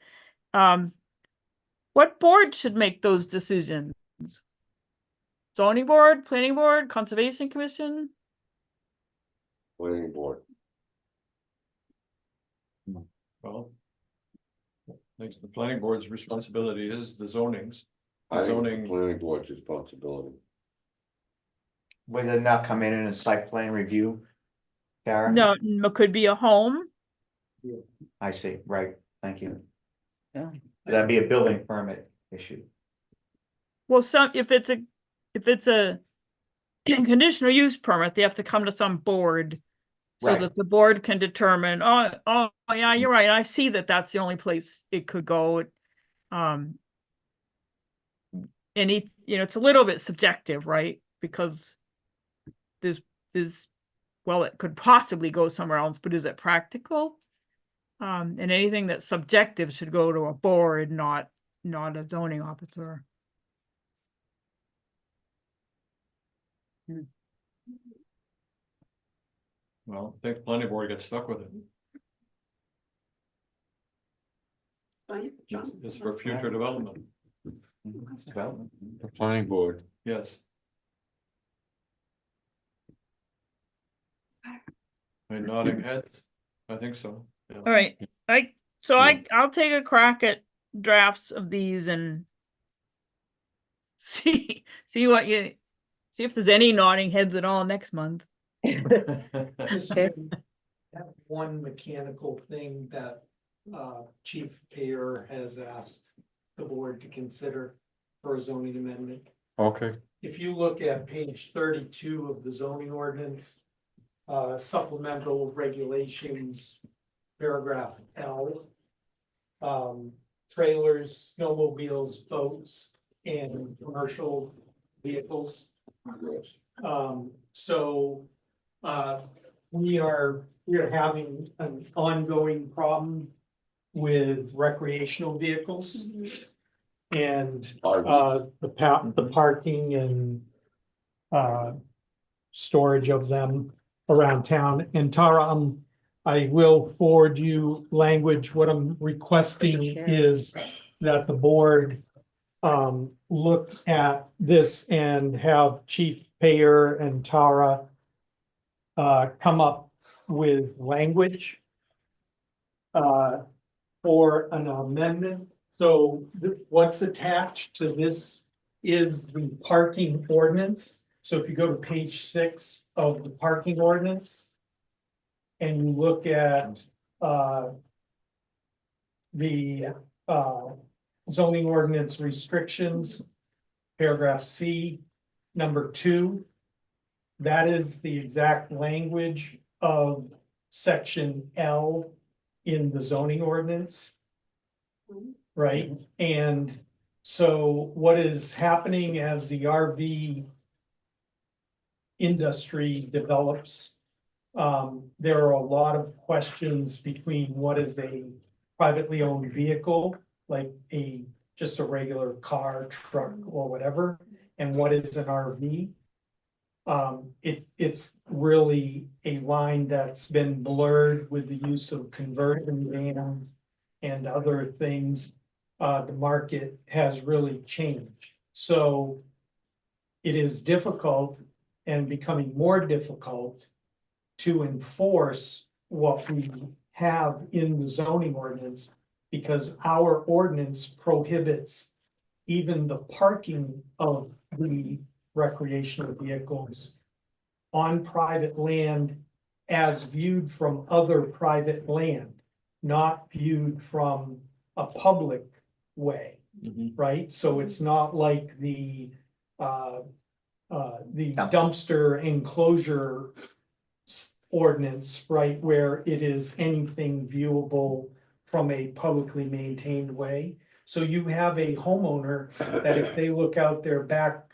What board should make those decisions? Zoning board, planning board, conservation commission? Planning board. Well, I think the planning board's responsibility is the zonings. I think it's the Zoning, planning board's responsibility. Would it not come in a site plan review? Karen? No, it could be a home. I see, right, thank you. Yeah. That'd be a building permit issue. Well, if it's a conditional use permit, they have to come to some board. So Right. that the board can determine, oh, yeah, you're right, I see that that's the only place it could go. And it's a little bit subjective, right? Because well, it could possibly go somewhere else, but is it practical? And anything that's subjective should go to a board, not a zoning officer. well, I think the planning board gets stuck with it. It's for future development, Development. The planning board. yes. Are you nodding heads? I think so. Yeah. All right, I'll take a crack at drafts of these and see if there's any nodding heads at all next month. Just Okay. have one mechanical thing that Chief Payer has asked the board to consider for a zoning amendment. Okay, If you look at page 32 of the zoning ordinance, supplemental regulations, paragraph L. Trailers, snowmobiles, boats, and commercial vehicles. We are having an ongoing problem with recreational vehicles. And the parking and storage of them around town. And Tara, I will forward you language. What I'm requesting is that the board look at this and have Chief Payer and Tara come up with language for an amendment. So what's attached to this is the parking ordinance. So if you go to page 6 of the parking ordinance and you look at the zoning ordinance restrictions, paragraph C, number 2. That is the exact language of section L in the zoning ordinance. Right, and so what is happening as the RV industry develops? There are a lot of questions between what is a privately owned vehicle, like just a regular car, truck, or whatever, and what is an RV. It's really a line that's been blurred with the use of conversion vans and other things. The market has really changed, so it is difficult and becoming more difficult to enforce what we have in the zoning ordinance, because our ordinance prohibits even the parking of the recreational vehicles on private land as viewed from other private land, not viewed from a public way, right? So it's not like the dumpster enclosure ordinance, right, where it is anything viewable from a publicly maintained way. So you have a homeowner that if they look out their back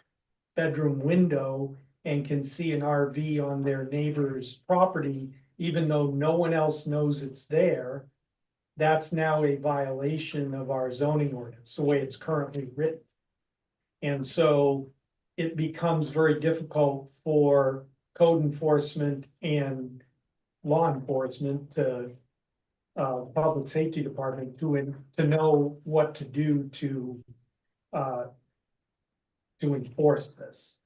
bedroom window and can see an RV on their neighbor's property, even though no one else knows it's there, that's now a violation of our zoning ordinance, the way it's currently written. And so it becomes very difficult for code enforcement and law enforcement to public safety department to know what to do to enforce this.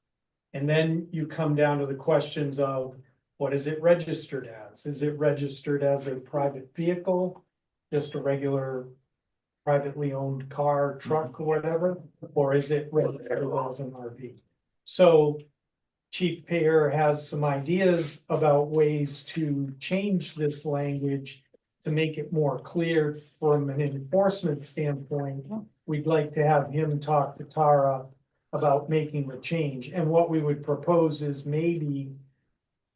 And then you come down to the questions of what is it registered as? Is it registered as a private vehicle, just a regular privately owned car, truck, or whatever, or is it registered as an RV? So Chief Pear has some ideas about ways to change this language to make it more clear from an enforcement standpoint. We'd like to have him talk to Tara about making the change. And what we would propose is maybe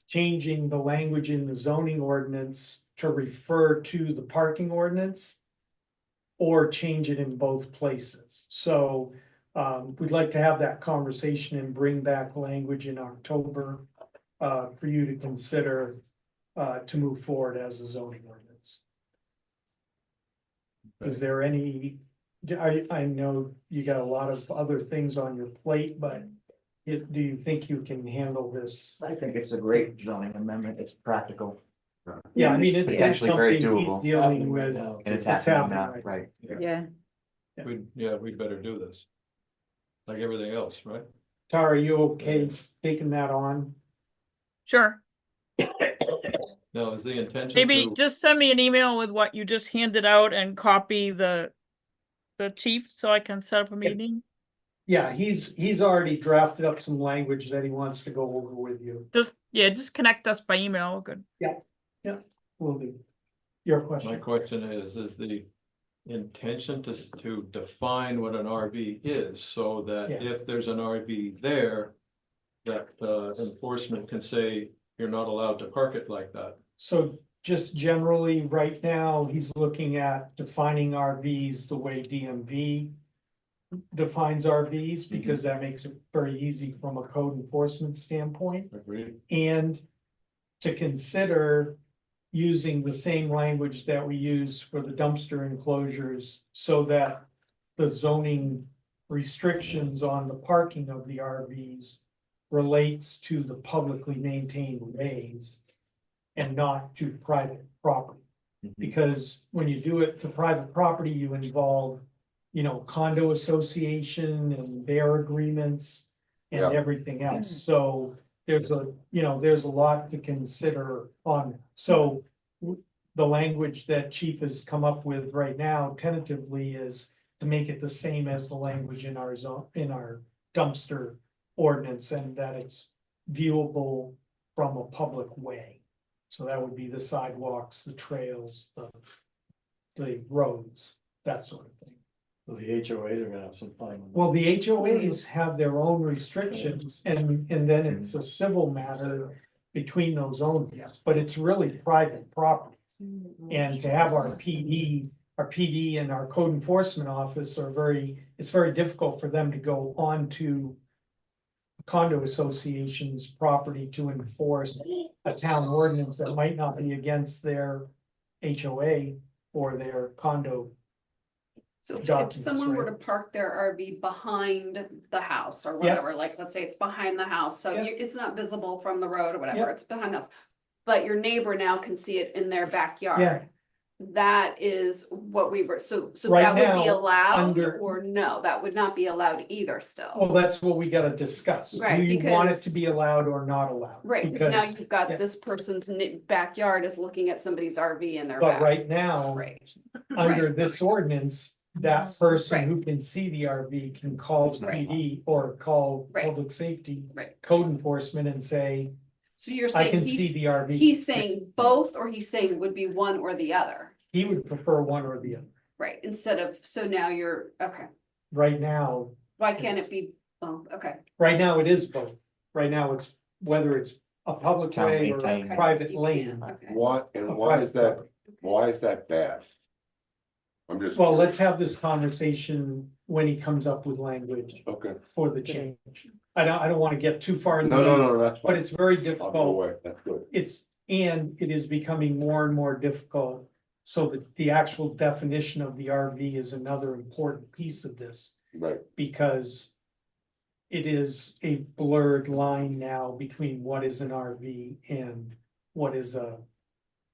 changing the language in the zoning ordinance to refer to the parking ordinance, or change it in both places. So we'd like to have that conversation and bring back language in October for you to consider to move forward as a zoning ordinance. Is there any, I know you got a lot of other things on your plate, but do you think you can handle this? I think it's a great zoning amendment. It's practical Yeah, I mean, it's Potentially very something he's doable. dealing with. and it's It's happening happening, now, right? Yeah, We'd better do this. Like everything else, right? Tara, are you okay taking that on? Sure. Now, is the intention Maybe to, just send me an email with what you just handed out and copy the chief so I can set up a meeting. Yeah, he's already drafted up some language that he wants to go over with you. Just connect us by email. Good. Will do. Your my question. question is the intention to define what an RV is, so that Yeah. if there's an RV there, that enforcement can say, you're not allowed to park it like that. So just generally, right now, he's looking at defining RVs the way DMV defines RVs, because that makes it very easy from a code enforcement standpoint. Agreed? And to consider using the same language that we use for the dumpster enclosures, so that the zoning restrictions on the parking of the RVs relates to the publicly maintained ways and not to private property. Because when you do it to private property, you involve, condo association and their agreements and Yeah. everything else. So there's a lot to consider on. So the language that Chief has come up with right now tentatively is to make it the same as the language in our dumpster ordinance, and that it's viewable from a public way. So that would be the sidewalks, the trails, the the roads, that sort of thing. So the HOAs are gonna have some fun. with it. Well, the HOAs have their own restrictions and then it's a civil matter between those owners, but it's really private property. And to have our PD and our code enforcement office it's very difficult for them to go onto condo association's property to enforce a town ordinance that might not be against their HOA or their condo. So if documents, someone were right? to park their RV behind the house or Yeah. whatever, like, let's say it's behind the house, so Yeah. it's not visible from the road or whatever, Yeah. it's behind the house. But your neighbor now can see it in their Yeah. backyard. That is what we were, so Right that would be now, allowed, under- or no, that would not be allowed either still. Well, that's what we gotta discuss. Right, Do you want it to because- be allowed or not allowed? Right, because now you've yeah. got this person's backyard is looking at somebody's RV in their But back. right now, Right, under right. this ordinance, that person Right. who can see the RV can call the Right. PD or call Right. public safety, Right. code enforcement and say, So you're I saying can see the RV. he's saying both, or he's saying it would be one or the other? He would prefer one or the other. Right, instead of, so now you're, okay, Right now, why can't it be, well, okay. right now it is both. Right now it's whether it's a public Town way or a maintained. Okay, private you lane. can, okay. Why, and a why is private that, property. why is that bad? I'm just. Well, let's have this conversation when he comes up with language Okay, for the change. I don't wanna get too far in the no, no, weeds, no, that's but fine, it's very I'll go difficult. away, that's good. It is becoming more and more difficult. So that the actual definition of the RV is another important piece of this, Right, because it is a blurred line now between what is an RV and what is a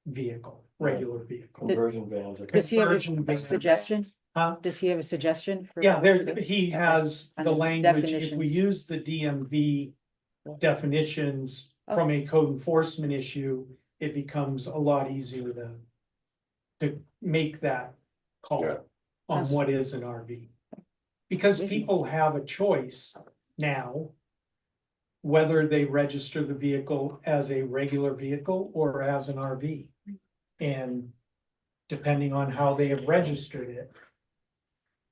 vehicle, regular vehicle. Conversion vans are. Does he have Conversion a vans. suggestion? Huh? Does he have a suggestion? for- Yeah, he has On the the language, if we definitions. use the DMV definitions from a code enforcement issue, it becomes a lot easier to make that call Yeah. on Sounds- what is an RV. Because Reasonable. people have a choice now whether they register the vehicle as a regular vehicle or as an RV. And depending on how they have registered it.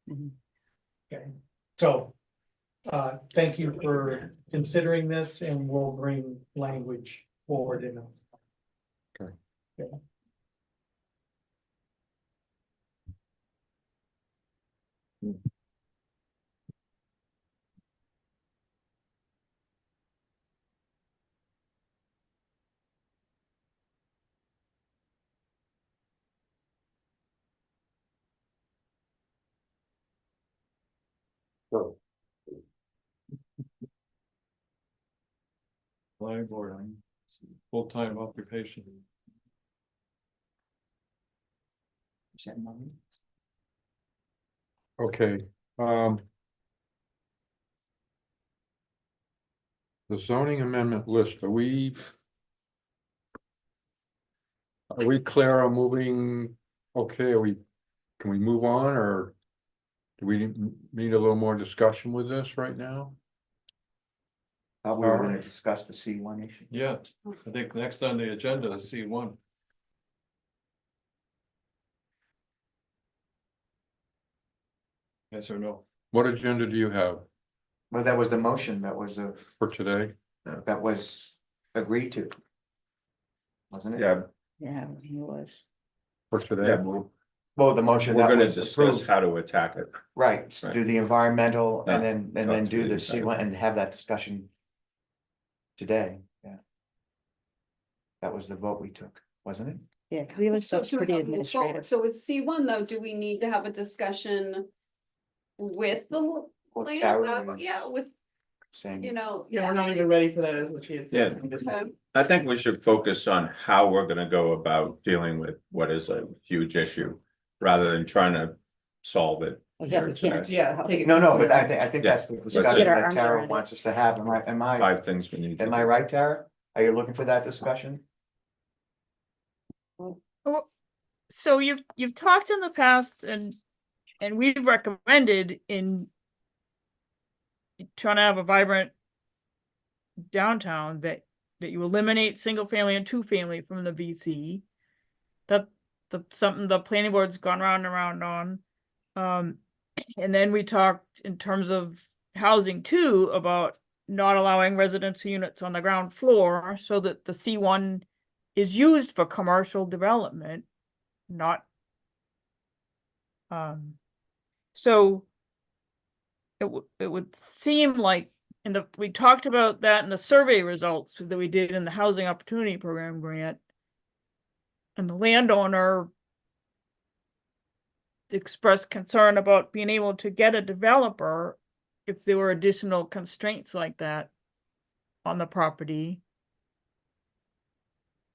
Mhm. Okay, so, thank you for considering this and we'll bring language forward in a. Okay. Yeah. so, Planning board, full-time occupation. Okay, the zoning amendment list, are we clear on moving? Okay, can we move on, or do we need a little more discussion with this right now? Thought we were Alright. gonna discuss the C1 issue. Yeah, I think next on the agenda is C1. Yes or no? What agenda do you have Well, that was the motion for today? that was agreed to. Wasn't it? Yeah, Yeah, he was. For yeah, today? Well, the motion we're that gonna was discuss approved, how to attack it. right, Right. do the environmental Yeah. and then Talk do to the the C1 and have that discussion. Today, yeah. That was the vote we took, wasn't it? Yeah, because he looks So so pretty move forward. administrative. So with C1 though, do we need to have a discussion with the Or land? Tara Yeah, with, saying, you know. Yeah, we're not even ready for that, is what she had said. Yeah. I'm just- Okay. I think we should focus on how we're gonna go about dealing with what is a huge issue, rather than trying to solve it. Well, yeah, we here can't. today. Yeah, take it. no, but I think Yeah. that's the Let's discussion get our that arms Tara around it. wants us to have. Am I Five things we need. to am I do. right, Tara? Are you looking for that discussion? So you've talked in the past and we've recommended in trying to have a vibrant downtown that you eliminate single family and two family from the VC. That's something the planning board's gone round and round on. And then we talked in terms of housing too, about not allowing residential units on the ground floor so that the C1 is used for commercial development, not. So it would seem like we talked about that in the survey results that we did in the Housing Opportunity Program grant. And the landowner expressed concern about being able to get a developer if there were additional constraints like that on the property.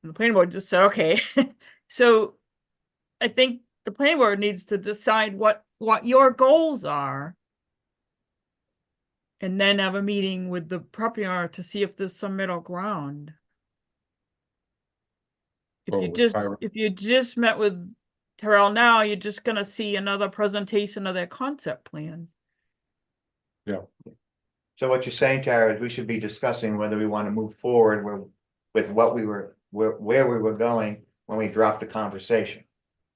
And the planning board just said, okay. So I think the planning board needs to decide what your goals are. And then have a meeting with the property owner to see if there's some middle ground. If you just met with Terrell now, you're just gonna see another presentation of their concept plan. So what you're saying, Tara, is we should be discussing whether we want to move forward with what we were, where we were going when we dropped the conversation.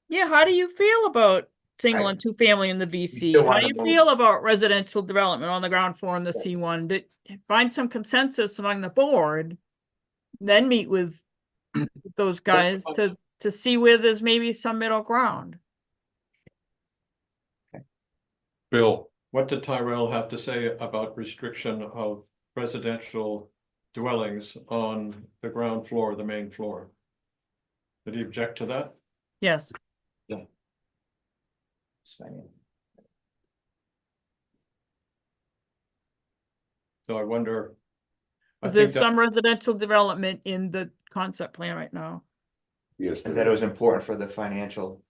Yeah, how do you feel about single and two family in the VC? still How wanna do you move. feel about residential development on the ground floor in the C1? Find some consensus among the board, then meet with those guys to see where there's maybe some middle ground. Bill, What did Tyrell have to say about restriction of residential dwellings on the ground floor, the main floor? Did he object to that? Yes. So I wonder. I There's think that- some residential development in the concept plan right now. Yes, And that it was important for the financial.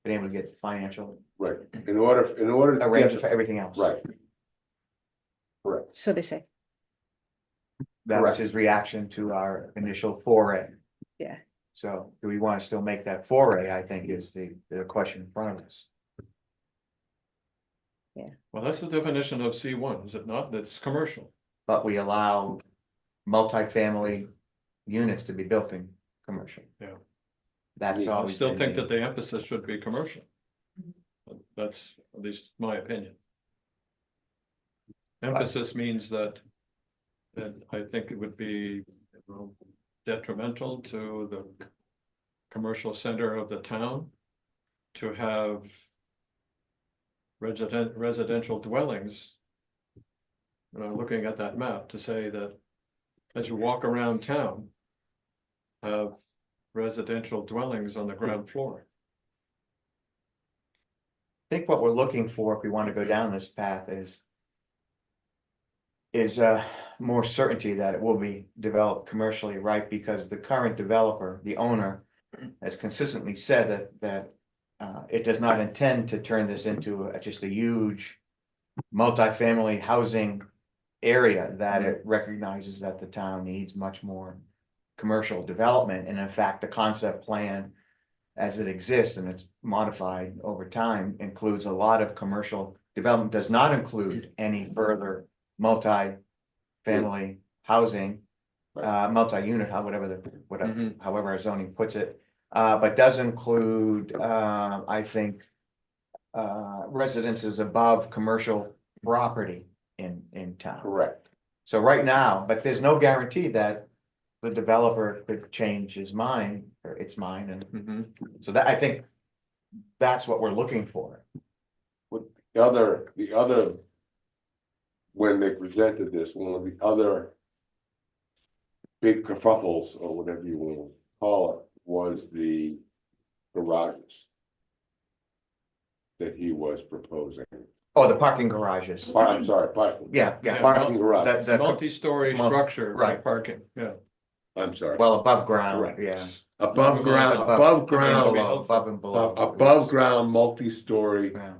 Being able to get the financial right, in order to arrangements get, for everything else. right. Correct. So they say, That was Correct. his reaction to our initial foray. yeah. So do we want to still make that foray, I think is the question in front of us. Well, that's the definition of C1, is it not? That's commercial. But we allow multifamily units to be built in commercial. Yeah. That's I always. still been think that the emphasis should be commercial. That's at least my opinion. Emphasis means that I think it would be detrimental to the commercial center of the town to have residential dwellings. Looking at that map to say that as you walk around town, have residential dwellings on the ground floor. I think what we're looking for, if we want to go down this path, is more certainty that it will be developed commercially, right? Because the current developer, the owner, has consistently said that it does not intend to turn this into just a huge multifamily housing area, that it recognizes that the town needs much more commercial development. And in fact, the concept plan as it exists, and it's modified over time, includes a lot of commercial development, does not include any further multi-family housing, multi-unit, whatever however our zoning puts it, but does include, I think, residences above commercial property in town. Correct. So right now, but there's no guarantee that the developer could change his mind or its mind, and so that, I think that's what we're looking for. The other, when they presented this, one of the other big kerfuffles, or whatever you want to call it, was the garages that he was proposing. Oh, the parking garages. I'm sorry, parking. Yeah, Parking garage. The Multi-story structure, right. Parking, yeah. I'm sorry. Well, above ground, Correct. yeah. Above ground, Above and below. above ground, multi-story. Yeah.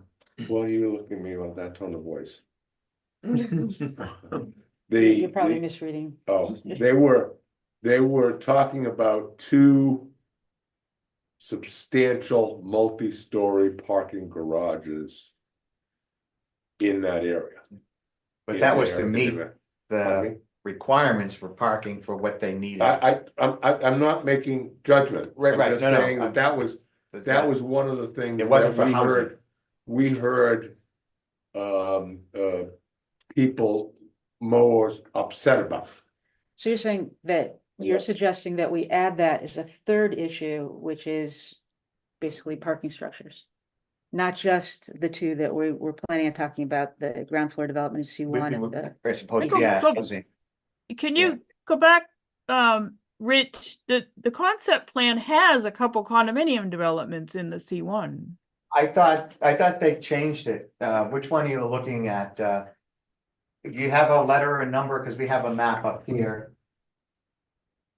What are you looking at me with that tone of voice? You're probably misreading. Oh, they were talking about two substantial multi-story parking garages in that area. But that was to meet the requirements for parking for what they needed. I'm not making judgment. Right, I'm right. just No, no. saying that was one of the things. It wasn't that for housing. We heard, people more upset about. So you're saying that you're suggesting that we add that as a third issue, which is basically parking structures. Not just the two that we're planning on talking about, the ground floor development in C1 and the. I suppose, Go- yeah. go- housing. Can Yeah. you go back, Rich, the concept plan has a couple condominium developments in the C1. I thought they changed it. Which one are you looking at? You have a letter and number, because we have a map up here.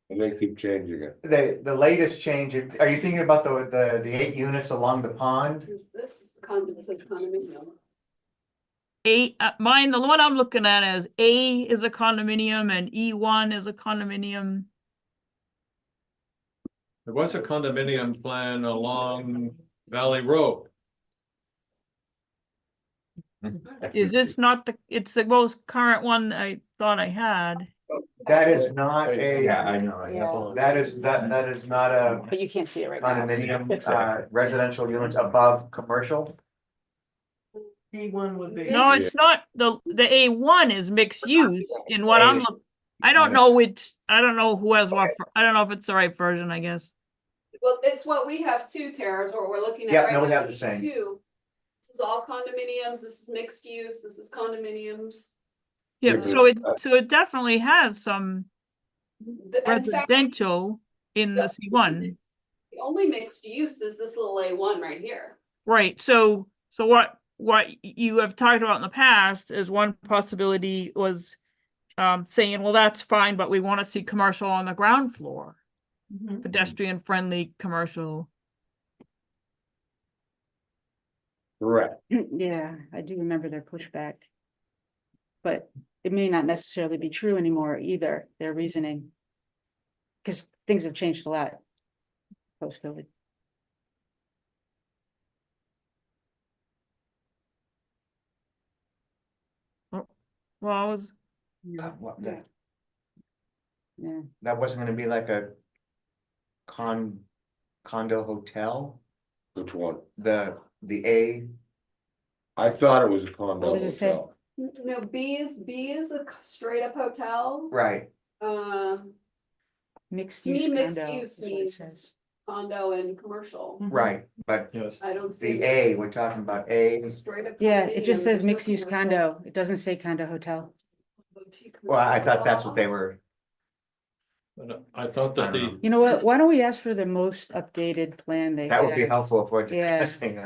And they keep changing it. The latest change, are you thinking about the 8 units along the pond? This is condominium. Mine, the one I'm looking at is A is a condominium and E1 is a condominium. There was a condominium plan along Valley Road. Is this not it's the most current one I thought I had? That is not a. Yeah, I know. Yeah. That is not a But you can't see it right now. condominium, residential units above commercial. B1 would be. No, it's not. The A1 is mixed use in what I'm I don't know who has what. I don't know if it's the right version, I guess. Well, it's what we have too, Tara, is what we're looking at. Yeah, right no, we now, have the same. E2. This is all condominiums, this is mixed use, this is condominiums. Yeah, Yeah, so it definitely has some In fact, residential in the C1. the only mixed use is this little A1 right here. Right, so what you have talked about in the past is one possibility was saying, well, that's fine, but we want to see commercial on the ground floor, pedestrian friendly commercial. Correct. Yeah, I do remember their pushback. But it may not necessarily be true anymore either, their reasoning. Because things have changed a lot post-COVID. Well, I was, What, that Yeah, wasn't gonna be like a condo hotel, Which one? the A. I thought it was a condo What does it say? hotel. No, B is a straight up hotel. Right, mixed To me, use mixed condo use is what it means- says. condo and commercial. right, but Yes. I don't see. the A, we're talking about A. Straight up. Yeah, it just condominium, says there's no mixed use commercial. condo. It doesn't say condo hotel. Boutique Well, I thought that's what they commercial. were. But I thought that I don't the, You know what? Why don't we ask for the most updated plan they That would be had? helpful if we're Yeah. discussing.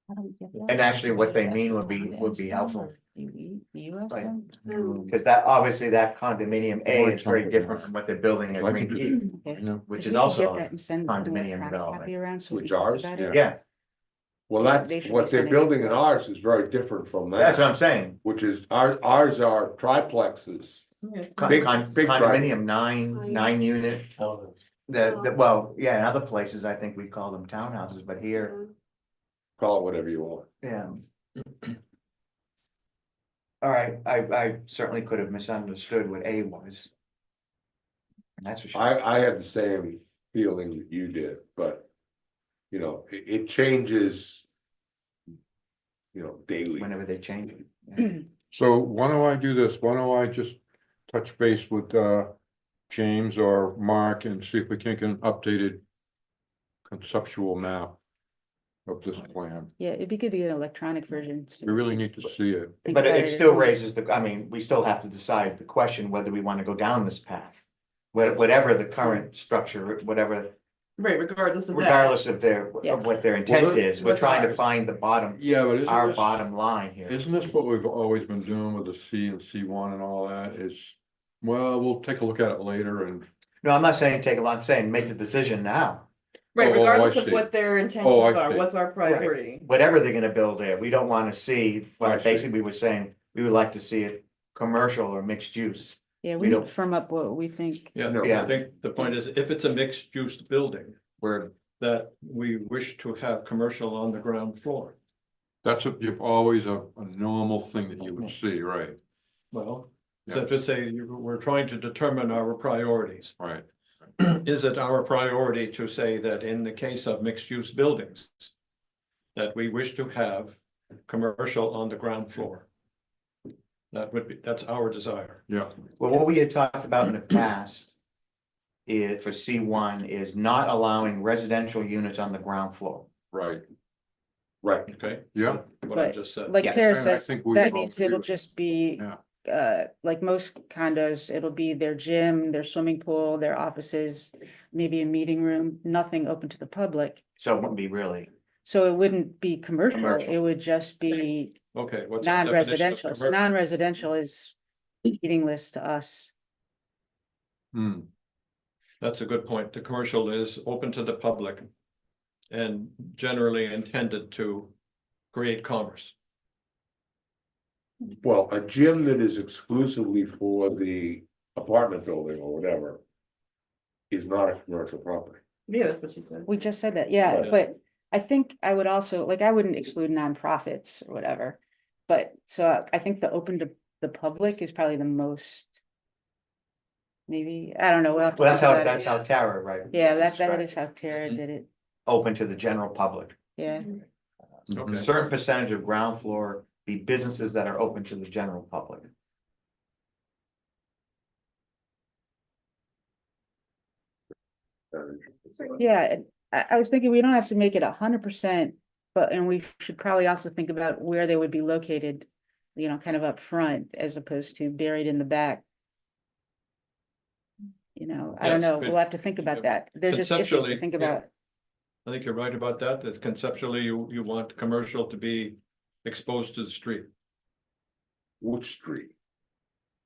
How do we get that? And actually what they Is that mean the would be- town would be asked them, helpful. or You asked Right. them? Because that, obviously, that condominium A Well, is very it's different from what they're building at So I Green can Key, do- Okay. you know, which If is we could also get a that and send an condominium electronic development. copy around so we Which can talk ours? about it. Yeah, Well, Yeah, that's they should be what they're sending it building to in us. ours is very different from that's what that, I'm saying. which is ours are triplexes. Big- big Condominium, nine unit, well, yeah, in other places, I think we call them townhouses, but here, Call it whatever you want. yeah. All right, I certainly could have misunderstood what A was. And that's for sure. I had the same feeling that you did, but. You know, it changes. You know, daily. Whenever they change it. Yeah. so why don't I do this? Why don't I just touch base with James or Mark and see if we can get an updated conceptual map of this plan. Yeah, it'd be good to get an electronic version. so We really need to see it. think But about it as still well. raises I mean, we still have to decide the question whether we want to go down this path. Whatever the current structure, whatever, Right, regardless of that. regardless of Yeah. of what their intent Well, is, we're what's trying to ours? find the bottom, Yeah, but our bottom line here. Isn't this what we've always been doing with the C and C1 and all that? Is, well, we'll take a look at it later and. No, I'm not saying take a lot, I'm saying make the decision now. Right, Oh, I regardless of see. what their Oh, intentions I are, see. what's our priority? Whatever they're gonna build there, we don't wanna see, I well, see. basically, we were saying, we would like to see it commercial or mixed use. Yeah, we we need don't- to firm up what we think. yeah, Yeah. I think the point is, if it's a mixed use building Where, that we wish to have commercial on the ground floor. That's you've always a normal thing that you would see, right? Well, so to say, we're trying to determine our priorities. Right, Is it our priority to say that in the case of mixed-use buildings, that we wish to have commercial on the ground floor? That's our desire. yeah, Well, what we had talked about in the past. For C1 is not allowing residential units on the ground floor. right, Right, Okay? yeah. What I But just said. like Yeah, Tara And I said, think we that all means agree it'll with just be, Yeah. like most condos, it'll be their gym, their swimming pool, their offices, maybe a meeting room, nothing open to the public. So it wouldn't be really. So it wouldn't be commercial, Commercial. it would just be Okay, what's the definition of non-residential. So commercial? non-residential is eating list to us. Hmm, That's a good point. The commercial is open to the public and generally intended to create commerce. well, a gym that is exclusively for the apartment building or whatever. Is not a commercial property. Yeah, that's what she said. We just said that, yeah, Right. but I think I would also, like, I wouldn't exclude nonprofits or whatever. But so I think the open to the public is probably the most. Maybe, I don't know. We'll have to Well, that's think how, about it. that's how Tara, right? Yeah, that described is it. how Tara Mhm. did it, Open to the general public. yeah. Mm-hmm. Okay. A certain percentage of ground floor be businesses that are open to the general public. Yeah, and I was thinking we don't have to make it 100%, and we should probably also think about where they would be located. You know, kind of up front as opposed to buried in the back. You know, I don't Yes, know, but- we'll have to think about that. They're just issues to Conceptually, think yeah. about. I think you're right about that, that conceptually you want commercial to be exposed to the street. Which street?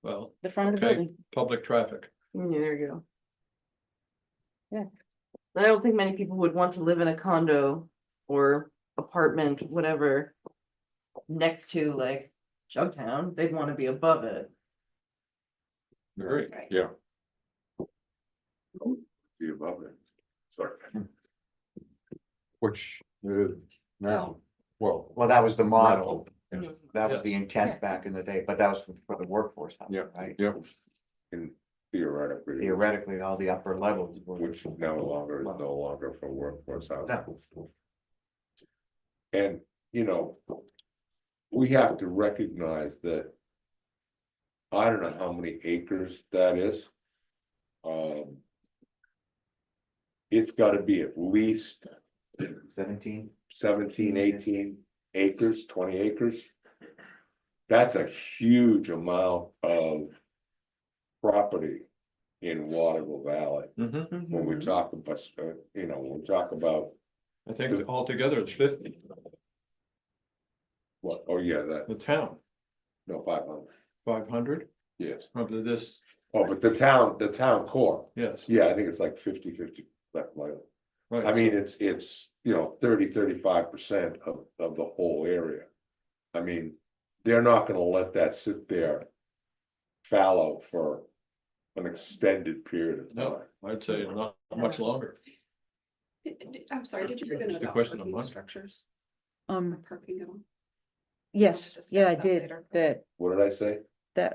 Well, The front of the okay, building. public traffic. Yeah, there you go. Yeah. I don't think many people would want to live in a condo or apartment, whatever. Next to like Jugtown, they'd want to be above it. Great, yeah. Be above it. Sorry. Which is now, well. Well, that was the model. Yeah. That was the Yes. intent back in the day, but that was for the workforce housing, Yeah, right? yeah, And theoretically. Theoretically, all the upper levels. were- Which no longer is no longer for workforce housing. No. And, you know. We have to recognize that. I don't know how many acres that is. It's gotta be at least 17. 17, 18 acres, 20 acres. That's a huge amount of property in Waterville Valley. Mhm. When we talk about, when we talk about I think altogether it's 50, what, oh yeah, that, the town, no, 500, 500, yes. probably this, Oh, but the town core, yes. yeah, I think it's like 50-50. Right. I mean, it's 35% of the whole area. I mean, they're not gonna let that sit there fallow for an extended period of No, time. I'd say not much longer. I'm sorry, did you bring Just a question of money. structures? Um, Parking at all? yes, Discuss yeah, I that did, later. What did I say?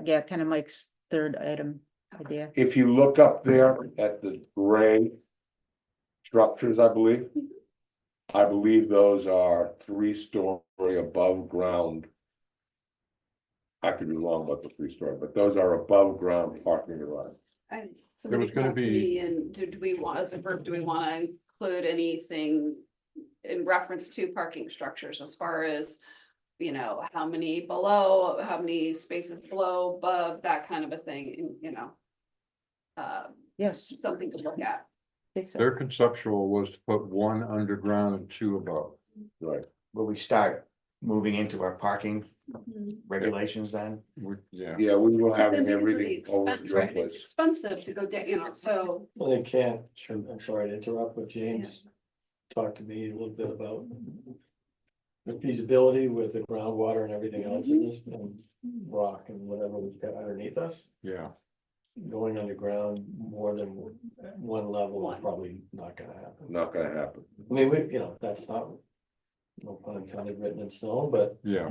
yeah, kind of Mike's third item idea. If you look up there at the gray structures, I believe. I believe those are 3-story above ground. I could be wrong about the 3-story, but those are above ground parking garages. There was gonna be- And do we want, as a group, do we want to include anything in reference to parking structures as far as, you know, how many below, how many spaces below, above, that kind of a thing, you know? Yes, Something to look at. I think so. Their conceptual was to put 1 underground and 2 above. Right. Will we start moving into our parking regulations then? Yeah, Yeah, we were Then having because of the everything over expense, the right, it's place. expensive to go down, you know, so. Well, they can't, I'm sorry to interrupt, but James talked to me a little bit about. The feasibility with the groundwater and everything else in this, and rock and whatever we've got underneath us. yeah. Going underground more than one level is probably not gonna happen. Not gonna happen. I mean, that's not. no pun intended, written in stone, but. Yeah.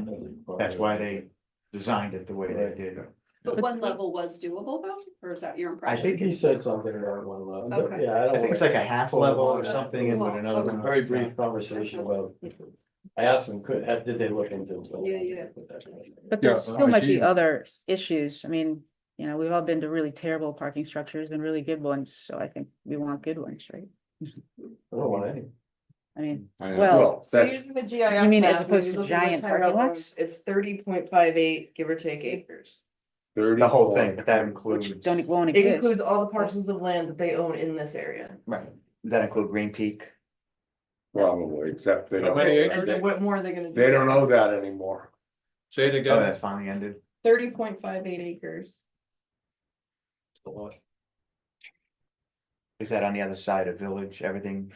That's why they designed it the way they did. But one level was doable though, or is that your I impression? think He said something about one level, but Okay. yeah, I don't. I think it's wanna- like a half level or something and with another Okay. one. Very brief conversation about, I asked them, did they look into? it? Yeah. But Yeah, there still might be he- other issues. I mean, you know, we've all been to really terrible parking structures and really good ones, so I think we want good ones, right? I don't want any. I mean, I- well, So That's, using the GIS You mean as map, when opposed you to look at what giant Tyrell parking owns, lots? it's 30.58, give or take acres. 30. The whole thing, but that includes, which won't It exist. includes all the parcels of land that they own in this area. right, that include Green Peak. Probably, except they How many don't, And then what more are they gonna do? they don't know that anymore. Say it Oh, again. that's finally ended. 30.58 acres. Is that on the other side of Village, everything?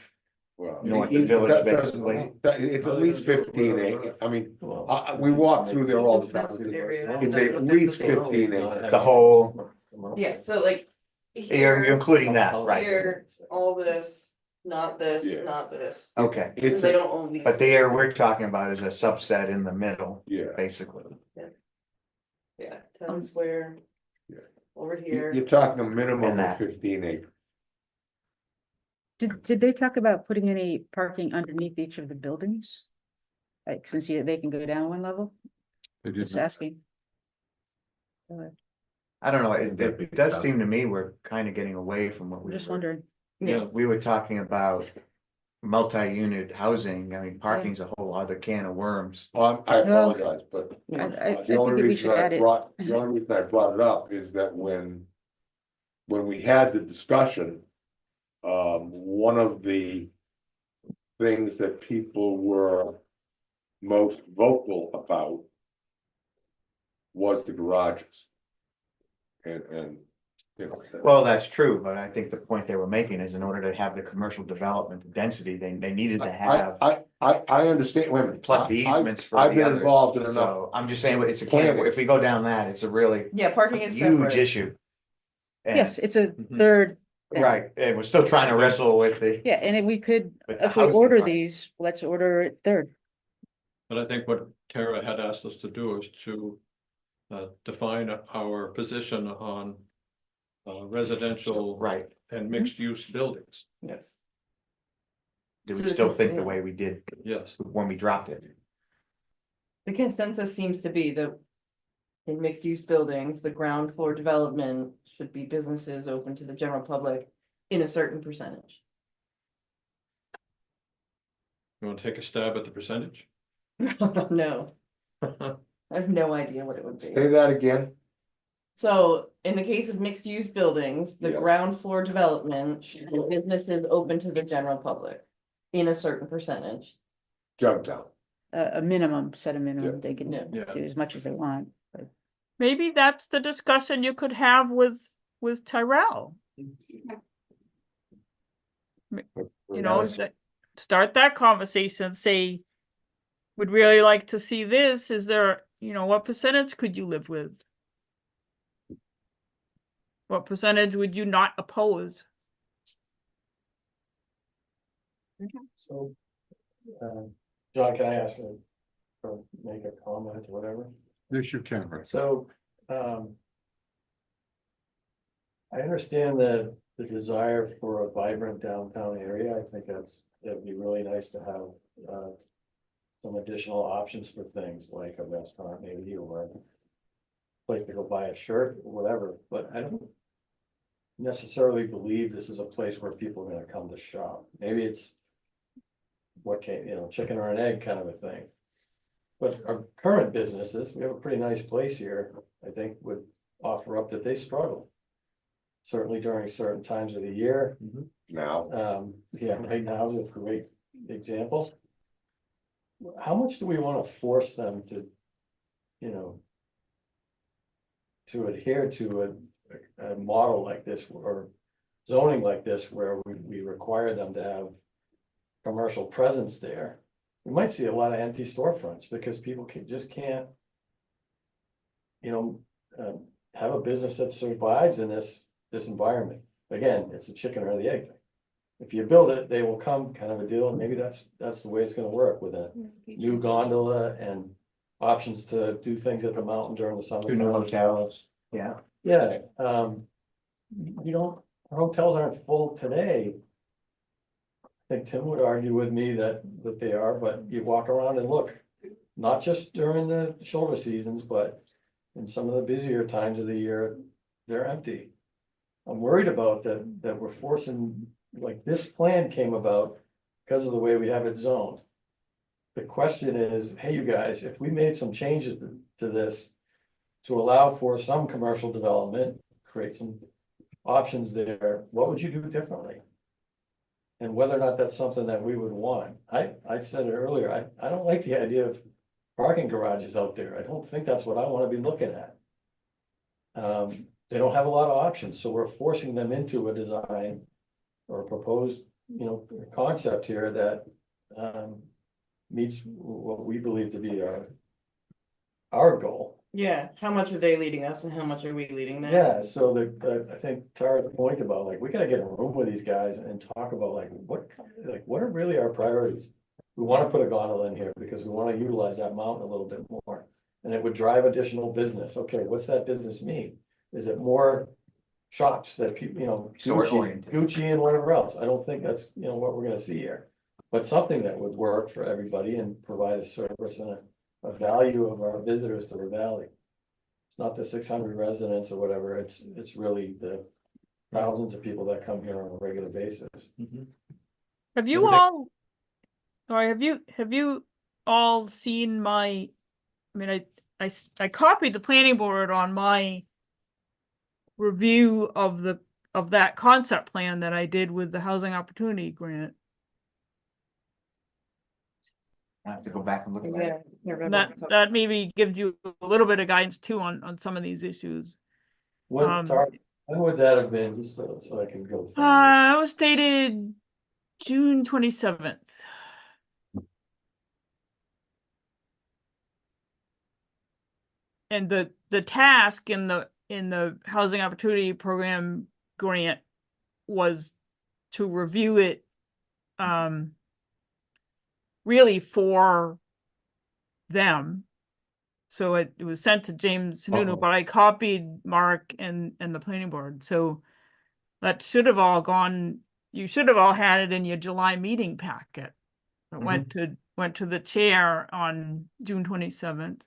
Well, North of it- Village, that- basically. It's at least 15 acres, I mean, Well, we walk through there all the That's time. the area. It's at least 15 acres. The whole- Yeah, so like. You're Here, including that, right? here, all this, not this, Yeah. not this. Okay, And It's, they don't own these. but the area we're talking about is a subset in the middle, yeah, basically. Yeah, town square. Yeah. Over here. you're talking a minimum And of that. 15 acres. Did they talk about putting any parking underneath each of the buildings? Like, since they can go down one level, They just didn't- asking. I don't know, it does seem to me we're kind of getting away from what I'm we just were. wondering. Yeah. We were talking about multi-unit housing, I mean, parking's a whole other can of worms. I apologize, but I the think only we reason should I add it. brought, the only reason I brought it up is that when we had the discussion, one of the things that people were most vocal about was the garages. And, you know. Well, that's true, but I think the point they were making is in order to have the commercial development density, they needed to have. I understand, wait a minute. Plus the easements for I've the been others. involved in enough, So I'm just saying, it's a can, if we go down that, it's a really Yeah, parking is huge separate. issue. And- Yes, it's a Mhm. third. thing. Right, and we're still trying to wrestle with the. Yeah, and if we could, With the if we housing order part. these, let's order it third. But I think what Tara had asked us to do is to define our position on residential Right, and mixed-use buildings. Yes. do So we the still cons- think the yeah. way we did Yes, when we dropped it? The consensus seems to be that. In mixed use buildings, the ground floor development should be businesses open to the general public in a certain percentage. you want to take a stab at the percentage? No, I have no idea what it would be. say that again, So in the case of mixed use buildings, the Yeah. ground floor development should be businesses open to the general public. In a certain percentage. Jugtown. A minimum, set a Yeah. minimum, they can Yeah. Yeah. do as much as they want, but. Maybe that's the discussion you could have with Tyrell, you know, is that, start that conversation, say. Would really like to see this, is there, you know, what percentage could you live with? What percentage would you not oppose? So, John, can I ask or make a comment or whatever? Yes, you can, Rick. So, I understand the desire for a vibrant downtown area. I think that'd be really nice to have, some additional options for things like a restaurant maybe, or a place to go buy a shirt or whatever, but I don't necessarily believe this is a place where people are gonna come to shop. Maybe it's chicken or an egg kind of a thing. But our current businesses, we have a pretty nice place here, I think would offer up that they struggle. Certainly during certain times of the year, Now, right now is a great example. How much do we wanna force them to, to adhere to a model like this or zoning like this where we require them to have commercial presence there? We might see a lot of empty storefronts because people just can't, have a business that survives in this environment. Again, it's a chicken or the egg thing. if you build it, they will come kind of a deal, and maybe that's the way it's gonna work with a new gondola and options to do things at the mountain during the summer. 2 new hotels, yeah. Yeah, you don't, our hotels aren't full today. I think Tim would argue with me that they are, but you walk around and look, not just during the shoulder seasons, but in some of the busier times of the year, they're empty. I'm worried about that we're forcing, like, this plan came about because of the way we have it zoned. The question is, hey, you guys, if we made some changes to this to allow for some commercial development, create some options there, what would you do differently? And whether or not that's something that we would want. I said it earlier, I don't like the idea of parking garages out there. I don't think that's what I want to be looking at. They don't have a lot of options, so we're forcing them into a design or a proposed, concept here that meets what we believe to be our goal. Yeah, how much are they leading us and how much are we leading them? Yeah, so I think Tara's point about, like, we gotta get in a room with these guys and talk about what are really our priorities? We wanna put a gondola in here because we wanna utilize that mountain a little bit more. And it would drive additional business. Okay, what's that business mean? Is it more shops that people, Store-oriented. Gucci and whatever else? I don't think that's, what we're gonna see here. But something that would work for everybody and provide a service and a value of our visitors to the valley. It's not the 600 residents or whatever, it's really the thousands of people that come here on a regular basis. Have you all, sorry, have you all seen my, I mean, I copied the planning board on my review of that concept plan that I did with the housing opportunity grant. I have to go back and look at Yeah. that. That maybe gives you a little bit of guidance too on some of these issues. Tara, when would that have been, just so I can go find It was dated June 27th. And the task in the housing opportunity program grant was to review it really for them. So it was sent to James Sununu, but I copied Mark and the planning board. So that should have all gone, you should have all had it in your July meeting packet. It went to the chair on June 27th.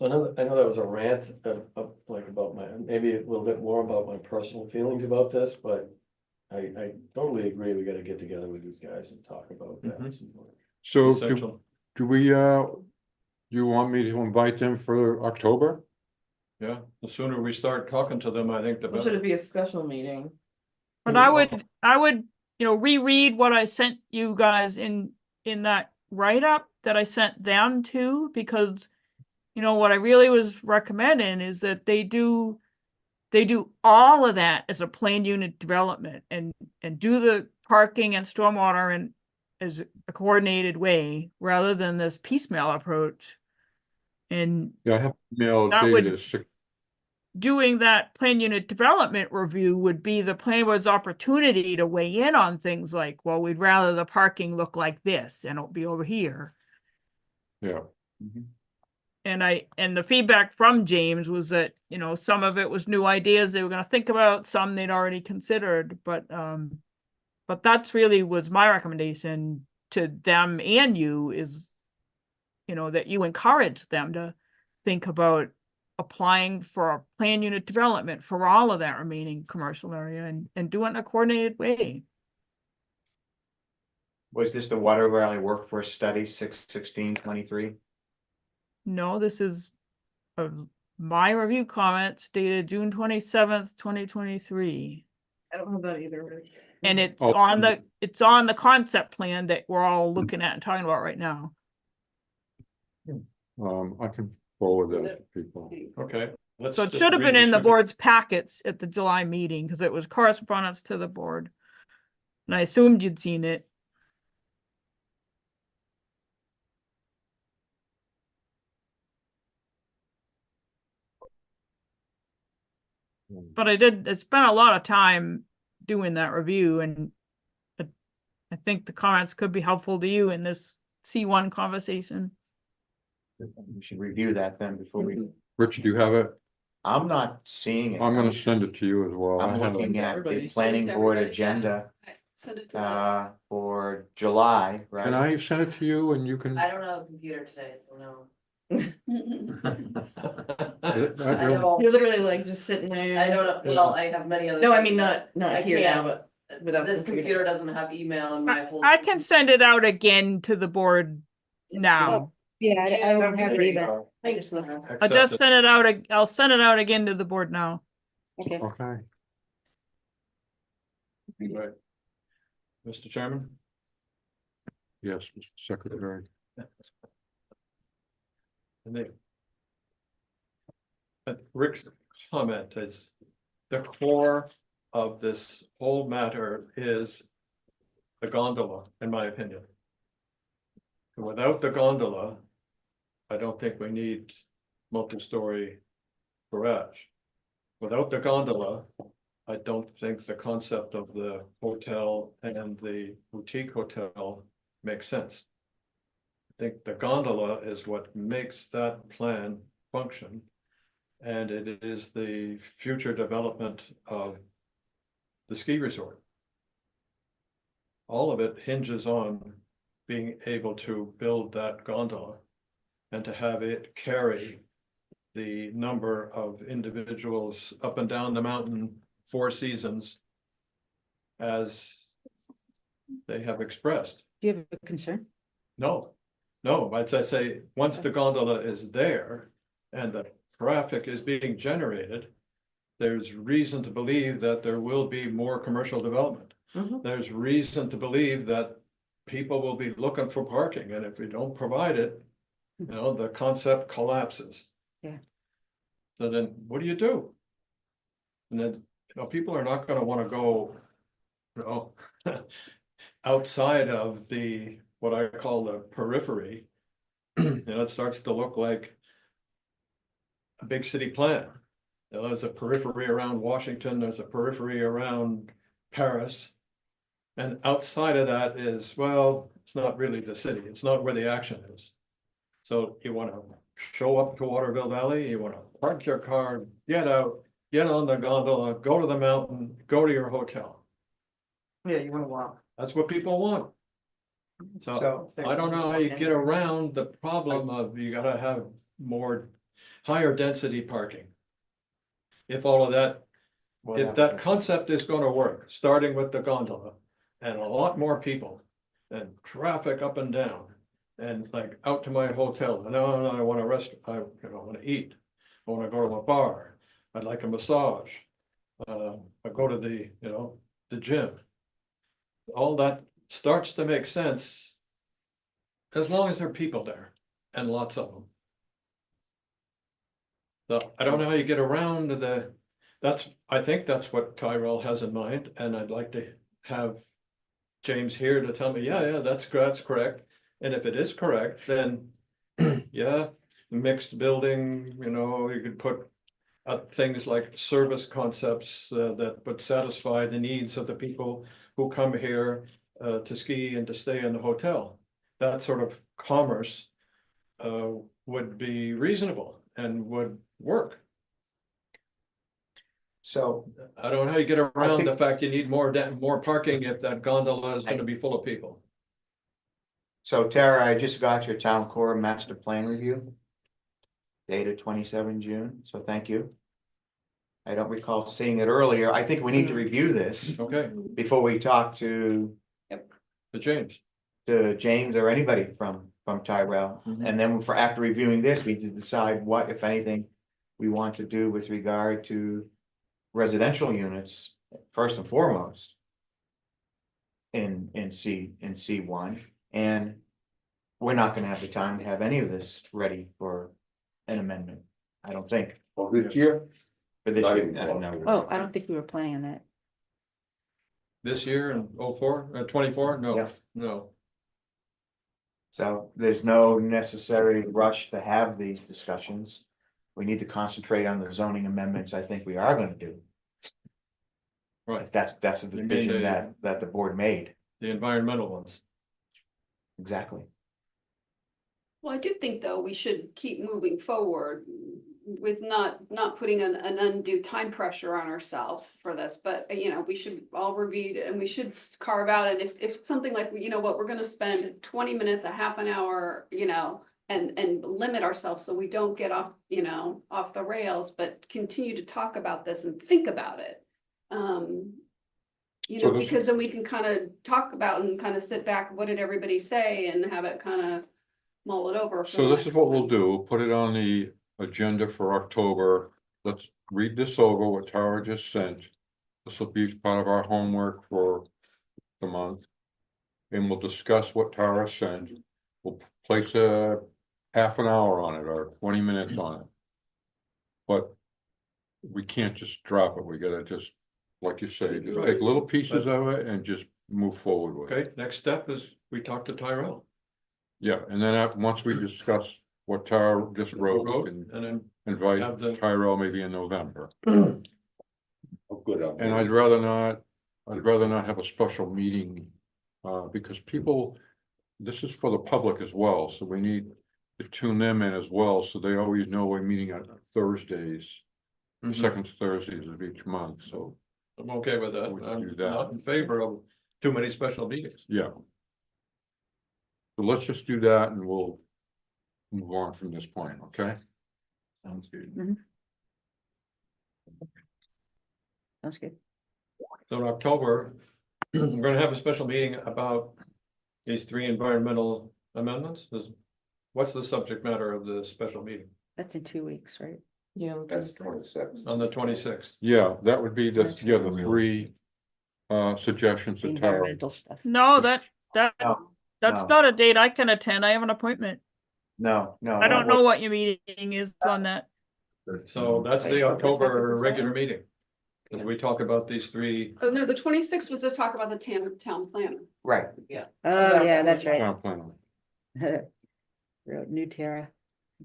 So I know that was a rant like about maybe a little bit more about my personal feelings about this, but I totally agree. We gotta get together with these guys and talk about that. So Essential. do we, you want me to invite them for October? Yeah, the sooner we start talking to them, I think the Or should better. it be a special meeting? But I would, reread what I sent you guys in that write-up that I sent them too, because what I really was recommending is that they do all of that as a planned unit development and do the parking and stormwater in as a coordinated way rather than this piecemeal approach. And Yeah, I have email that would- dated 6. doing that plan unit development review would be the planning board's opportunity to weigh in on things like, well, we'd rather the parking look like this and it'll be over here. Yeah. And the feedback from James was that, some of it was new ideas they were gonna think about, some they'd already considered, but that's really was my recommendation to them and you is, that you encourage them to think about applying for a plan unit development for all of that remaining commercial area and do it in a coordinated way. Was this the Water Valley Workforce Study 6/16/23? No, this is my review comments dated June 27th, 2023. I don't know that either. And it's Oh. on the concept plan that we're all looking at and talking about right now. I can forward that to people. Okay. Let's So it just should have been in the redistribute. board's packets at the July meeting, because it was correspondence to the board. And I assumed you'd seen it. but I spent a lot of time doing that review, and I think the comments could be helpful to you in this C1 conversation. We should review that then before we, Rich, do you have it? I'm not seeing it. I'm gonna send it to you as well. I I'm have looking it. at the Everybody. planning board agenda, for July, right? Can I send it to you and you can? I don't have a computer today, so no. I really- You're literally like just sitting there. I don't know, well, I have many other. No, I things, mean, but not I here now, can't. but without. This computer doesn't have email and my whole. I can send it out again to the board now. Yeah, I don't have it either. I just look. I'll just send it out, I'll send it out again to the board now. Okay. Okay. Right. Mr. Chairman? Yes, Mr. Secretary. And they- Rick's comment is, the core of this whole matter is the gondola, in my opinion. Without the gondola, I don't think we need multi-story garage. Without the gondola, I don't think the concept of the hotel and the boutique hotel makes sense. I think the gondola is what makes that plan function. And it is the future development of the ski resort. All of it hinges on being able to build that gondola and to have it carry the number of individuals up and down the mountain 4 seasons as they have expressed. Do you have a concern? No, as I say, once the gondola is there and the traffic is being generated, there's reason to believe that there will be more commercial development. There's reason to believe that people will be looking for parking, and if we don't provide it, you know, the concept collapses. Yeah. So then what do you do? And then, you know, people are not gonna wanna go, you know, outside of the, what I call the periphery. You know, it starts to look like a big city plan. You know, there's a periphery around Washington, there's a periphery around Paris. And outside of that is, well, it's not really the city, it's not where the action is. So you wanna show up to Waterville Valley, you wanna park your car, get out, get on the gondola, go to the mountain, go to your hotel. Yeah, you wanna walk. That's what people want. So I don't know how you get around the problem of you gotta have more higher density parking. If all of that, if that concept is gonna work, starting with the gondola and a lot more people and traffic up and down and like out to my hotel, no, I want to rest, I want to eat, I want to go to a bar, I'd like a massage. I go to the, you know, the gym. All that starts to make sense as long as there are people there and lots of them. So I don't know how you get around I think that's what Tyrell has in mind, and I'd like to have James here to tell me, yeah, that's correct. And if it is correct, then yeah, mixed building, you know, you could put things like service concepts that would satisfy the needs of the people who come here to ski and to stay in the hotel. That sort of commerce would be reasonable and would work. So I don't know how you get around the fact you need more parking if that gondola is gonna be full of people. So Tara, I just got your town core master plan review. Dated 27 June, so thank you. I don't recall seeing it earlier. I think we need to review this Okay, before we talk to James. James or anybody from Tyrell. And then for after reviewing this, we decide what, if anything, we want to do with regard to residential units, first and foremost. In C1, and we're not gonna have the time to have any of this ready for an amendment, I don't think. Well, this year, For this Not year. even close. Oh, I don't think we were planning on that. This year in 04, 24, no, Yeah. no. So there's no necessary rush to have these discussions. we need to concentrate on the zoning amendments I think we are gonna do. Right, If that's the You mean decision the- that the board made, the environmental ones. exactly. Well, I do think though, we should keep moving forward with not putting an undue time pressure on ourselves for this, but you know, we should all review it and we should carve out, and if it's something like, you know what, we're gonna spend 20 minutes, a half an hour, you know, and limit ourselves so we don't get off, you know, off the rails, but continue to talk about this and think about it. You So know, this- because then we can kind of talk about and kind of sit back, what did everybody say, and have it kind of mull it over. for So the this is next what we'll one. do, we'll put it on the agenda for October. Let's read this over, what Tara just sent. This will be part of our homework for the month. And we'll discuss what Tara sent. We'll place a half an hour on it or 20 minutes on it. But we can't just drop it. We gotta just, like you say, just Right. take little pieces of it and just move forward with it. Okay, next step is we talk to Tyrell. Yeah, and then once we discuss what Tara just wrote, we can And then invite have the- Tyrell maybe in November. Oh, good. And I'd rather not have a special meeting, because people, this is for the public as well, so we need to tune them in as well, so they always know we're meeting on Thursdays, Mhm. second Thursdays of each month, so, I'm okay with that. We can I'm do that. not in favor of too many special meetings. yeah. So let's just do that and we'll move on from this point, okay? Sounds good. That's good. So in October, we're gonna have a special meeting about these 3 environmental amendments. What's the subject matter of the special meeting That's in 2 weeks, right? Yeah. That's 26. on the 26th? Yeah, that would be the, That's yeah, the really- 3 suggestions The that Tara. environmental stuff. No, No, that's no. not a date I can attend. I have an appointment. No, I don't know what your meeting is on that. So that's the October regular meeting. As we talk about these 3, Oh, no, the 26th was to talk about the town planner. Right, Oh, yeah, that's right. Town planner. New Terra.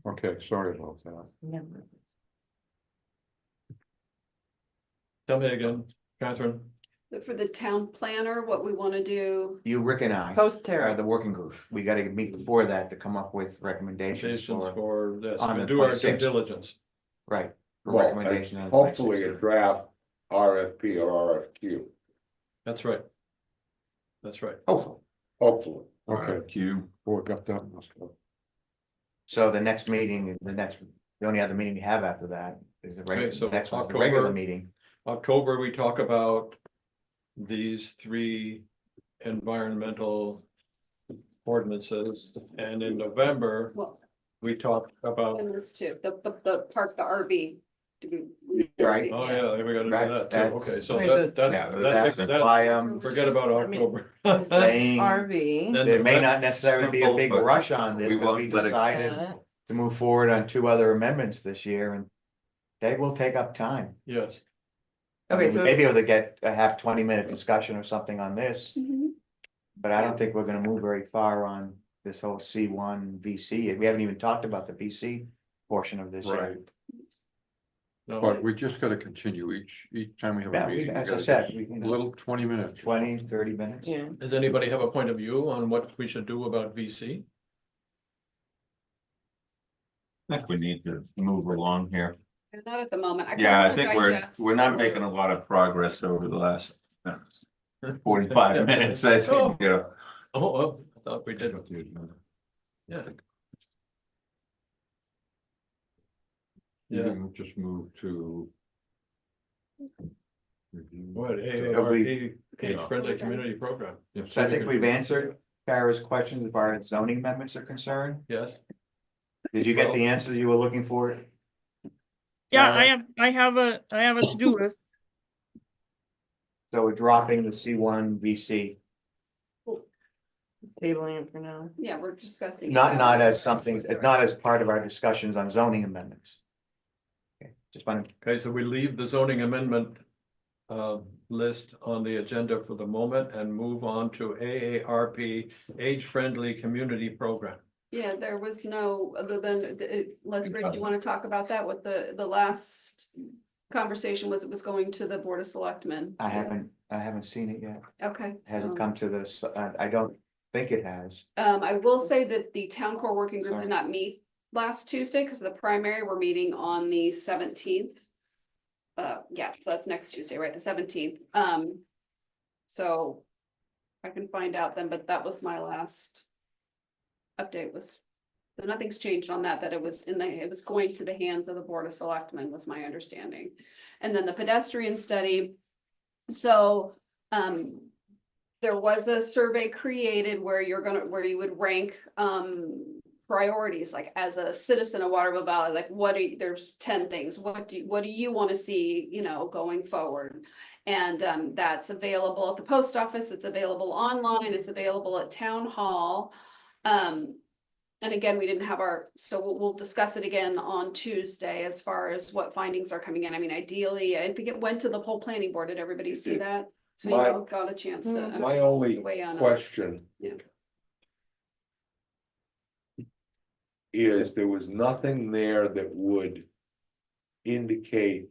Okay, sorry about that. tell me again, Catherine. For the town planner, what we want to do. you, Rick and I Post are Terra. the working group, we gotta meet before that to come up with recommendations Recommendations for, for this, on we the do our due 26th. diligence. right. For Well, recommendation on the hopefully a 26th. draft RFP or RFQ, That's right. That's right. Hopefully, Okay, Q. oh, I got that. messed up. so the next meeting, the only other meeting you have after that is the Okay, so next one's the regular October. meeting. October, we talk about these 3 environmental ordinances, and in November, Well, we talk about, and this too, the park, the RV. Do we- Right. oh yeah, we gotta do Right, that that's- too, okay, so Right, Yeah, that's that, why, forget about I mean, October. saying RV. Then there may the- not necessarily be a big Simple, but rush on this, we but we won't let it- decided to move forward on 2 other amendments this year, and they will take up time. Yes, I Okay, mean, so- maybe able to have 20-minute discussion or something on this, Mhm. but I don't think we're gonna move very far on this whole C1 VC. We haven't even talked about the VC portion of this yet. Right, no, but we just gotta continue each time we have Yeah, a meeting. we as I gotta said, just- we, you know, Little 20 minutes. 20, 30 minutes. Yeah. does anybody have a point of view on what we should do about VC? I think we need to move along here. Not at the moment. Yeah, I kinda think wanna digest we're not what making a lot of progress over the last 45 minutes, I think, you know. Oh, well, I thought we did, yeah. You Yeah. can just move to. What, we- AARP, age-friendly community program, Yeah, So I think we've answered Farah's questions as far as zoning amendments are concerned. yes? Did you get the answers you were looking for? Yeah, Tara? I have a to-do list. So we're dropping the C1 VC, Tabling it for now. Yeah, we're discussing. not as something, it's not as part of our discussions on zoning amendments. Okay, just want to, Okay, so we leave the zoning amendment list on the agenda for the moment and move on to AARP, age-friendly community program. Yeah, there was no, other than, Leslie, do you want to talk about that? What the last conversation was, it was going to the Board of Selectmen. I haven't seen it yet. Okay. It hasn't so- come to this, I don't think it has. I will say that the town core working group Sorry. did not meet last Tuesday because the primary were meeting on the 17th. Yeah, so that's next Tuesday, right? The 17th. So I can find out then, but that was my last update was, so nothing's changed on that, it was it was going to the hands of the Board of Selectmen was my understanding. And then the pedestrian study. So, there was a survey created where where you would rank, priorities, like as a citizen of Waterville Valley, like there's 10 things, what do you want to see, going forward? And that's available at the post office, it's available online, it's available at town hall. And again, we didn't have so we'll discuss it again on Tuesday as far as what findings are coming in. I mean, ideally, I think it went to the whole planning board. Did everybody see that? So you My- all got a chance to. My only to weigh on it. question. Yeah. Is there was nothing there that would indicate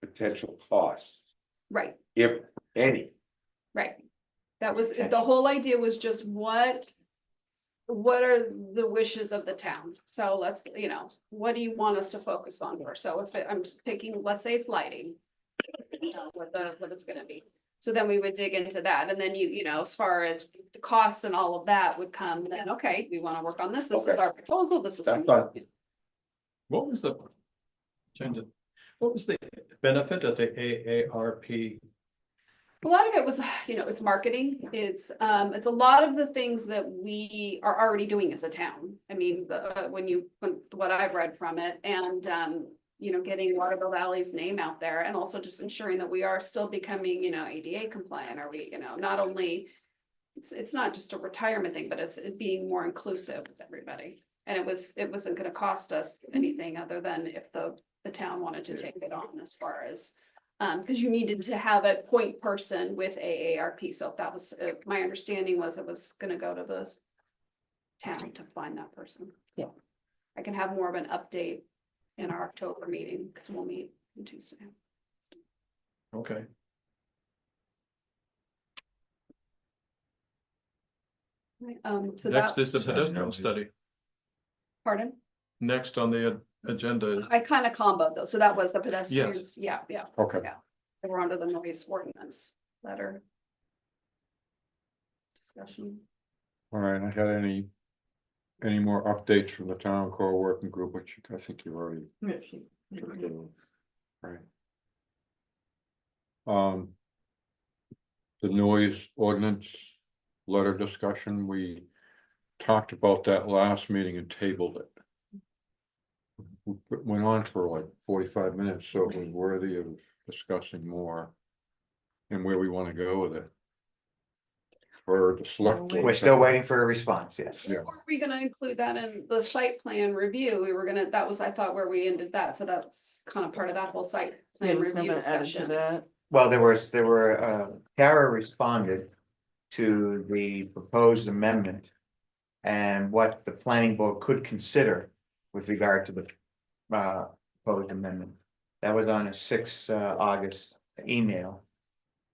potential costs, Right, if any. right. That was, the whole idea was just what are the wishes of the town? So let's, what do you want us to focus on first? So if I'm just picking, let's say it's lighting. What it's gonna be. So then we would dig into that, and then as far as the costs and all of that would come, then, okay, we wanna work on this, this is Okay. our proposal, this is. That's fine. What was the? What was the benefit of the AARP? A lot of it was, it's marketing, it's a lot of the things that we are already doing as a town. I mean, what I've read from it, and getting Waterville Valley's name out there, and also just ensuring that we are still becoming, ADA compliant, are we, not only. It's not just a retirement thing, but it's being more inclusive with everybody. And it wasn't gonna cost us anything other than if the town wanted to take it on as far as. Because you needed to have a point person with AARP, so if my understanding was it was gonna go to the town to find that person. Yeah. I can have more of an update in our October meeting, because we'll meet on Tuesday. Okay. Right, so Next that, is the pedestrian study. pardon, Next on the agenda is, I kind of comboed those, so that was the pedestrians, yeah, Okay. they were under the noise ordinance letter. Discussion. All right, I had any more updates from the town core working group, which I think you already. Right. The noise ordinance letter discussion, we talked about that last meeting and tabled it. We went on for like 45 minutes, so it was worthy of discussing more. And where we want to go with it. For the select. board. We're still waiting for a response, yes. Yeah. Were we gonna include that in the site plan review? That was, I thought, where we ended that, so that's kind of part of that whole site plan review discussion. Well, there were, Kara responded to the proposed amendment. And what the planning board could consider with regard to the proposed amendment. That was on a 6 August email.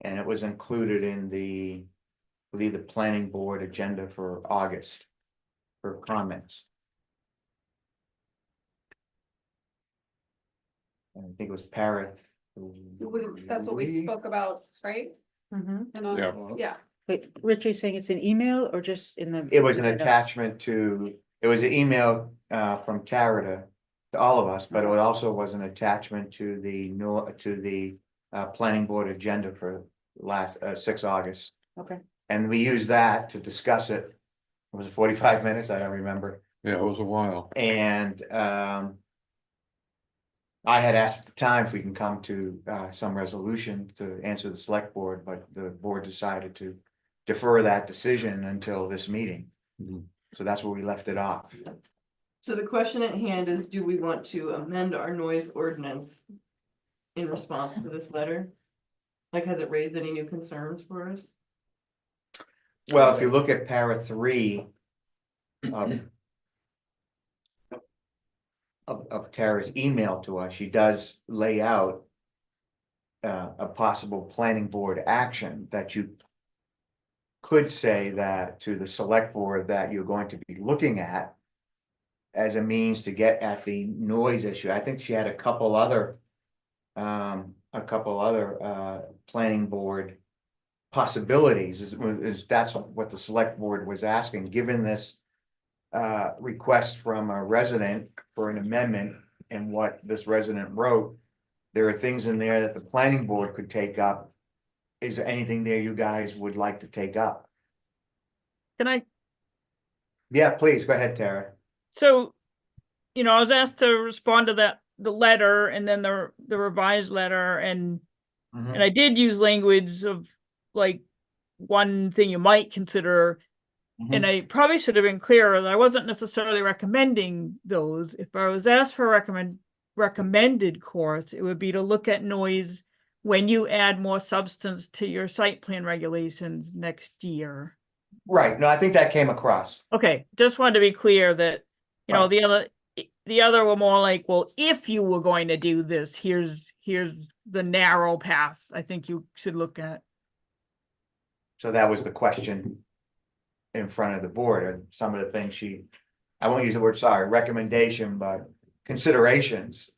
And it was included in I believe the planning board agenda for August for comments. And I think it was Parith. That's what we spoke about, right? Mm-hmm. And on- Yeah. yeah, Wait, Rich, are you saying it's an email or just in the? It was an attachment it was an email from Tara to all of us, but it also was an attachment to the planning board agenda for last 6 August. Okay. And we used that to discuss it. Was it 45 minutes? I don't remember. Yeah, it was a while. And I had asked at the time if we can come to some resolution to answer the select board, but the board decided to defer that decision until this meeting. Mhm. So that's where we left it off. So the question at hand is, do we want to amend our noise ordinance in response to this letter? Like, has it raised any new concerns for us? Well, if you look at para 3 of of Tara's email to us, she does lay out. A possible planning board action that you. Could say that to the select board that you're going to be looking at. As a means to get at the noise issue. I think she had a couple other. Planning board. Possibilities is that's what the select board was asking, given this. Request from a resident for an amendment and what this resident wrote. There are things in there that the planning board could take up. Is there anything there you guys would like to take up? Can I, Yeah, please, go ahead, Tara. so, I was asked to respond to the letter and then the revised letter and Mhm. I did use language of like one thing you might consider. And I probably should have been clearer that I wasn't necessarily recommending those. If I was asked for a recommended course, it would be to look at noise when you add more substance to your site plan regulations next year. Right, no, I think that came across. Okay, just wanted to be clear that, Right. the other were more like, well, if you were going to do this, here's the narrow path I think you should look at. So that was the question. In front of the board, and some of the things I won't use the word, sorry, recommendation, but considerations.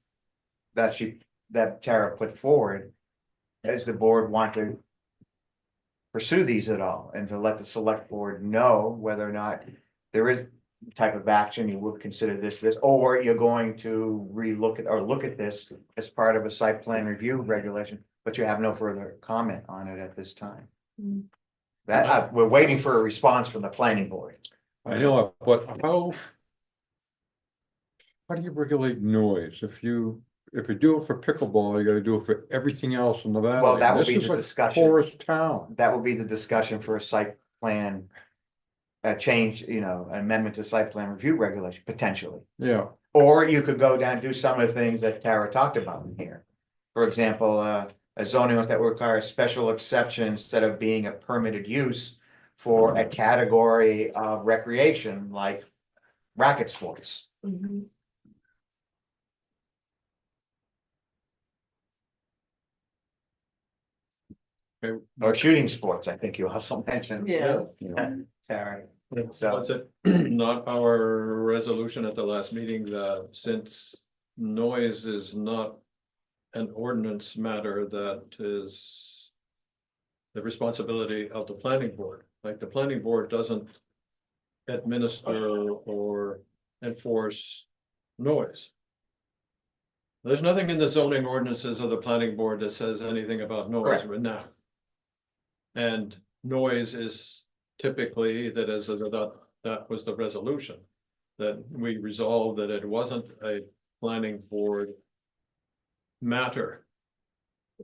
That Tara put forward. Does the board want to? Pursue these at all, and to let the select board know whether or not there is. Type of action you would consider this, or you're going to relook at or look at this as part of a site plan review regulation, but you have no further comment on it at this time. That, we're waiting for a response from the planning board. I know, but how do you regulate noise? If you do it for pickleball, you gotta do it for everything else in the valley. Well, that will This be is the a discussion. Forest town. That will be the discussion for a site plan. Change, amendment to site plan review regulation, potentially. Yeah, Or you could go down and do some of the things that Tara talked about in here. For example, a zoning that requires special exception instead of being a permitted use. For a category of recreation like racket sports. Or shooting sports, I think you also mentioned. Yeah. Tara. So was it not our resolution at the last meeting that since noise is not an ordinance matter, that is the responsibility of the planning board? Like the planning board doesn't administer or enforce noise. There's nothing in the zoning ordinances of the planning board that says anything about noise Correct. right now. And noise is typically that was the resolution. That we resolved that it wasn't a planning board matter.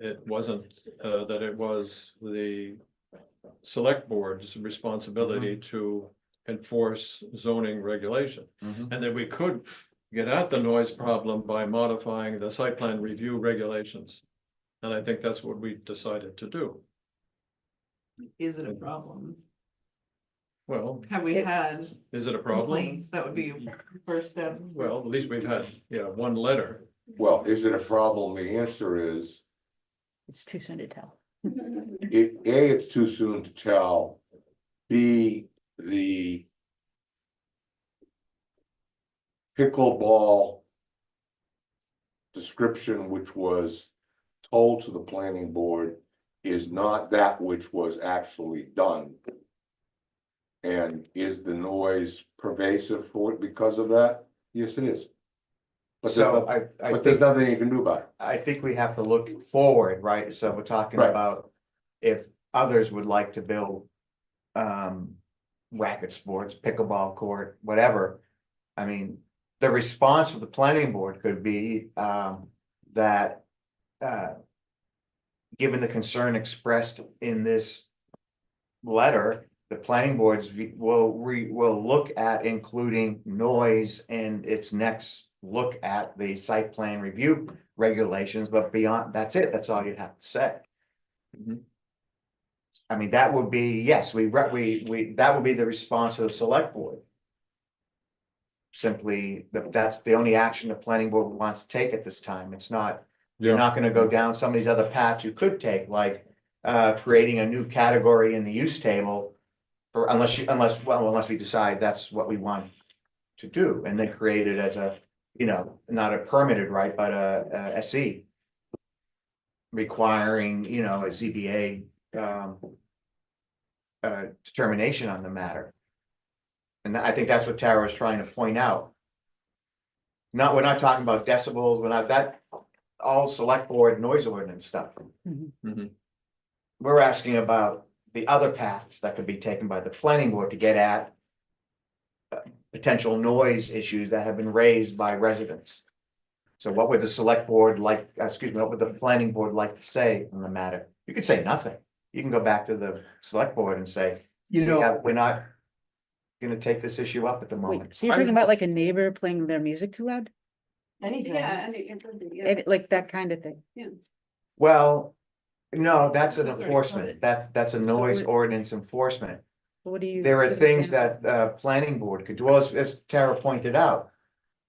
It wasn't, that it was the select board's responsibility to enforce zoning regulation. And that we could get at the noise problem by modifying the site plan review regulations. And I think that's what we decided to do. Is it a problem? Well, Have we had is it a problem? complaints? That would be first step. Well, at least we've had, one letter. Well, is it a problem? The answer is, It's too soon to tell. it's too soon to tell. B, the pickleball description, which was told to the planning board, is not that which was actually done. And is the noise pervasive for it because of that? Yes, it is. But So but there's nothing you can do about it. I think we have to look forward, right? So we're talking Right. about if others would like to build racket sports, pickleball court, whatever. I mean, the response of the planning board could be that given the concern expressed in this letter, the planning boards will look at including noise in its next look at the site plan review regulations, but beyond, that's it, that's all you'd have to say. I mean, that would be, yes, that would be the response of the select board. simply, that's the only action the planning board wants to take at this time. It's not, you're Yeah, not gonna go down some of these other paths you could take, like creating a new category in the use table. For unless we decide that's what we want to do, and then create it as a, you know, not a permitted right, but a SE. Requiring, you know, a ZBA determination on the matter. And I think that's what Tara is trying to point out. We're not talking about decibels, we're not that, all select board noise ordinance stuff. Mhm. We're asking about the other paths that could be taken by the planning board to get at potential noise issues that have been raised by residents. So what would the select board like, excuse me, what would the planning board like to say on the matter? You could say nothing. You can go back to the select board and say, we're not gonna take this issue up at the moment. Wait, so you're talking about like a neighbor playing their music too loud? Anything. Like that kind of thing? Well, no, that's an That's already enforcement. covered. That's a noise ordinance enforcement. What do you? There are what do you things stand that planning board could do, well, as Tara pointed out.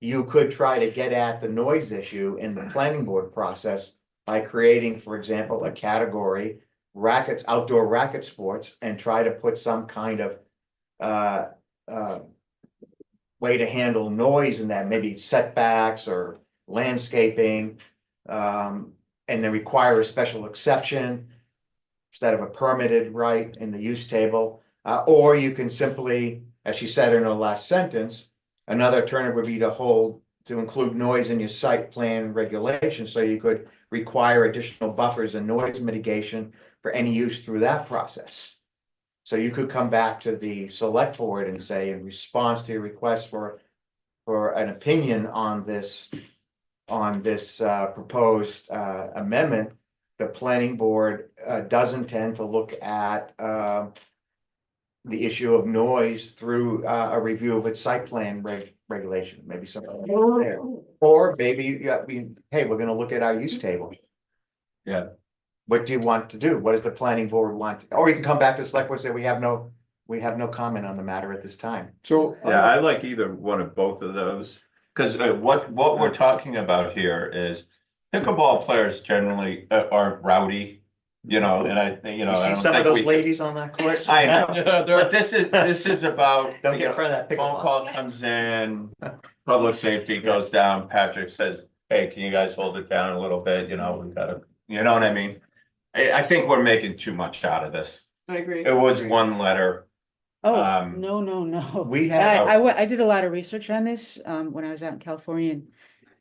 You could try to get at the noise issue in the planning board process by creating, for example, a category. Rackets, outdoor racket sports, and try to put some kind of way to handle noise in that, maybe setbacks or landscaping. And then require a special exception instead of a permitted right in the use table. Or you can simply, as she said in her last sentence, another alternative would be to include noise in your site plan regulations, so you could require additional buffers and noise mitigation for any use through that process. So you could come back to the select board and say, in response to your request for an opinion on this proposed amendment, the planning board does intend to look at the issue of noise through a review of its site plan regulation, maybe something there. Or maybe, hey, we're gonna look at our use table. Yeah. What do you want to do? What does the planning board want? Or you can come back to the select board and say, we have no comment on the matter at this time. so. Yeah, I like either one of both of those, because what we're talking about here is pickleball players generally are rowdy. You know, and I You don't see some of think those we- ladies on that court? I know, but this is about, Don't you get in know, front of that phone pickleball. call comes in, public safety goes down, Patrick says, hey, can you guys hold it down a little bit, you know, we gotta, you know what I mean? I think we're making too much out of this. I agree. It was one letter. Oh, Um, no. We have, I did a lot of research on this, when I was out in California.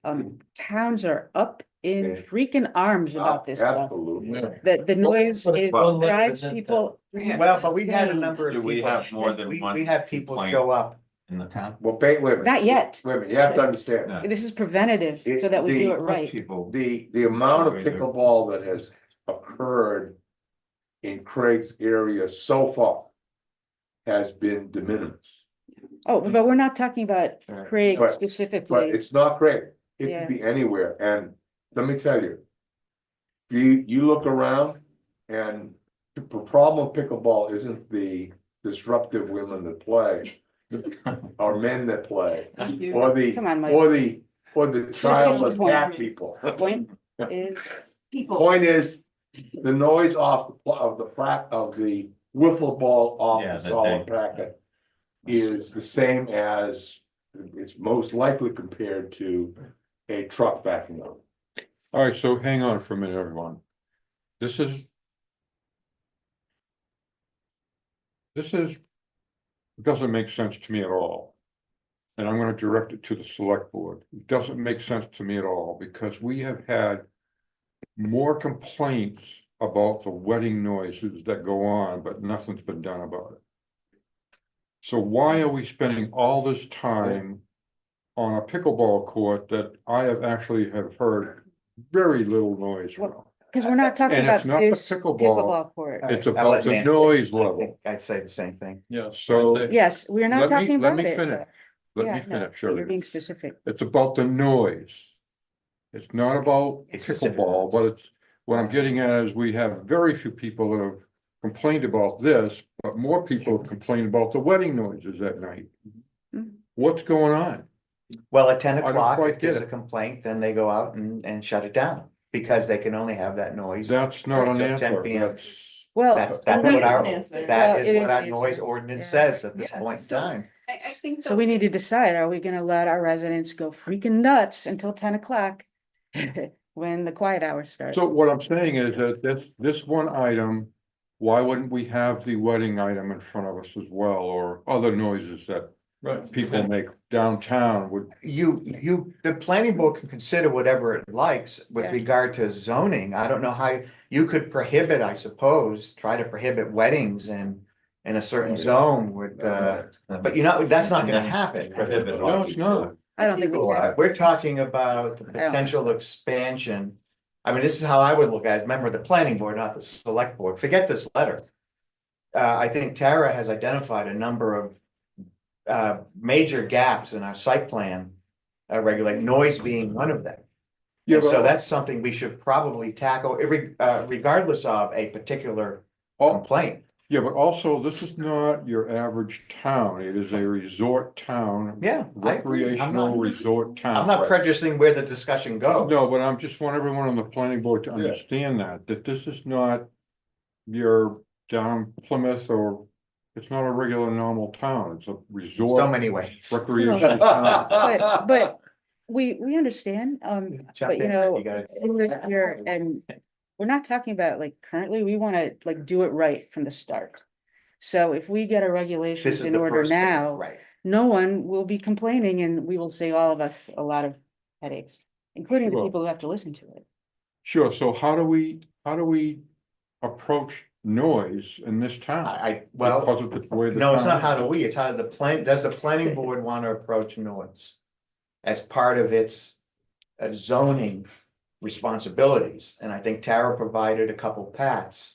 And towns are up in Okay. freaking arms about this stuff. Absolutely. The noise But is one letter drives isn't people. well, but we had a number of Do people. we have more than we one had people complaint? show up. in the town. Well, wait a minute. Not yet. Wait a minute, you have to understand, Yeah. This is preventative, so that we do it right. People. the amount of pickleball that has occurred in Craig's area so far has been de minimis. Oh, but we're not talking about Right. Craig But- But specifically. it's not Craig, it Yeah. could be anywhere, and let me tell you. You look around and the problem with pickleball isn't the disruptive women that play. Or men that play, or Come on, Mike. or the childless point. cat people. Point is, Point is, the noise off of the wiffle ball off Yeah, the the solid ding. bracket. Is the same as, it's most likely compared to a truck backing up. All right, so hang on for a minute, everyone. This doesn't make sense to me at all. And I'm gonna direct it to the select board. It doesn't make sense to me at all, because we have had more complaints about the wedding noises that go on, but nothing's been done about it. So why are we spending all this time on a pickleball court that I have heard very little noise from? because we're not talking And about it's not the this pickleball. pickleball court. It's I'll about let the Nancy- noise I level. think I'd say the same thing. Yeah. So Yes, we're not talking let about me it. finish. but- Let yeah, me no, finish, You're Shirley. being specific. It's about the noise. It's not about It's specific pickleball, noise. but it's, what I'm getting at is we have very few people that have complained about this, but more people have complained about the wedding noises at night. Mhm. What's going on? Well, at 10 I don't o'clock, quite if there's get a it. complaint, then they go out and shut it down. Because they can only have that noise. That's not an Till 10 answer, p.m. that's, Well. That's Well, what our, it is an answer. Well, that it is what is our an noise answer. ordinance Yeah. says at this Yeah, point in so- time. I think. So we need to decide, are we gonna let our residents go freaking nuts until 10 o'clock? When the quiet hours start? so what I'm saying is that this one item, why wouldn't we have the wedding item in front of us as well, or other noises that Right. people make downtown would, The planning board can consider whatever it likes with Yeah. regard to zoning. I don't know how, you could prohibit, I suppose, try to prohibit weddings in a certain zone with, but that's not gonna happen. Prohibit. no, it's not. I don't think we can. We're talking about the potential expansion. I mean, this is how I would look at it, as a member of the planning board, not the select board. Forget this letter. I think Tara has identified a number of major gaps in our site plan, regulate, noise being one of them. Yeah, And so but that's something we should probably tackle regardless of a particular complaint. yeah, but also, this is not your average town, it is a resort town. Yeah, I agree. Recreational resort town. I'm not prejudicing where the discussion goes. No, but I'm just want everyone on the planning board to understand that this is not your down Plymouth, or it's not a regular normal town, it's a In resort. so many ways. Recreation town. But we understand, Jump but you in, know, you gotta- we live here and we're not talking about like currently, we wanna like do it right from the start. So if we get our This regulations is in the order first thing, now, right? no one will be complaining and we will save all of us a lot of headaches, including the Sure. people who have to listen to it. Sure, so how do we approach noise in this town? Well, Because of the way the no, it's town not how is? do we, it's how does the planning board want to approach noise? As part of its zoning responsibilities, and I think Tara provided a couple paths.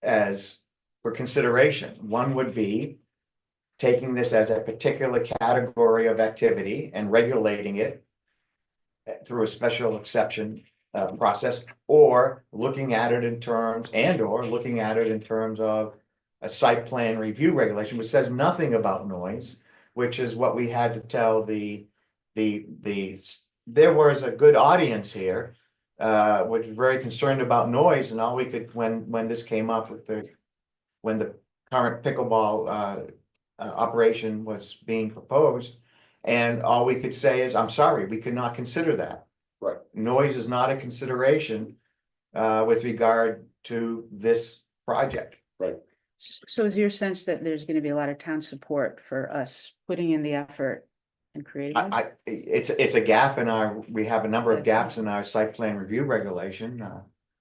As for consideration, one would be taking this as a particular category of activity and regulating it through a special exception process, or looking at it in terms, or looking at it in terms of a site plan review regulation, which says nothing about noise, which is what we had to tell there was a good audience here, which was very concerned about noise, and all we could, when this came up with when the current pickleball operation was being proposed, and all we could say is, I'm sorry, we could not consider that. Right. Noise is not a consideration with regard to this project. So is your sense that there's gonna be a lot of town support for us putting in the effort and creating this? It's a gap in we have a number of gaps in our site plan review regulation.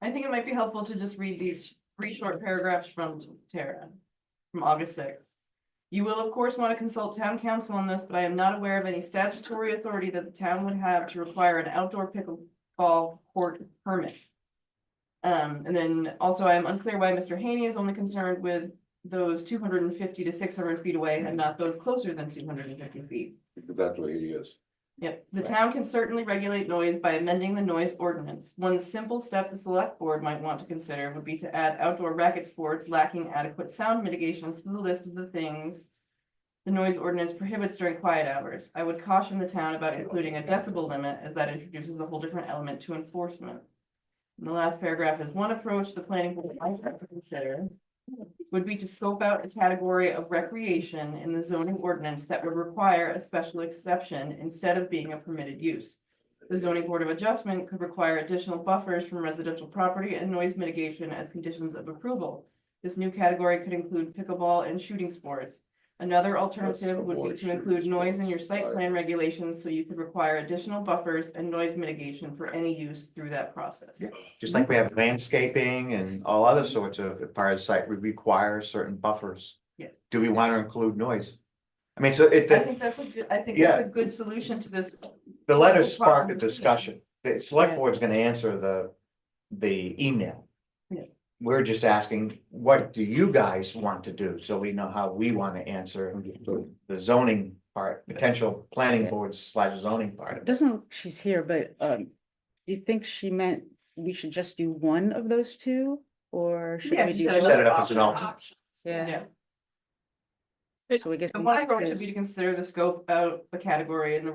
I think it might be helpful to just read these 3 short paragraphs from Tara, from August 6th. You will, of course, want to consult town council on this, but I am not aware of any statutory authority that the town would have to require an outdoor pickleball court permit. And then also I am unclear why Mr. Haney is only concerned with those 250 to 600 feet away and not those closer than 250 feet. Because that's what he is. Yep, the town can certainly regulate noise by amending the noise ordinance. One simple step the select board might want to consider would be to add outdoor racket sports lacking adequate sound mitigation to the list of the things the noise ordinance prohibits during quiet hours. I would caution the town about including a decibel limit, as that introduces a whole different element to enforcement. And the last paragraph is one approach the planning board might have to consider would be to scope out a category of recreation in the zoning ordinance that would require a special exception instead of being a permitted use. The zoning board of adjustment could require additional buffers from residential property and noise mitigation as conditions of approval. This new category could include pickleball and shooting sports. Another alternative would be to include noise in your site plan regulations, so you could require additional buffers and noise mitigation for any use through that process. Just like we have landscaping and all other sorts of part of the site, we require certain buffers. Yeah. Do we want to include noise? I mean, so I think that's a good solution to this. the letter sparked a discussion. The select board's gonna answer the email. Yeah. We're just asking, what do you guys want to do? So we know how we want to answer the zoning part, potential planning board / zoning part. of it. Doesn't, look she's here, but, do you think she meant we should just do one of those two? Or should Yeah, we you do? said Set it up as an option. alternate. Yeah. So we get. So one approach would be to consider the scope of the category in the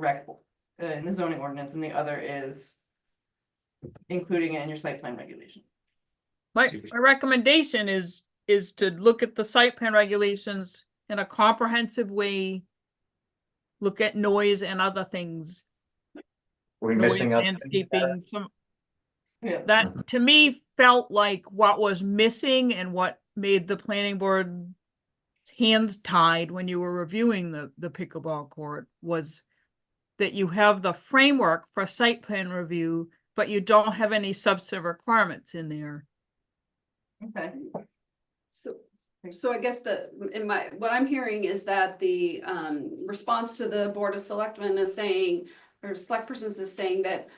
in the zoning ordinance, and the other is including it in your site plan regulation. My recommendation is to look at the site plan regulations in a comprehensive way. Look at noise and other things, We're noise, missing out. landscaping, some, Yeah. that to me felt like what was missing and what made the planning board hands tied when you were reviewing the pickleball court was that you have the framework for site plan review, but you don't have any substantive requirements in there. Okay. So I guess what I'm hearing is that the response to the Board of Selectmen is saying, or select persons is saying that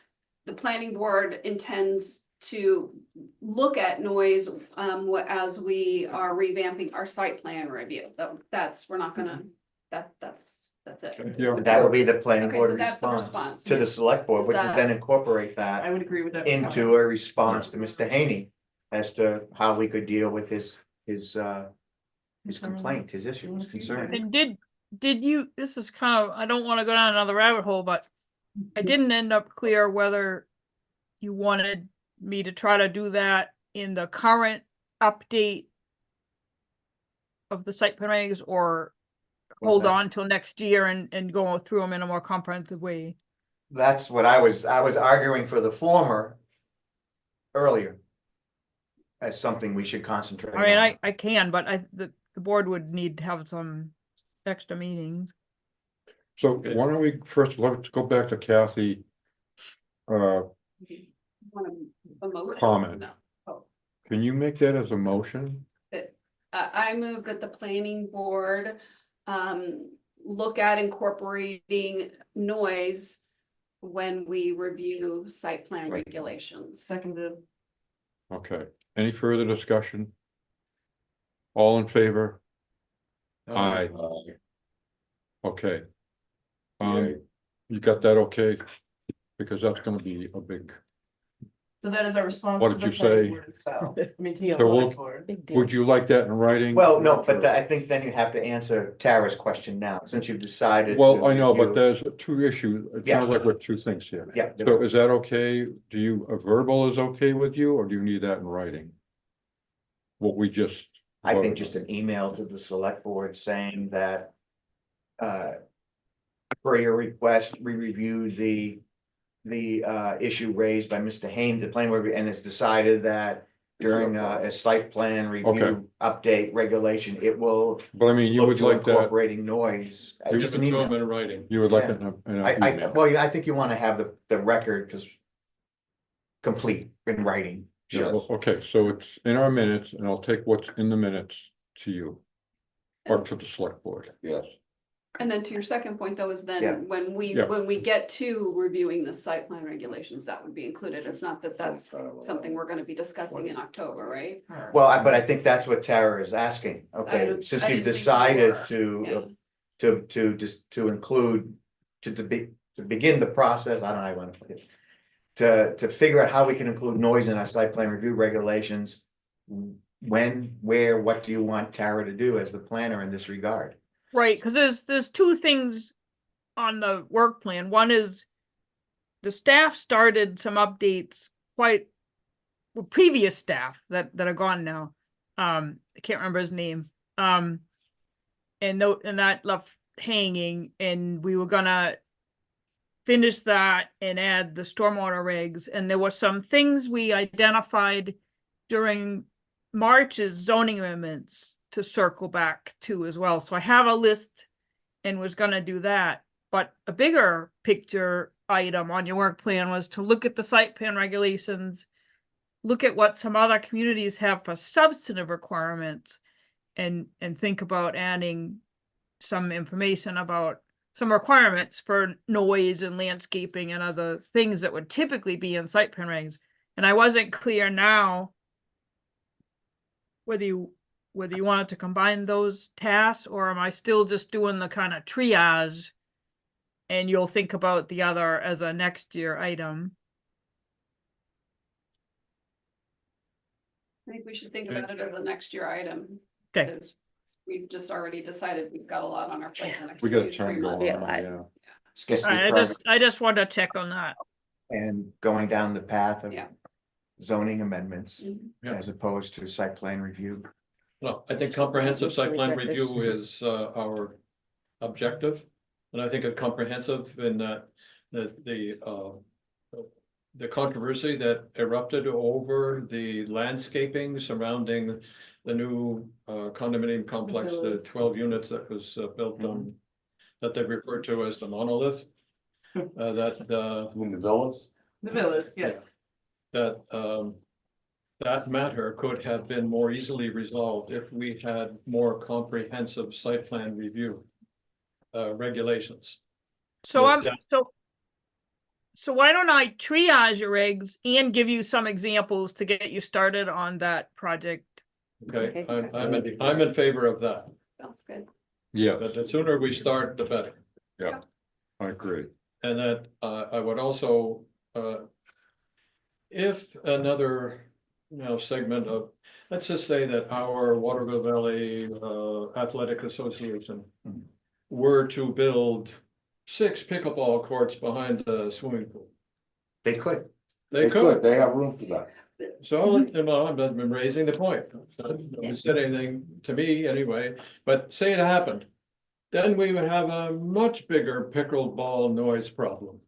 the planning board intends to look at noise as we are revamping our site plan review. We're not gonna, that's it. Yeah. That will be the planning Okay, board so that's the response response. to the select board, Is which would that- then incorporate I that would agree with that. into a response to Mr. Haney as to how we could deal with his complaint, his issue, his concern. And did you, this is kind of, I don't want to go down another rabbit hole, but I didn't end up clear whether you wanted me to try to do that in the current update of the site plan regs or hold on till next year and go through them in a more comprehensive way. That's what I was arguing for the former earlier as something we should concentrate on. I mean, I can, but the board would need to have some extra meetings. So why don't we first, let's go back to Kathy. Want a motion? Comment. No. Can you make that as a motion? I move that the planning board look at incorporating noise when we review site plan regulations. Seconded. Okay, any further discussion? All in favor? Aye. Okay. You got that okay? Because that's gonna be a big, So that is our response. What to did the you planning say? board as well. I mean, to the So we'll- select board. Big deal. would you like that in writing? Well, no, but I think then you have to answer Tara's question now, since you've decided. Well, to I know, but review- there's two issues. It Yeah. sounds like we're two things here. Yeah. So is that okay? Do you, a verbal is okay with you, or do you need that in writing? What we just. I think just an email to the select board saying that. Per your request, we reviewed the issue raised by Mr. Haynes, the planning board, and it's decided that. During a site plan review update regulation, it will But I mean, you look would to like that, incorporating noise. Just an email. in writing. you would like Yeah. it in an I, email. well, I think you wanna have the record, because. Complete in writing. Yeah, well, okay, so it's in our minutes, and I'll take what's in the minutes to you. Or to the select board. Yes. And then to your second point, though, is Yeah. then when Yeah. we get to reviewing the site plan regulations, that would be included. It's not that that's something we're gonna be discussing in October, right? Well, but I think that's what Tara is asking, I okay, don't- since I we've didn't think you decided were. to include. To begin the process, I don't know how you wanna put it. To figure out how we can include noise in our site plan review regulations. When, where, what do you want Tara to do as the planner in this regard? Right, because there's two things on the work plan. One is the staff started some updates with previous staff that are gone now. I can't remember his name. And that left hanging, and we were gonna finish that and add the stormwater regs. And there were some things we identified during March's zoning amendments to circle back to as well. So I have a list and was gonna do that. But a bigger picture item on your work plan was to look at the site plan regulations, look at what some other communities have for substantive requirements, and think about adding some information about some requirements for noise and landscaping and other things that would typically be in site plan regs. And I wasn't clear now whether you wanted to combine those tasks, or am I still just doing the kind of triage and you'll think about the other as a next year item? I think we should think about it as a next year item. Okay. There's we've just already decided we've got a lot on our plate in the next We got a 2 to 3 ton months. going Yeah, on, like- yeah. Sketch the I permit just wanted to check on that. and going down the path of Yeah. zoning amendments Mhm. Yeah. as opposed to site plan review. Well, I think comprehensive site plan Regret this. review is our objective. And I think a comprehensive in that, the controversy that erupted over the landscaping surrounding the new condominium complex, the 12 units that was built on, that they refer to as the monolith. That In the villas? The villas, yes. that that matter could have been more easily resolved if we had more comprehensive site plan review regulations. So Was I'm, that- so why don't I triage your eggs and give you some examples to get you started on that project? Okay, Okay. I'm in favor of that, Sounds good. Yeah, but the sooner we start, the better. I agree. And that I would also, if another, segment of, let's just say that our Waterville Valley Athletic Association were to build 6 pickleball courts behind the swimming pool. They could. They could, They have room for that. so, I've been raising the point. Nobody said anything to me anyway, but say it happened. Then we would have a much bigger pickleball noise problem.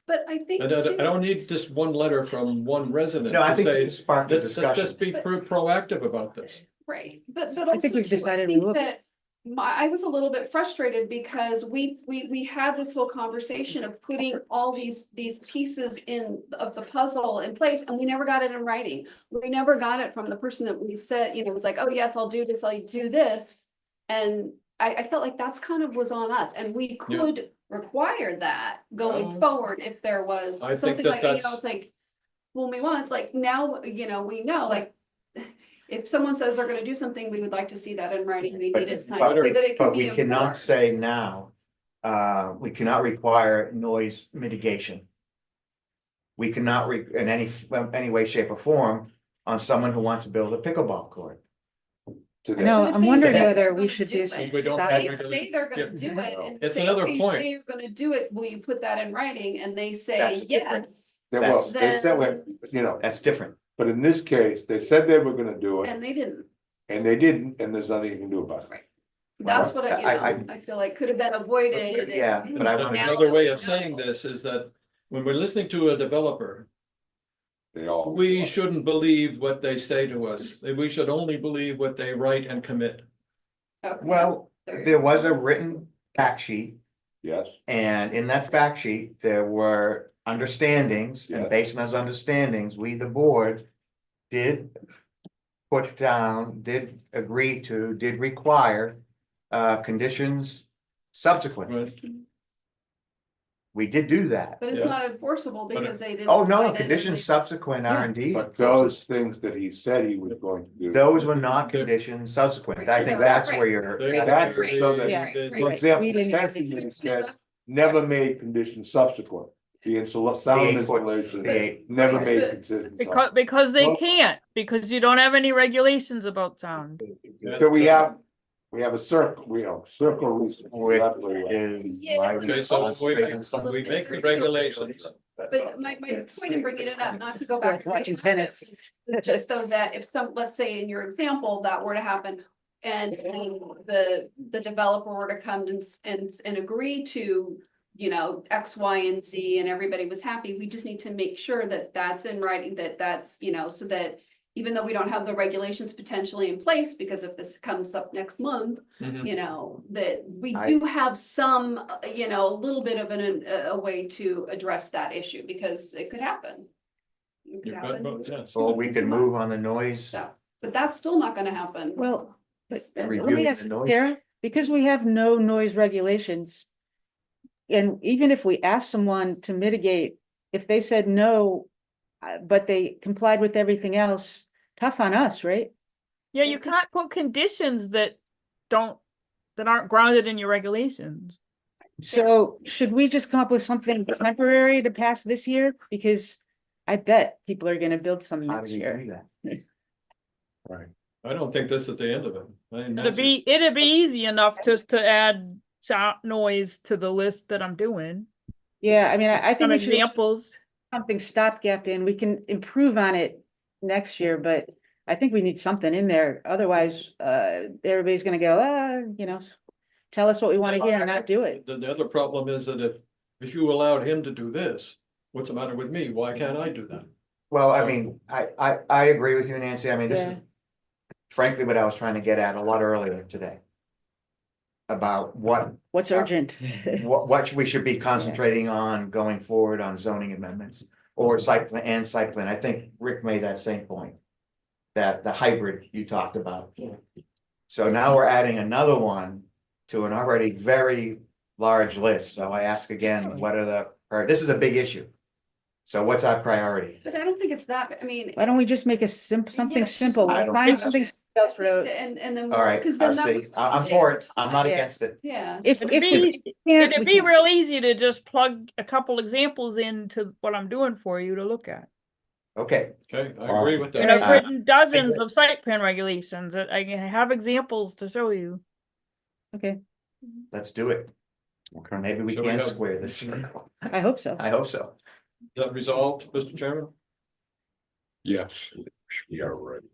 But I think I too, don't need just one letter from one resident No, I to think say, it sparked a let's discussion. just be proactive about this. right, but I also think we've too, I decided we think will. that I was a little bit frustrated because we had this whole conversation of putting all these pieces of the puzzle in place, and we never got it in writing. We never got it from the person that we said, was like, oh, yes, I'll do this, I'll do this. And I felt like that's kind of was on us, and we Yeah. could require that going forward if there was I think something that like, that's- it's like, when we want, it's like, now, we know, like, if someone says they're gonna do something, we would like to see that in writing, we need it signed, so that it can But be we cannot enforced. say now, we cannot require noise mitigation. We cannot in any way, shape or form on someone who wants to build a pickleball court. I know, But if I'm they wondering say whether they're we gonna should do do. it, We don't stop- have They regular- say they're gonna Yeah. do it and It's say, another okay, you point. say you're gonna do it, will you put that in writing? And they say, That's different. yes, They That's- will, they said, That's different. but in this case, they said they were gonna do it, and they didn't. and they didn't, and there's nothing you can do about it. That's what I- I feel like could have been avoided. Yeah, and but I now wanna- Another that way we of saying know- this is that when we're listening to a developer, They all. we shouldn't believe what they say to us. We should only believe what they write and commit. Okay, Well, there was a written fact sheet, Yes, and in that fact sheet, there were understandings, and Yeah. based on those understandings, we, the board, did put down, did agree to, did require conditions subsequent. Right? We did do that. But it's Yeah. not enforceable because they didn't. Oh, sign no, it and conditions they- subsequent are indeed. but those things that he said he was going to do. Those were not conditions subsequent. I think that's where you're. They- That's they- so that- they- they- For example, We didn't- fencing unit said, never made conditions subsequent. The sound 8-foot, installation, the 8. never Right. made But- consistent. Because they Well- can't, because you don't have any regulations about sound. So we have a circle, circle. Which recently. is Yeah, why Okay, we. so we we make the just- regulations. But my point in bringing it up, not to go back. to Watching the tennis. is just so that if let's say in your example, that were to happen. And the developer were to come and agree to, X, Y, and Z, and everybody was happy, we just need to make sure that that's in writing, that's, so that. Even though we don't have the regulations potentially in place, because if this comes up next month, Mhm. that we I- do have some, a little bit of a way to address that issue, because it could happen. It could You've got happen. both, yes. Or we can move on the noise. So, but that's still not gonna happen. Well, But let Reviewing me the ask, noise. Tara, because we have no noise regulations. And even if we ask someone to mitigate, if they said no, but they complied with everything else, tough on us, right? Yeah, you can't put conditions that aren't grounded in your regulations. So should we just come up with something temporary to pass this year? Because I bet people are gonna build some How next do you year. do that? Right. I don't think this is the end of it. I think It'd be easy enough just to add sound noise to the list that I'm doing. Yeah, I mean, I think Some we should examples. something stopgap in, we can improve on it next year, but I think we need something in there, otherwise, everybody's gonna go, tell us what we wanna hear and not do it. The other problem is that if you allowed him to do this, what's the matter with me? Why can't I do that? Well, I mean, I agree with you, Nancy. I mean, this is Yeah. frankly what I was trying to get at a lot earlier today. About What's urgent? what we should be concentrating on going forward on zoning amendments or site plan. I think Rick made that same point. That the hybrid you talked about. So now we're adding another one to an already very large list. So I ask again, what are this is a big issue. So what's our priority? But I don't think it's that, I mean. Why don't we just make a something Yeah, just- simple, I don't- find something else for, And then. All right, Because I'll then that see. would I'm take for it. I'm not time. against it. Yeah. if It'd be, we can't, it'd we be can- real easy to just plug a couple examples into what I'm doing for you to look at. Okay, Okay, I agree with And that. I've written dozens of site plan regulations that I have examples to show you. Okay, let's do it. Okay. Maybe we So we can have- square this circle. I hope so. I hope so. Is that resolved, Mr. Chairman? Yes, we are ready.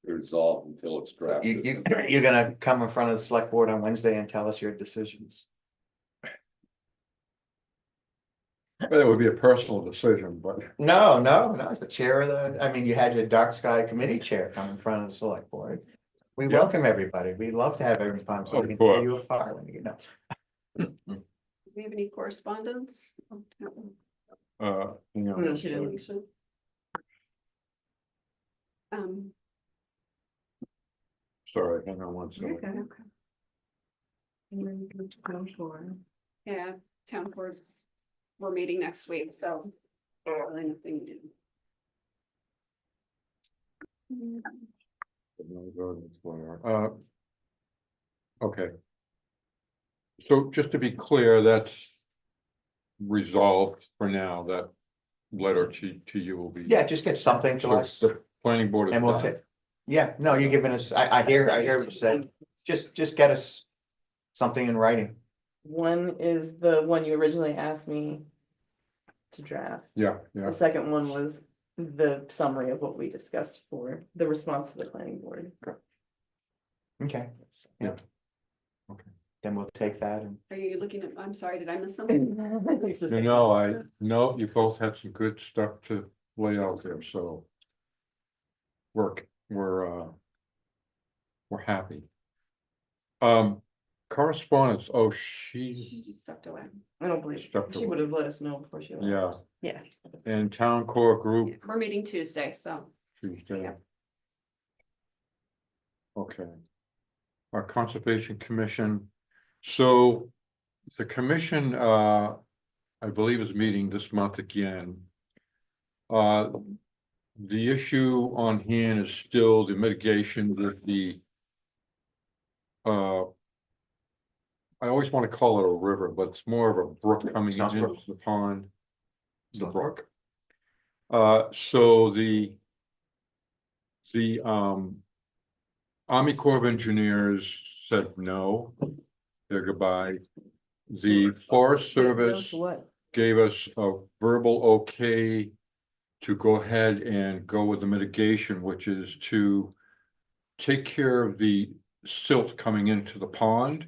Resolved until it's drafted. You're gonna come in front of the select board on Wednesday and tell us your decisions. That would be a personal decision, but No, the chair of I mean, you had your dark sky committee chair come in front of the select board. We Yeah. welcome everybody. We love to have every time so we Of can tear you course. apart when you know. Do we have any correspondence? hang on a second. Um, Sorry, hang on one second. yeah, town boards, we're meeting next week, so. Really nothing new. Okay. So just to be clear, that's resolved for now, that letter to you will be. Yeah, just get something to So us the planning board is and we'll done. take. Yeah, no, you're giving us, I hear what you said. Just get us something in writing. One is the one you originally asked me to draft. Yeah, yeah. The second one was the summary of what we discussed for the response to the planning board. Okay. Yeah. Okay. Then we'll take that and. Are you looking at, I'm sorry, did I miss something? No, you both had some good stuff to lay out there, so. We're happy. Correspondence, She just stepped away. I don't believe Stepped she away. would have let us know before she left. yeah, Yeah. and town core group We're meeting Tuesday, so. Tuesday. Yeah. Okay. Our Conservation Commission, so the commission, I believe is meeting this month again. The issue on hand is still the mitigation with the I always want to call it a river, but it's more of a brook coming It's not a into brook. the pond. It's The not a brook. So the Army Corps of Engineers said no, they're goodbye. The Forest Service What? gave us a verbal okay to go ahead and go with the mitigation, which is to take care of the silt coming into the pond.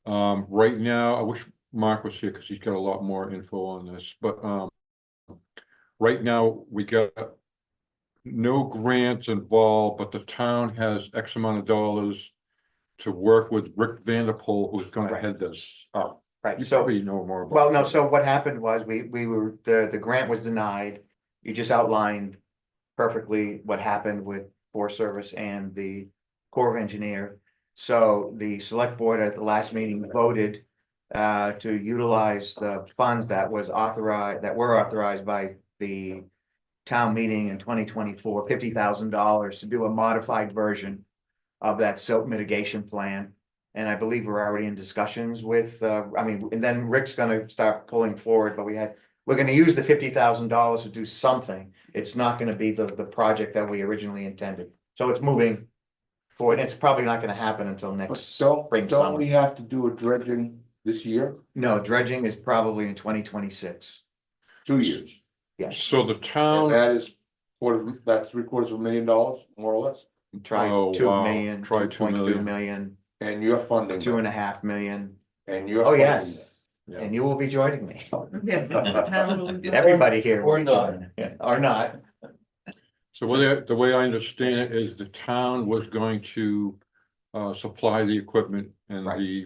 Right now, I wish Mark was here because he's got a lot more info on this, but right now we got no grants involved, but the town has X amount of dollars to work with Rick Vanderpool, who's gonna Right. head this up. Right, You so, probably know more about. well, no, it. so what happened was we were, the grant was denied. You just outlined perfectly what happened with Forest Service and the Corps of Engineer. So the select board at the last meeting voted to utilize the funds that were authorized by the town meeting in 2024, $50,000 to do a modified version of that silt mitigation plan. And I believe we're already in discussions with, and then Rick's gonna start pulling forward, but we had we're gonna use the $50,000 to do something. It's not gonna be the project that we originally intended. So it's moving forward. It's probably not gonna happen until But next so, spring, don't we summer. have to do a dredging this year? No, dredging is probably in 2026. 2 years. Yes, So the And town, that is, that's $750,000, more or less, try Oh, 2 wow. million, Try 2 2.2 million. million, and you're funding. that. 2.5 million. And you're. Oh, funding yes, and you will be joining me. Yeah, the town will do that. Everybody here. Or will not. join. Yeah, or not. so the way I understand it is the town was going to supply the equipment and Right. the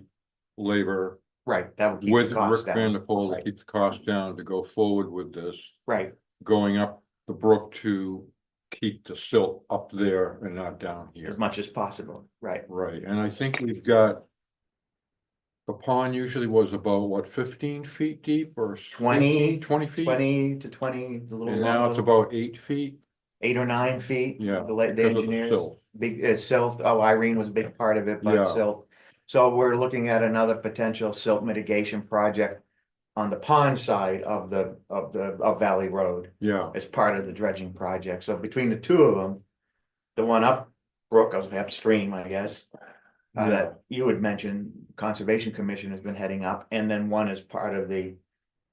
labor Right, that will keep with the Rick cost down. Vanderpool to Right. keep the cost down to go forward with this, Right, going up the brook to keep the silt up there and not down here. as much as possible, right. Right, and I think we've got. The pond usually was about what, 15 feet deep or 20, 20 feet? 20 to 20, a little And now it's longer, about 8 feet, 8 or 9 feet. yeah, The because of the engineers, silt. big, silt, oh, Irene was a big part of it, Yeah. but silt. So we're looking at another potential silt mitigation project on the pond side of Valley Road Yeah, as part of the dredging project. So between the two of them, the one up brook, upstream, I guess, Yeah. that you had mentioned, Conservation Commission has been heading up, and then one is part of the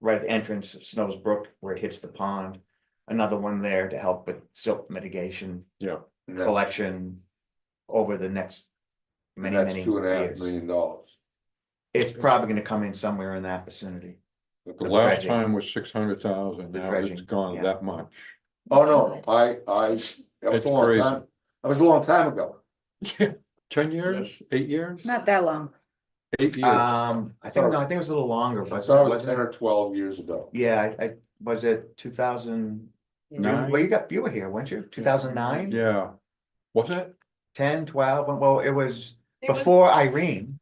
right at the entrance of Snows Brook where it hits the pond. Another one there to help with silt mitigation, yeah, And that's- collection over the next and many, that's many $2.5 years. million. It's probably gonna come in somewhere in that vicinity. the the last dredging. time was 600,000, The now it's dredging, gone yeah. that much. Oh, no, that was It's a long crazy. time, that was a long time ago. 10 years, 8 years? Not that long. 8 years, I think, no, I think it was a little longer, I but thought it was wasn't 10 or 12 years ago. yeah, I was it 2000? Nine? Well, you were here, weren't you? 2009? yeah, was it? 10, 12, well, it was It was- before Irene.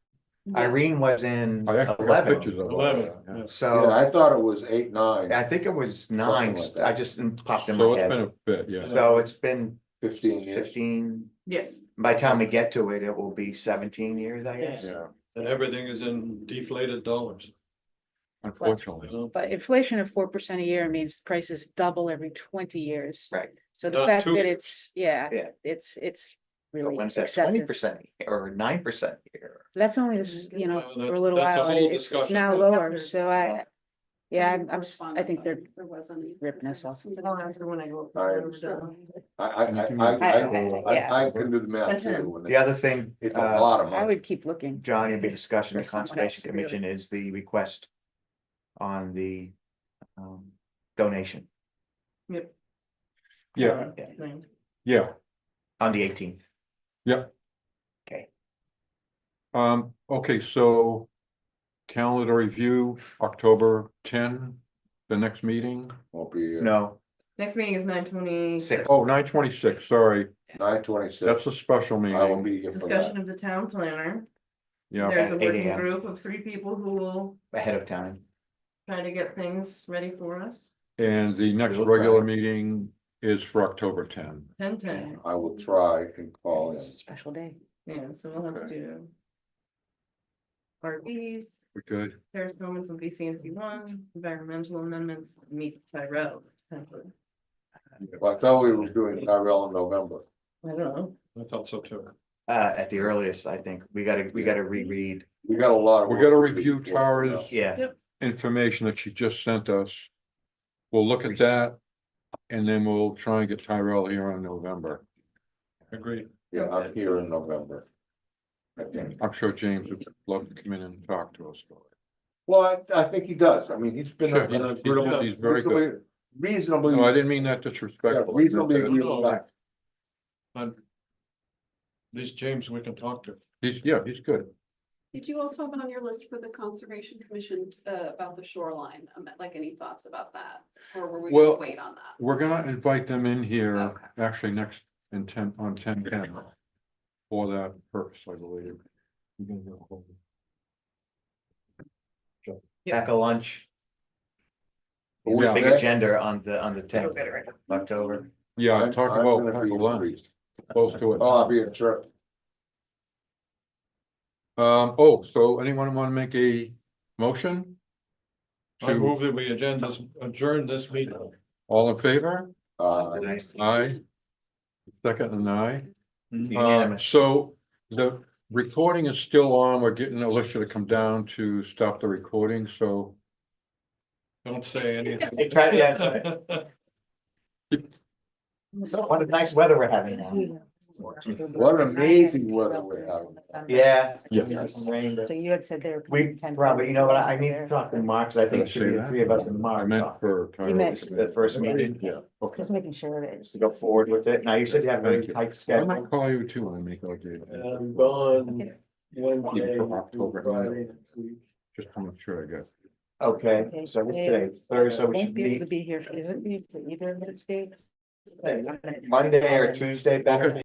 Yeah. Irene was in I actually got 11. pictures of it. 11, yeah. Yeah, So I thought it was 8, 9, I think it was 9. like that. I just popped in So my it's been head. a bit, yeah. So it's been 15 years. 15. Yes. By the time we get to it, it will be 17 years, I guess. Yeah, And everything is in deflated dollars. unfortunately. But inflation of 4% a year means prices double every 20 years. Right. So the Not fact 2 that years. it's, Yeah. it's But really when's that excessive. 20% or 9% here? That's only, this, you know, Well, for a that's- little that's a while, and whole it's discussion. now lower, so yeah, I think they're There wasn't. ripping us off. I'll ask her when I go. I understand. I can do the math too. and The other thing, It's a lot of I money. would keep looking. John, in big discussion, the For someone else Conservation to do it. Commission is the request on the donation Yep. Yeah, yeah, yeah, on the 18th. okay, so. Calendar review, October 10, the next meeting. Won't be, No, Next meeting is 9/26. Oh, 9/26, sorry, 9/26. that's a special I will meeting, be here for Discussion that. of the town planner. yeah, There's a At 8 working a.m. group of 3 people who will ahead of time. try to get things ready for us. and the next We'll regular try. meeting is for October 10. 10/10. I will try and call in. It's a special day. Yeah, so we'll have to do RVs, We good? terrace moments and VCNC1, environmental amendments, meet Tyrell. potentially. Well, I thought we were doing Tyrell in November. I don't know. I thought so too. At the earliest, I think, we gotta reread, We got a lot of. We work gotta to do review before, Tara's yeah, information that she just sent us. We'll look at that, and then we'll try and get Tyrell here in November. Agreed. Yeah, I'm here in November. I think. I'm sure James would love to come in and talk to us. Well, I think he does. I mean, he's been. Sure, a he's very good. Reasonably. No, I didn't mean that yeah, disrespectful. reasonably agreeable guy. And these James we can talk to. He's good. Did you also have on your list for the Conservation Commission, about the shoreline, like any thoughts about that? Or were we Well, gonna wait on that? We're gonna invite them in here, Okay. actually next in 10 on 10/10 for that purpose, I believe. We're gonna go home. pack a lunch. Yeah. Big agenda on the 10th of October. Yeah, I'm talk gonna about be pack a lunch, increased. close to it. Oh, I'll be in church. Oh, so anyone want to make a motion? I move that we adjourn this meeting. All in favor? Uh, Aye. Second and aye. Unanimous. So the recording is still on. We're getting Alicia to come down to stop the recording, so. Don't say anything. Yeah, that's right. So what a nice weather we're having now. What amazing weather we're having. Yeah. Yeah. Some rain, but So you had said there. we probably, you know what, I need to talk to Mark, 'cause I think it should be the three of us and I Mark. meant talk. for. You meant- This is the first meeting, Yeah, okay. Just making sure it is. to go forward with it. Now, you said you have a very Thank you. tight I schedule. might call you too when I make like I'm gone Wednesday. From October. through Friday next week. just to make sure, I guess. Okay, so what's today, Thursday, so we Won't should be able to meet be here, isn't he, for either of those days? Monday or Tuesday, better?